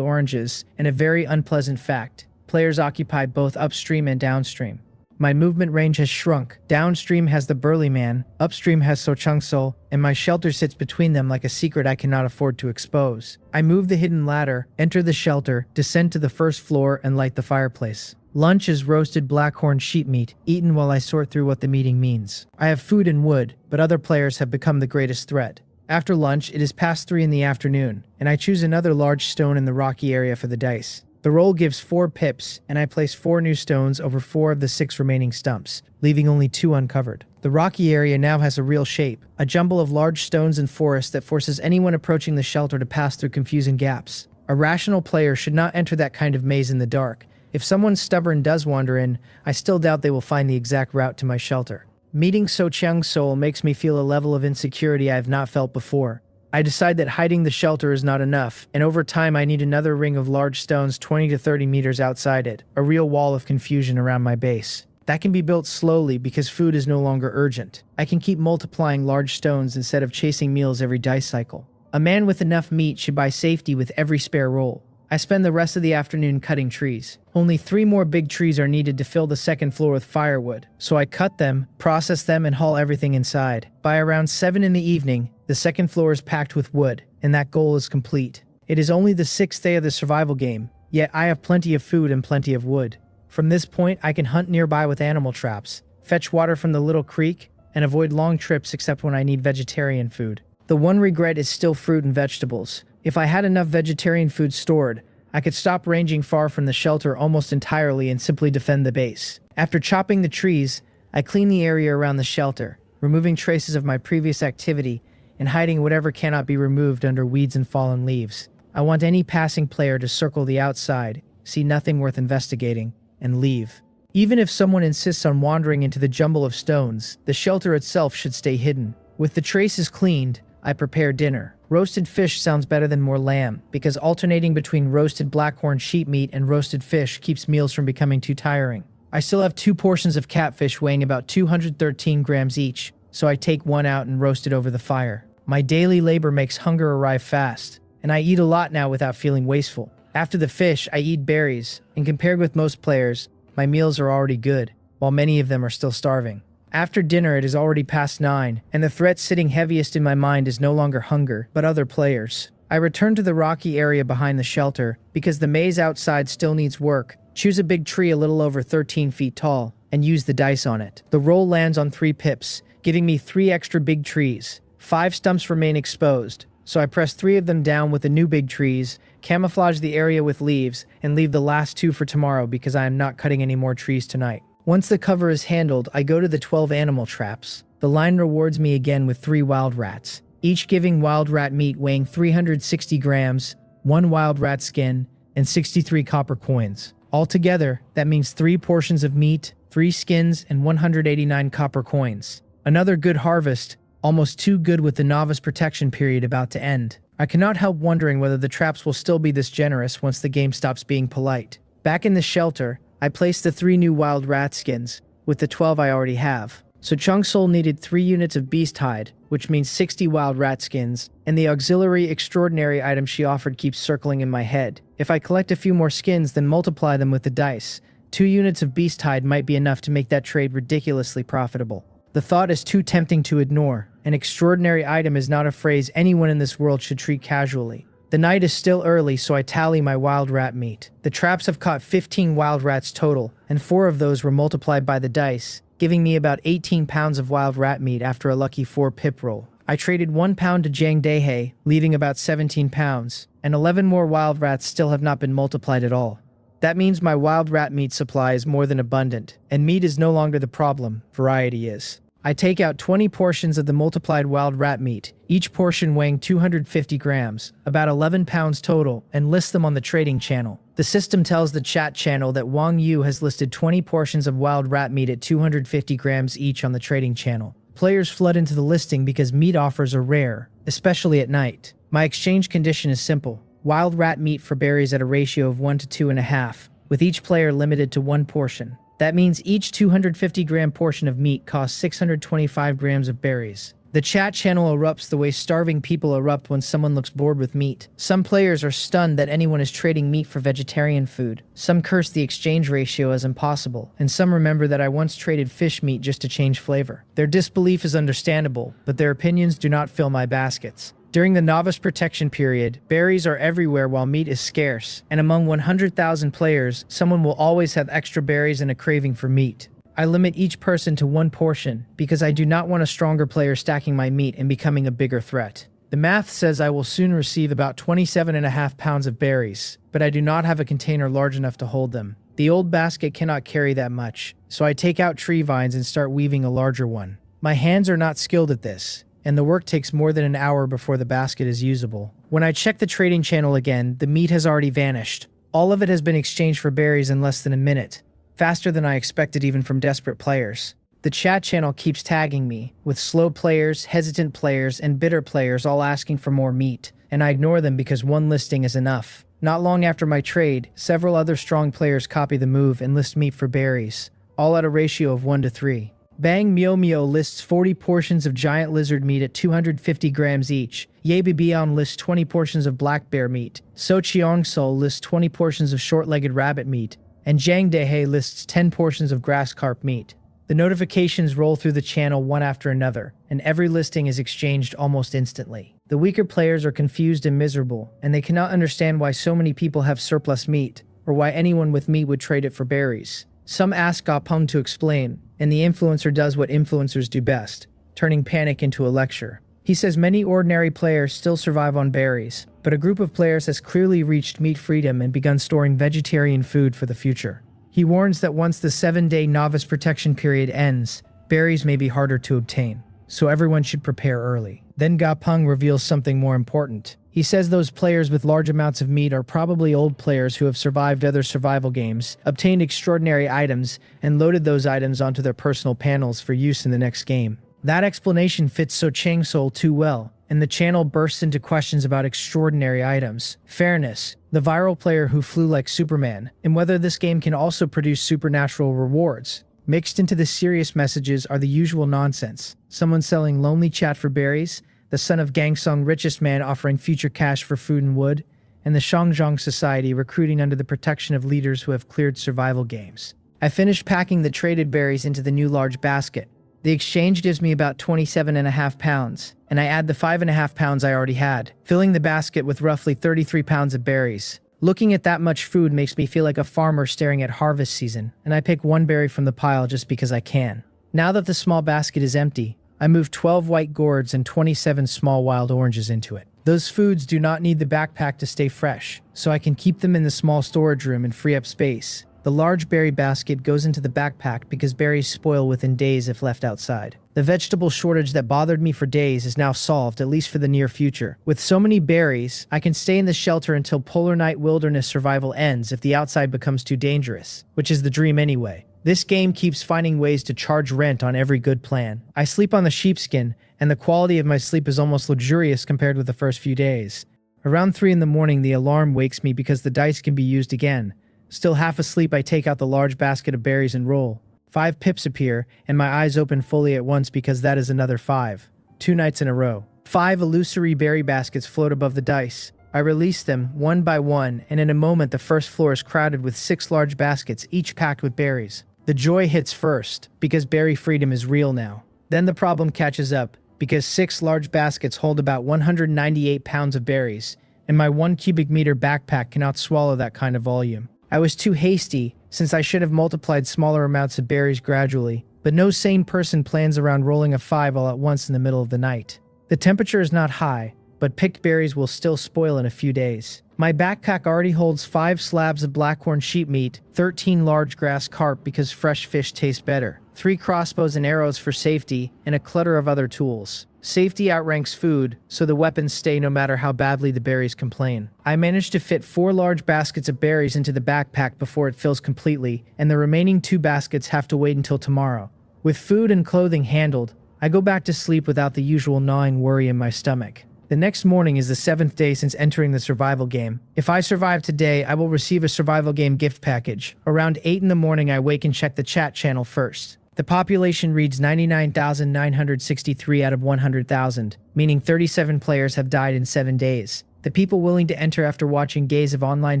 oranges, and a very unpleasant fact. Players occupy both upstream and downstream. My movement range has shrunk. Downstream has the burly man, upstream has So Chung Sol, and my shelter sits between them like a secret I cannot afford to expose. I move the hidden ladder, enter the shelter, descend to the first floor, and light the fireplace. Lunch is roasted blackhorn sheep meat, eaten while I sort through what the meeting means. I have food and wood, but other players have become the greatest threat. After lunch, it is past 3 in the afternoon, and I choose another large stone in the rocky area for the dice. The roll gives 4 pips, and I place 4 new stones over 4 of the 6 remaining stumps, leaving only 2 uncovered. The rocky area now has a real shape, a jumble of large stones and forest that forces anyone approaching the shelter to pass through confusing gaps. A rational player should not enter that kind of maze in the dark. If someone stubborn does wander in, I still doubt they will find the exact route to my shelter. Meeting So Cheong Sol makes me feel a level of insecurity I have not felt before. I decide that hiding the shelter is not enough, and over time I need another ring of large stones 20 to 30 meters outside it, a real wall of confusion around my base. That can be built slowly because food is no longer urgent. I can keep multiplying large stones instead of chasing meals every dice cycle. A man with enough meat should buy safety with every spare roll. I spend the rest of the afternoon cutting trees. Only 3 more big trees are needed to fill the second floor with firewood, so I cut them, process them, and haul everything inside. By around 7 in the evening, the second floor is packed with wood, and that goal is complete. It is only the 6th day of the survival game, yet I have plenty of food and plenty of wood. From this point, I can hunt nearby with animal traps, fetch water from the little creek, and avoid long trips except when I need vegetarian food. The one regret is still fruit and vegetables. If I had enough vegetarian food stored, I could stop ranging far from the shelter almost entirely and simply defend the base. After chopping the trees, I clean the area around the shelter, removing traces of my previous activity and hiding whatever cannot be removed under weeds and fallen leaves. I want any passing player to circle the outside, see nothing worth investigating, and leave. Even if someone insists on wandering into the jumble of stones, the shelter itself should stay hidden. With the traces cleaned, I prepare dinner. Roasted fish sounds better than more lamb, because alternating between roasted blackhorn sheep meat and roasted fish keeps meals from becoming too tiring. I still have 2 portions of catfish weighing about 213 grams each, so I take one out and roast it over the fire. My daily labor makes hunger arrive fast, and I eat a lot now without feeling wasteful. After the fish, I eat berries, and compared with most players, my meals are already good, while many of them are still starving. After dinner, it is already past 9, and the threat sitting heaviest in my mind is no longer hunger, but other players. I return to the rocky area behind the shelter, because the maze outside still needs work. Choose a big tree a little over 13 feet tall, and use the dice on it. The roll lands on 3 pips, giving me 3 extra big trees. 5 stumps remain exposed, so I press 3 of them down with the new big trees, camouflage the area with leaves, and leave the last 2 for tomorrow because I am not cutting any more trees tonight. Once the cover is handled, I go to the 12 animal traps. The line rewards me again with 3 wild rats, each giving wild rat meat weighing 360 grams, 1 wild rat skin, and 63 copper coins. Altogether, that means 3 portions of meat, 3 skins, and 189 copper coins. Another good harvest, almost too good with the novice protection period about to end. I cannot help wondering whether the traps will still be this generous once the game stops being polite. Back in the shelter, I placed the 3 new wild rat skins, with the 12 I already have. So Chung Soul needed 3 units of beast hide, which means 60 wild rat skins, and the auxiliary extraordinary item she offered keeps circling in my head. If I collect a few more skins, then multiply them with the dice, 2 units of beast hide might be enough to make that trade ridiculously profitable. The thought is too tempting to ignore. An extraordinary item is not a phrase anyone in this world should treat casually. The night is still early, so I tally my wild rat meat. The traps have caught 15 wild rats total, and 4 of those were multiplied by the dice, giving me about 18 pounds of wild rat meat after a lucky 4 pip roll. I traded 1 pound to Jiang Dehe, leaving about 17 pounds, and 11 more wild rats still have not been multiplied at all. That means my wild rat meat supply is more than abundant, and meat is no longer the problem, variety is. I take out 20 portions of the multiplied wild rat meat, each portion weighing 250 grams, about 11 pounds total, and list them on the trading channel. The system tells the chat channel that Wang Yu has listed 20 portions of wild rat meat at 250 grams each on the trading channel. Players flood into the listing because meat offers are rare, especially at night. My exchange condition is simple. Wild rat meat for berries at a ratio of 1 to 2.5, with each player limited to 1 portion. That means each 250-gram portion of meat costs 625 grams of berries. The chat channel erupts the way starving people erupt when someone looks bored with meat. Some players are stunned that anyone is trading meat for vegetarian food. Some curse the exchange ratio as impossible, and some remember that I once traded fish meat just to change flavor. Their disbelief is understandable, but their opinions do not fill my baskets. During the novice protection period, berries are everywhere while meat is scarce, and among 100,000 players, someone will always have extra berries and a craving for meat. I limit each person to 1 portion, because I do not want a stronger player stacking my meat and becoming a bigger threat. The math says I will soon receive about 27.5 pounds of berries, but I do not have a container large enough to hold them. The old basket cannot carry that much, so I take out tree vines and start weaving a larger one. My hands are not skilled at this, and the work takes more than an hour before the basket is usable. When I check the trading channel again, the meat has already vanished. All of it has been exchanged for berries in less than a minute, faster than I expected even from desperate players. The chat channel keeps tagging me, with slow players, hesitant players, and bitter players all asking for more meat, and I ignore them because 1 listing is enough. Not long after my trade, several other strong players copy the move and list meat for berries, all at a ratio of 1 to 3. Bang Mio Mio lists 40 portions of giant lizard meat at 250 grams each. Ye Bibian lists 20 portions of black bear meat. So Cheong Sol lists 20 portions of short-legged rabbit meat. And Jiang Dehe lists 10 portions of grass carp meat. The notifications roll through the channel one after another, and every listing is exchanged almost instantly. The weaker players are confused and miserable, and they cannot understand why so many people have surplus meat, or why anyone with meat would trade it for berries. Some ask Gapeng to explain, and the influencer does what influencers do best, turning panic into a lecture. He says many ordinary players still survive on berries, but a group of players has clearly reached meat freedom and begun storing vegetarian food for the future. He warns that once the 7-day novice protection period ends, berries may be harder to obtain, so everyone should prepare early. Then Gapeng reveals something more important. He says those players with large amounts of meat are probably old players who have survived other survival games, obtained extraordinary items, and loaded those items onto their personal panels for use in the next game. That explanation fits So Chang-Sol too well, and the channel bursts into questions about extraordinary items, fairness, the viral player who flew like Superman, and whether this game can also produce supernatural rewards. Mixed into the serious messages are the usual nonsense. Someone selling lonely chat for berries, the son of Gangsong richest man offering future cash for food and wood, and the Shangzhong Society recruiting under the protection of leaders who have cleared survival games. I finished packing the traded berries into the new large basket. The exchange gives me about 27.5 pounds, and I add the 5.5 pounds I already had, filling the basket with roughly 33 pounds of berries. Looking at that much food makes me feel like a farmer staring at harvest season, and I pick one berry from the pile just because I can. Now that the small basket is empty, I move 12 white gourds and 27 small wild oranges into it. Those foods do not need the backpack to stay fresh, so I can keep them in the small storage room and free up space. The large berry basket goes into the backpack because berries spoil within days if left outside. The vegetable shortage that bothered me for days is now solved, at least for the near future. With so many berries, I can stay in the shelter until Polar Night Wilderness survival ends if the outside becomes too dangerous, which is the dream anyway. This game keeps finding ways to charge rent on every good plan. I sleep on the sheepskin, and the quality of my sleep is almost luxurious compared with the first few days. Around 3 in the morning, the alarm wakes me because the dice can be used again. Still half asleep, I take out the large basket of berries and roll. 5 pips appear, and my eyes open fully at once because that is another 5. 2 nights in a row. 5 illusory berry baskets float above the dice. I release them, one by one, and in a moment the first floor is crowded with 6 large baskets, each packed with berries. The joy hits first, because berry freedom is real now. Then the problem catches up, because 6 large baskets hold about 198 pounds of berries, and my 1 cubic meter backpack cannot swallow that kind of volume. I was too hasty, since I should have multiplied smaller amounts of berries gradually, but no sane person plans around rolling a 5 all at once in the middle of the night. The temperature is not high, but picked berries will still spoil in a few days. My backpack already holds 5 slabs of blackhorn sheep meat, 13 large grass carp because fresh fish taste better, 3 crossbows and arrows for safety, and a clutter of other tools. Safety outranks food, so the weapons stay no matter how badly the berries complain. I managed to fit 4 large baskets of berries into the backpack before it fills completely, and the remaining 2 baskets have to wait until tomorrow. With food and clothing handled, I go back to sleep without the usual gnawing worry in my stomach. The next morning is the 7th day since entering the survival game. If I survive today, I will receive a survival game gift package. Around 8 in the morning, I wake and check the chat channel first. The population reads 99,963 out of 100,000, meaning 37 players have died in 7 days. The people willing to enter after watching days of online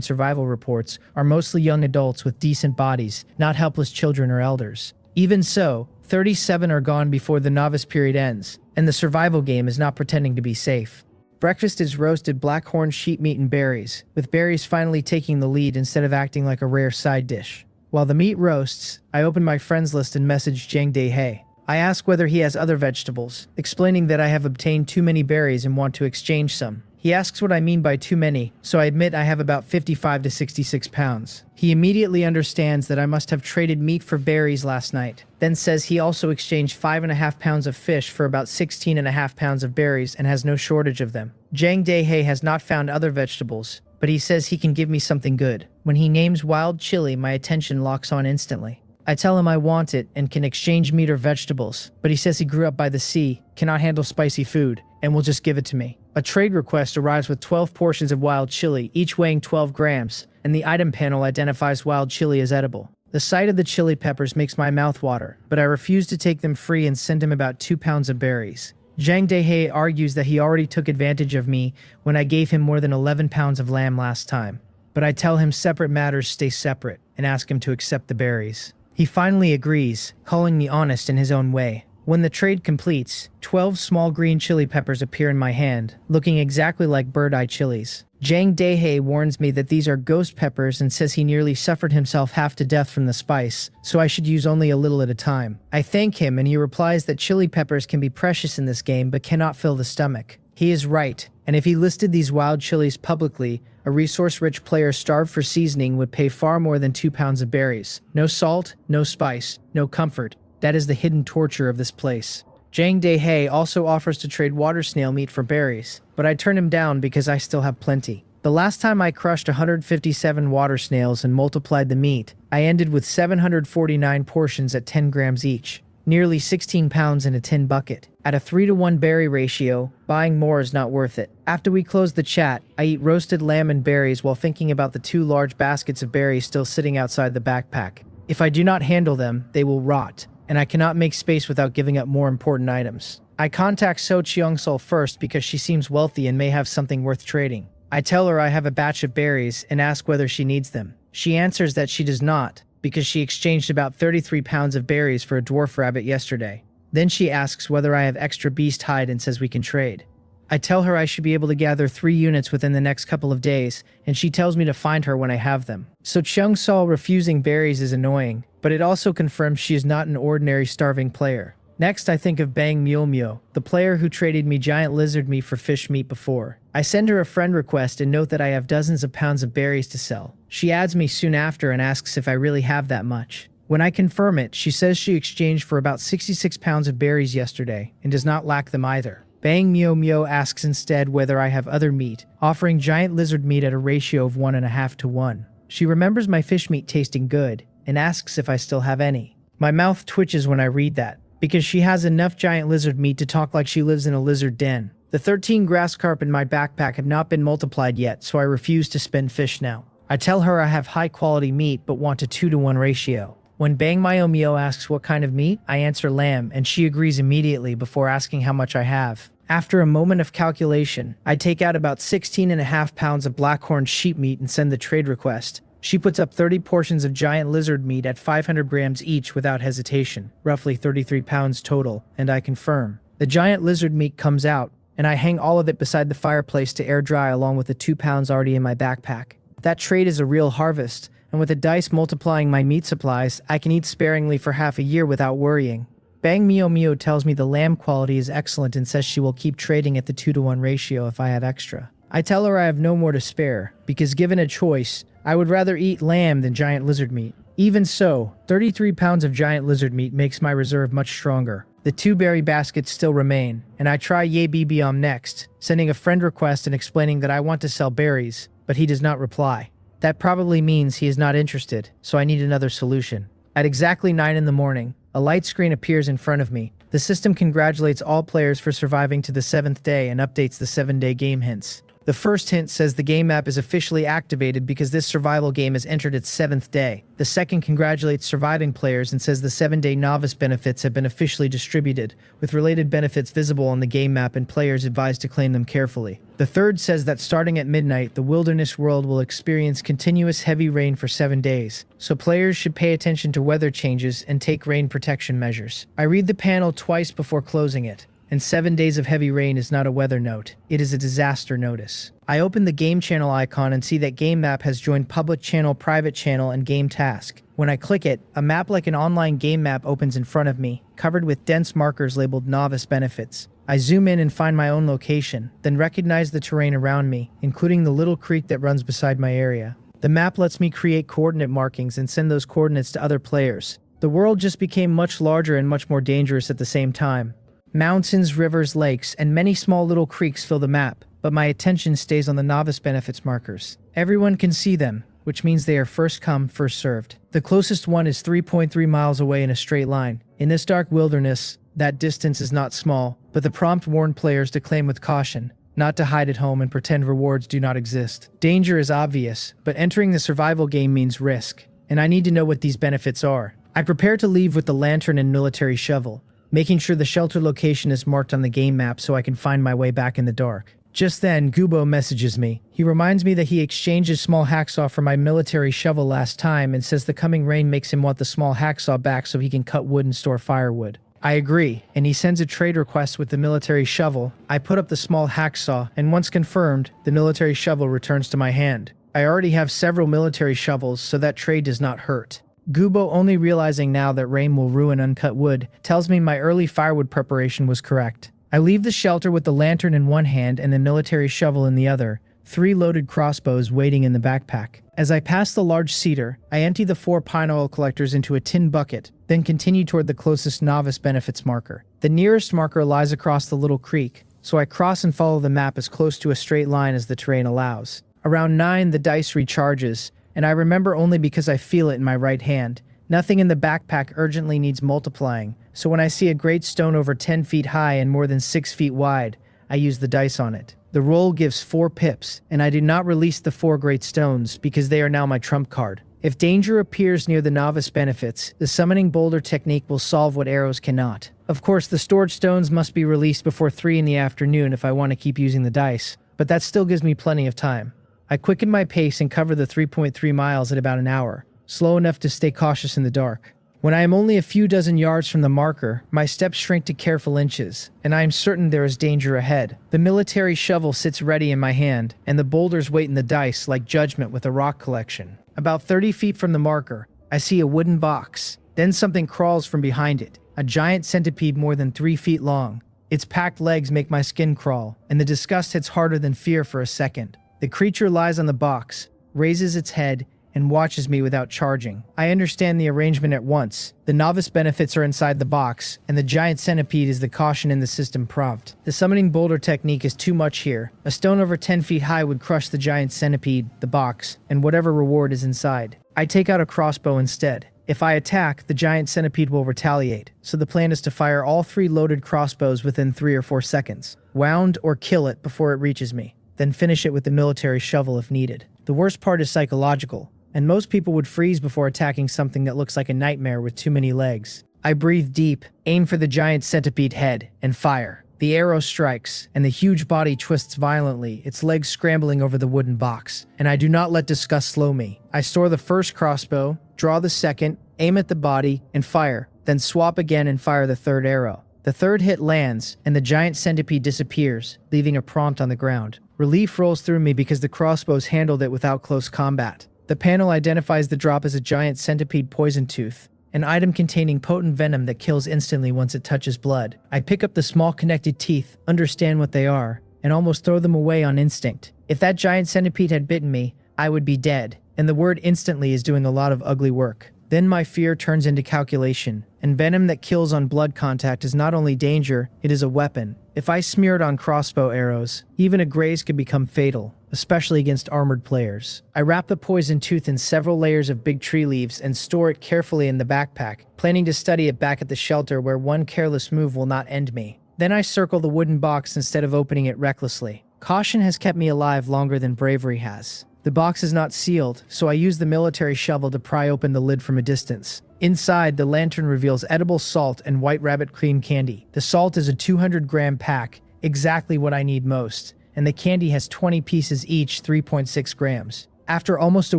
survival reports are mostly young adults with decent bodies, not helpless children or elders. Even so, 37 are gone before the novice period ends, and the survival game is not pretending to be safe. Breakfast is roasted blackhorn sheep meat and berries, with berries finally taking the lead instead of acting like a rare side dish. While the meat roasts, I open my friends list and message Jiang Daihei. I ask whether he has other vegetables, explaining that I have obtained too many berries and want to exchange some. He asks what I mean by too many, so I admit I have about 55 to 66 pounds. He immediately understands that I must have traded meat for berries last night, then says he also exchanged 5.5 pounds of fish for about 16.5 pounds of berries and has no shortage of them. Jiang Daihei has not found other vegetables, but he says he can give me something good. When he names wild chili, my attention locks on instantly. I tell him I want it and can exchange meat or vegetables, but he says he grew up by the sea, cannot handle spicy food, and will just give it to me. A trade request arrives with 12 portions of wild chili, each weighing 12 grams, and the item panel identifies wild chili as edible. The sight of the chili peppers makes my mouth water, but I refuse to take them free and send him about 2 pounds of berries. Jiang Daihei argues that he already took advantage of me when I gave him more than 11 pounds of lamb last time, but I tell him separate matters stay separate and ask him to accept the berries. He finally agrees, calling me honest in his own way. When the trade completes, 12 small green chili peppers appear in my hand, looking exactly like bird-eye chilies. Jang Daehae warns me that these are ghost peppers and says he nearly suffered himself half to death from the spice, so I should use only a little at a time. I thank him and he replies that chili peppers can be precious in this game but cannot fill the stomach. He is right, and if he listed these wild chilies publicly, a resource-rich player starved for seasoning would pay far more than 2 pounds of berries. No salt, no spice, no comfort. That is the hidden torture of this place. Jang Daehae also offers to trade water snail meat for berries, but I turn him down because I still have plenty. The last time I crushed 157 water snails and multiplied the meat, I ended with 749 portions at 10 grams each. Nearly 16 pounds in a tin bucket. At a 3-to-1 berry ratio, buying more is not worth it. After we close the chat, I eat roasted lamb and berries while thinking about the 2 large baskets of berries still sitting outside the backpack. If I do not handle them, they will rot, and I cannot make space without giving up more important items. I contact So Cheong-sul first because she seems wealthy and may have something worth trading. I tell her I have a batch of berries and ask whether she needs them. She answers that she does not, because she exchanged about 33 pounds of berries for a dwarf rabbit yesterday. Then she asks whether I have extra beast hide and says we can trade. I tell her I should be able to gather 3 units within the next couple of days, and she tells me to find her when I have them. So Cheong-sul refusing berries is annoying, but it also confirms she is not an ordinary starving player. Next, I think of Bang Myo Myo, the player who traded me giant lizard meat for fish meat before. I send her a friend request and note that I have dozens of pounds of berries to sell. She adds me soon after and asks if I really have that much. When I confirm it, she says she exchanged for about 66 pounds of berries yesterday and does not lack them either. Bang Myo Myo asks instead whether I have other meat, offering giant lizard meat at a ratio of 1.5 to 1. She remembers my fish meat tasting good and asks if I still have any. My mouth twitches when I read that, because she has enough giant lizard meat to talk like she lives in a lizard den. The 13 grass carp in my backpack have not been multiplied yet, so I refuse to spend fish now. I tell her I have high quality meat but want a 2-to-1 ratio. When Bang Myo Myo asks what kind of meat, I answer lamb, and she agrees immediately before asking how much I have. After a moment of calculation, I take out about 16.5 pounds of blackhorn sheep meat and send the trade request. She puts up 30 portions of giant lizard meat at 500 grams each without hesitation, roughly 33 pounds total, and I confirm. The giant lizard meat comes out, and I hang all of it beside the fireplace to air dry along with the 2 pounds already in my backpack. That trade is a real harvest, and with the dice multiplying my meat supplies, I can eat sparingly for half a year without worrying. Bang Myo Myo tells me the lamb quality is excellent and says she will keep trading at the 2-to-1 ratio if I have extra. I tell her I have no more to spare, because given a choice, I would rather eat lamb than giant lizard meat. Even so, 33 pounds of giant lizard meat makes my reserve much stronger. The 2 berry baskets still remain, and I try Ye Bibiam next, sending a friend request and explaining that I want to sell berries, but he does not reply. That probably means he is not interested, so I need another solution. At exactly 9 in the morning, a light screen appears in front of me. The system congratulates all players for surviving to the 7th day and updates the 7-day game hints. The first hint says the game map is officially activated because this survival game has entered its 7th day. The second congratulates surviving players and says the 7-day novice benefits have been officially distributed, with related benefits visible on the game map and players advised to claim them carefully. The third says that starting at midnight, the wilderness world will experience continuous heavy rain for 7 days, so players should pay attention to weather changes and take rain protection measures. I read the panel twice before closing it. And 7 days of heavy rain is not a weather note, it is a disaster notice. I open the game channel icon and see that game map has joined public channel, private channel, and game task. When I click it, a map like an online game map opens in front of me, covered with dense markers labeled novice benefits. I zoom in and find my own location, then recognize the terrain around me, including the little creek that runs beside my area. The map lets me create coordinate markings and send those coordinates to other players. The world just became much larger and much more dangerous at the same time. Mountains, rivers, lakes, and many small little creeks fill the map, but my attention stays on the novice benefits markers. Everyone can see them, which means they are first come, first served. The closest one is 3.3 miles away in a straight line. In this dark wilderness, that distance is not small, but the prompt warned players to claim with caution, not to hide at home and pretend rewards do not exist. Danger is obvious, but entering the survival game means risk, and I need to know what these benefits are. I prepare to leave with the lantern and military shovel, making sure the shelter location is marked on the game map so I can find my way back in the dark. Just then, Gubo messages me. He reminds me that he exchanged his small hacksaw for my military shovel last time and says the coming rain makes him want the small hacksaw back so he can cut wood and store firewood. I agree, and he sends a trade request with the military shovel. I put up the small hacksaw, and once confirmed, the military shovel returns to my hand. I already have several military shovels, so that trade does not hurt. Gubo, only realizing now that rain will ruin uncut wood, tells me my early firewood preparation was correct. I leave the shelter with the lantern in one hand and the military shovel in the other, 3 loaded crossbows waiting in the backpack. As I pass the large cedar, I empty the 4 pine oil collectors into a tin bucket, then continue toward the closest novice benefits marker. The nearest marker lies across the little creek, so I cross and follow the map as close to a straight line as the terrain allows. Around 9, the dice recharges, and I remember only because I feel it in my right hand. Nothing in the backpack urgently needs multiplying, so when I see a great stone over 10 feet high and more than 6 feet wide, I use the dice on it. The roll gives 4 pips, and I do not release the 4 great stones because they are now my trump card. If danger appears near the novice benefits, the summoning boulder technique will solve what arrows cannot. Of course, the stored stones must be released before 3 in the afternoon if I want to keep using the dice, but that still gives me plenty of time. I quicken my pace and cover the 3.3 miles at about an hour, slow enough to stay cautious in the dark. When I am only a few dozen yards from the marker, my steps shrink to careful inches, and I am certain there is danger ahead. The military shovel sits ready in my hand, and the boulders wait in the dice like judgment with a rock collection. About 30 feet from the marker, I see a wooden box. Then something crawls from behind it, a giant centipede more than 3 feet long. Its packed legs make my skin crawl, and the disgust hits harder than fear for a second. The creature lies on the box, raises its head, and watches me without charging. I understand the arrangement at once. The novice benefits are inside the box, and the giant centipede is the caution in the system prompt. The summoning boulder technique is too much here. A stone over 10 feet high would crush the giant centipede, the box, and whatever reward is inside. I take out a crossbow instead. If I attack, the giant centipede will retaliate, so the plan is to fire all 3 loaded crossbows within 3 or 4 seconds. Wound or kill it before it reaches me, then finish it with the military shovel if needed. The worst part is psychological, and most people would freeze before attacking something that looks like a nightmare with too many legs. I breathe deep, aim for the giant centipede head, and fire. The arrow strikes, and the huge body twists violently, its legs scrambling over the wooden box. And I do not let disgust slow me. I store the first crossbow, draw the second, aim at the body, and fire, then swap again and fire the third arrow. The third hit lands, and the giant centipede disappears, leaving a prompt on the ground. Relief rolls through me because the crossbows handled it without close combat. The panel identifies the drop as a giant centipede poison tooth, an item containing potent venom that kills instantly once it touches blood. I pick up the small connected teeth, understand what they are, and almost throw them away on instinct. If that giant centipede had bitten me, I would be dead, and the word instantly is doing a lot of ugly work. Then my fear turns into calculation, and venom that kills on blood contact is not only danger, it is a weapon. If I smear it on crossbow arrows, even a graze could become fatal, especially against armored players. I wrap the poison tooth in several layers of big tree leaves and store it carefully in the backpack, planning to study it back at the shelter where one careless move will not end me. Then I circle the wooden box instead of opening it recklessly. Caution has kept me alive longer than bravery has. The box is not sealed, so I use the military shovel to pry open the lid from a distance. Inside, the lantern reveals edible salt and white rabbit cream candy. The salt is a 200-gram pack, exactly what I need most, and the candy has 20 pieces each, 3.6 grams. After almost a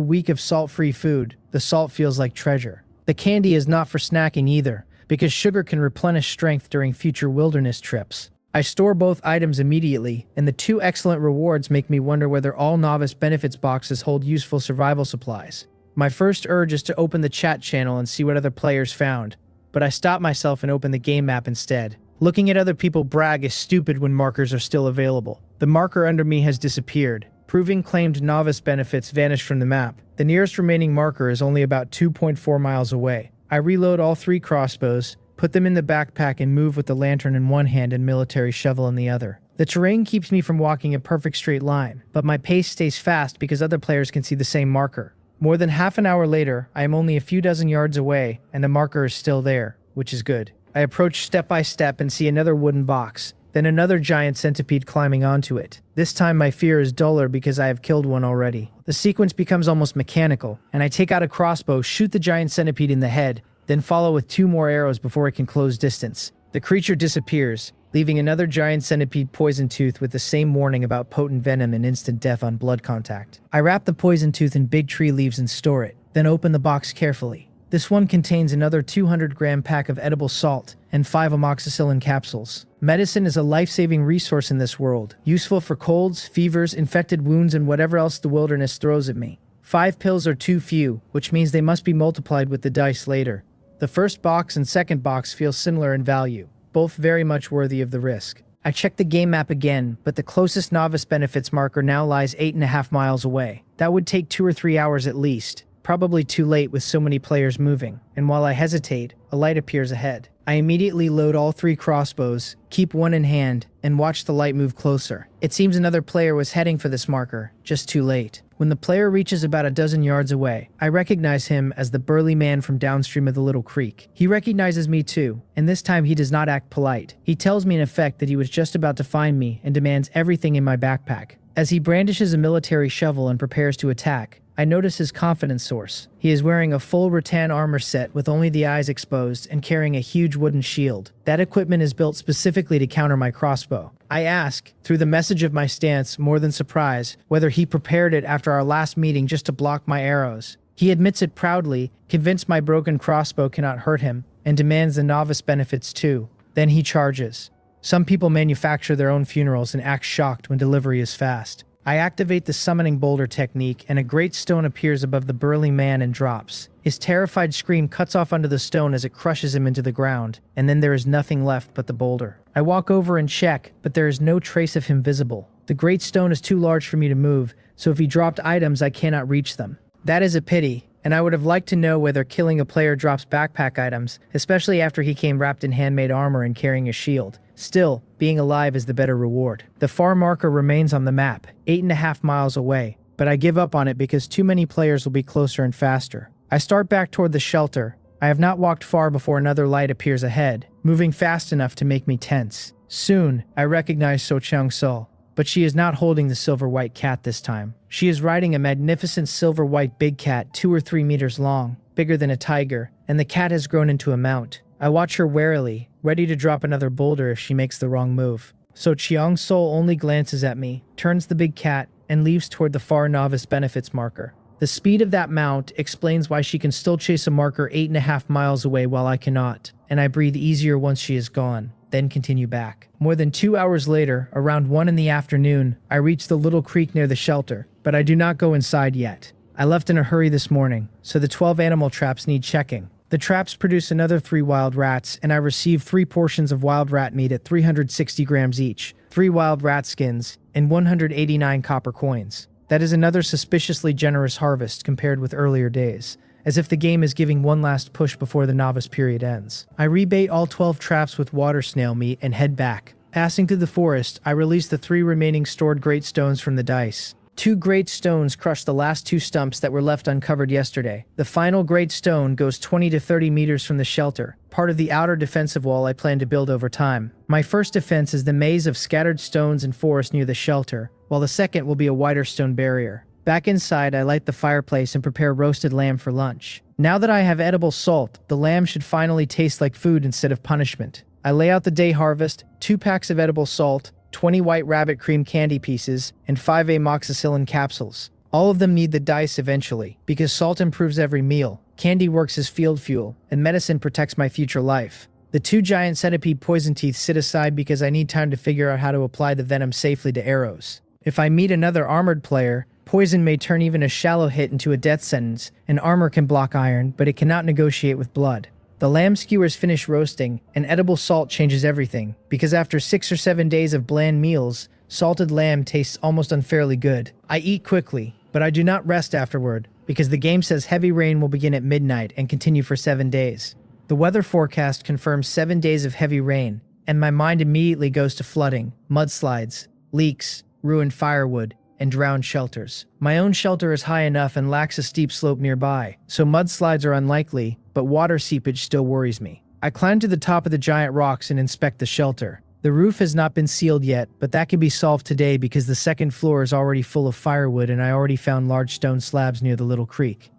week of salt-free food, the salt feels like treasure. The candy is not for snacking either, because sugar can replenish strength during future wilderness trips. I store both items immediately, and the 2 excellent rewards make me wonder whether all novice benefits boxes hold useful survival supplies. My first urge is to open the chat channel and see what other players found, but I stop myself and open the game map instead. Looking at other people brag is stupid when markers are still available. The marker under me has disappeared, proving claimed novice benefits vanished from the map. The nearest remaining marker is only about 2.4 miles away. I reload all 3 crossbows, put them in the backpack, and move with the lantern in one hand and military shovel in the other. The terrain keeps me from walking a perfect straight line, but my pace stays fast because other players can see the same marker. More than half an hour later, I am only a few dozen yards away, and the marker is still there, which is good. I approach step by step and see another wooden box, then another giant centipede climbing onto it. This time my fear is duller because I have killed one already. The sequence becomes almost mechanical, and I take out a crossbow, shoot the giant centipede in the head, then follow with 2 more arrows before it can close distance. The creature disappears, leaving another giant centipede poison tooth with the same warning about potent venom and instant death on blood contact. I wrap the poison tooth in big tree leaves and store it, then open the box carefully. This one contains another 200-gram pack of edible salt and 5 amoxicillin capsules. Medicine is a life-saving resource in this world, useful for colds, fevers, infected wounds, and whatever else the wilderness throws at me. 5 pills are too few, which means they must be multiplied with the dice later. The first box and second box feel similar in value, both very much worthy of the risk. I checked the game map again, but the closest novice benefits marker now lies 8.5 miles away. That would take 2 or 3 hours at least, probably too late with so many players moving, and while I hesitate, a light appears ahead. I immediately load all 3 crossbows, keep one in hand, and watch the light move closer. It seems another player was heading for this marker, just too late. When the player reaches about a dozen yards away, I recognize him as the burly man from downstream of the little creek. He recognizes me too, and this time he does not act polite. He tells me in effect that he was just about to find me and demands everything in my backpack. As he brandishes a military shovel and prepares to attack, I notice his confidence source. He is wearing a full rattan armor set with only the eyes exposed and carrying a huge wooden shield. That equipment is built specifically to counter my crossbow. I ask, through the message of my stance, more than surprise, whether he prepared it after our last meeting just to block my arrows. He admits it proudly, convinced my broken crossbow cannot hurt him, and demands the novice benefits too. Then he charges. Some people manufacture their own funerals and act shocked when delivery is fast. I activate the summoning boulder technique, and a great stone appears above the burly man and drops. His terrified scream cuts off under the stone as it crushes him into the ground, and then there is nothing left but the boulder. I walk over and check, but there is no trace of him visible. The great stone is too large for me to move, so if he dropped items, I cannot reach them. That is a pity, and I would have liked to know whether killing a player drops backpack items, especially after he came wrapped in handmade armor and carrying a shield. Still, being alive is the better reward. The far marker remains on the map, 8.5 miles away, but I give up on it because too many players will be closer and faster. I start back toward the shelter. I have not walked far before another light appears ahead, moving fast enough to make me tense. Soon, I recognize So Chung-sul, but she is not holding the silver-white cat this time. She is riding a magnificent silver-white big cat 2 or 3 meters long, bigger than a tiger, and the cat has grown into a mount. I watch her warily, ready to drop another boulder if she makes the wrong move. So Chung-sul only glances at me, turns the big cat, and leaves toward the far novice benefits marker. The speed of that mount explains why she can still chase a marker 8.5 miles away while I cannot, and I breathe easier once she is gone, then continue back. More than 2 hours later, around 1 in the afternoon, I reach the little creek near the shelter, but I do not go inside yet. I left in a hurry this morning, so the 12 animal traps need checking. The traps produce another 3 wild rats, and I receive 3 portions of wild rat meat at 360 grams each, 3 wild rat skins, and 189 copper coins. That is another suspiciously generous harvest compared with earlier days, as if the game is giving one last push before the novice period ends. I rebait all 12 traps with water snail meat and head back. Passing through the forest, I release the 3 remaining stored great stones from the dice. 2 great stones crush the last 2 stumps that were left uncovered yesterday. The final great stone goes 20 to 30 meters from the shelter, part of the outer defensive wall I plan to build over time. My first defense is the maze of scattered stones and forest near the shelter, while the second will be a wider stone barrier. Back inside, I light the fireplace and prepare roasted lamb for lunch. Now that I have edible salt, the lamb should finally taste like food instead of punishment. I lay out the day harvest, 2 packs of edible salt, 20 white rabbit cream candy pieces, and 5 amoxicillin capsules. All of them need the dice eventually, because salt improves every meal, candy works as field fuel, and medicine protects my future life. The 2 giant centipede poison teeth sit aside because I need time to figure out how to apply the venom safely to arrows. If I meet another armored player, poison may turn even a shallow hit into a death sentence, and armor can block iron, but it cannot negotiate with blood. The lamb skewers finish roasting, and edible salt changes everything, because after 6 or 7 days of bland meals, salted lamb tastes almost unfairly good. I eat quickly, but I do not rest afterward, because the game says heavy rain will begin at midnight and continue for 7 days. The weather forecast confirms 7 days of heavy rain, and my mind immediately goes to flooding, mudslides, leaks, ruined firewood, and drowned shelters. My own shelter is high enough and lacks a steep slope nearby, so mudslides are unlikely, but water seepage still worries me. I climb to the top of the giant rocks and inspect the shelter. The roof has not been sealed yet, but that can be solved today because the second floor is already full of firewood and I already found large stone slabs near the little creek.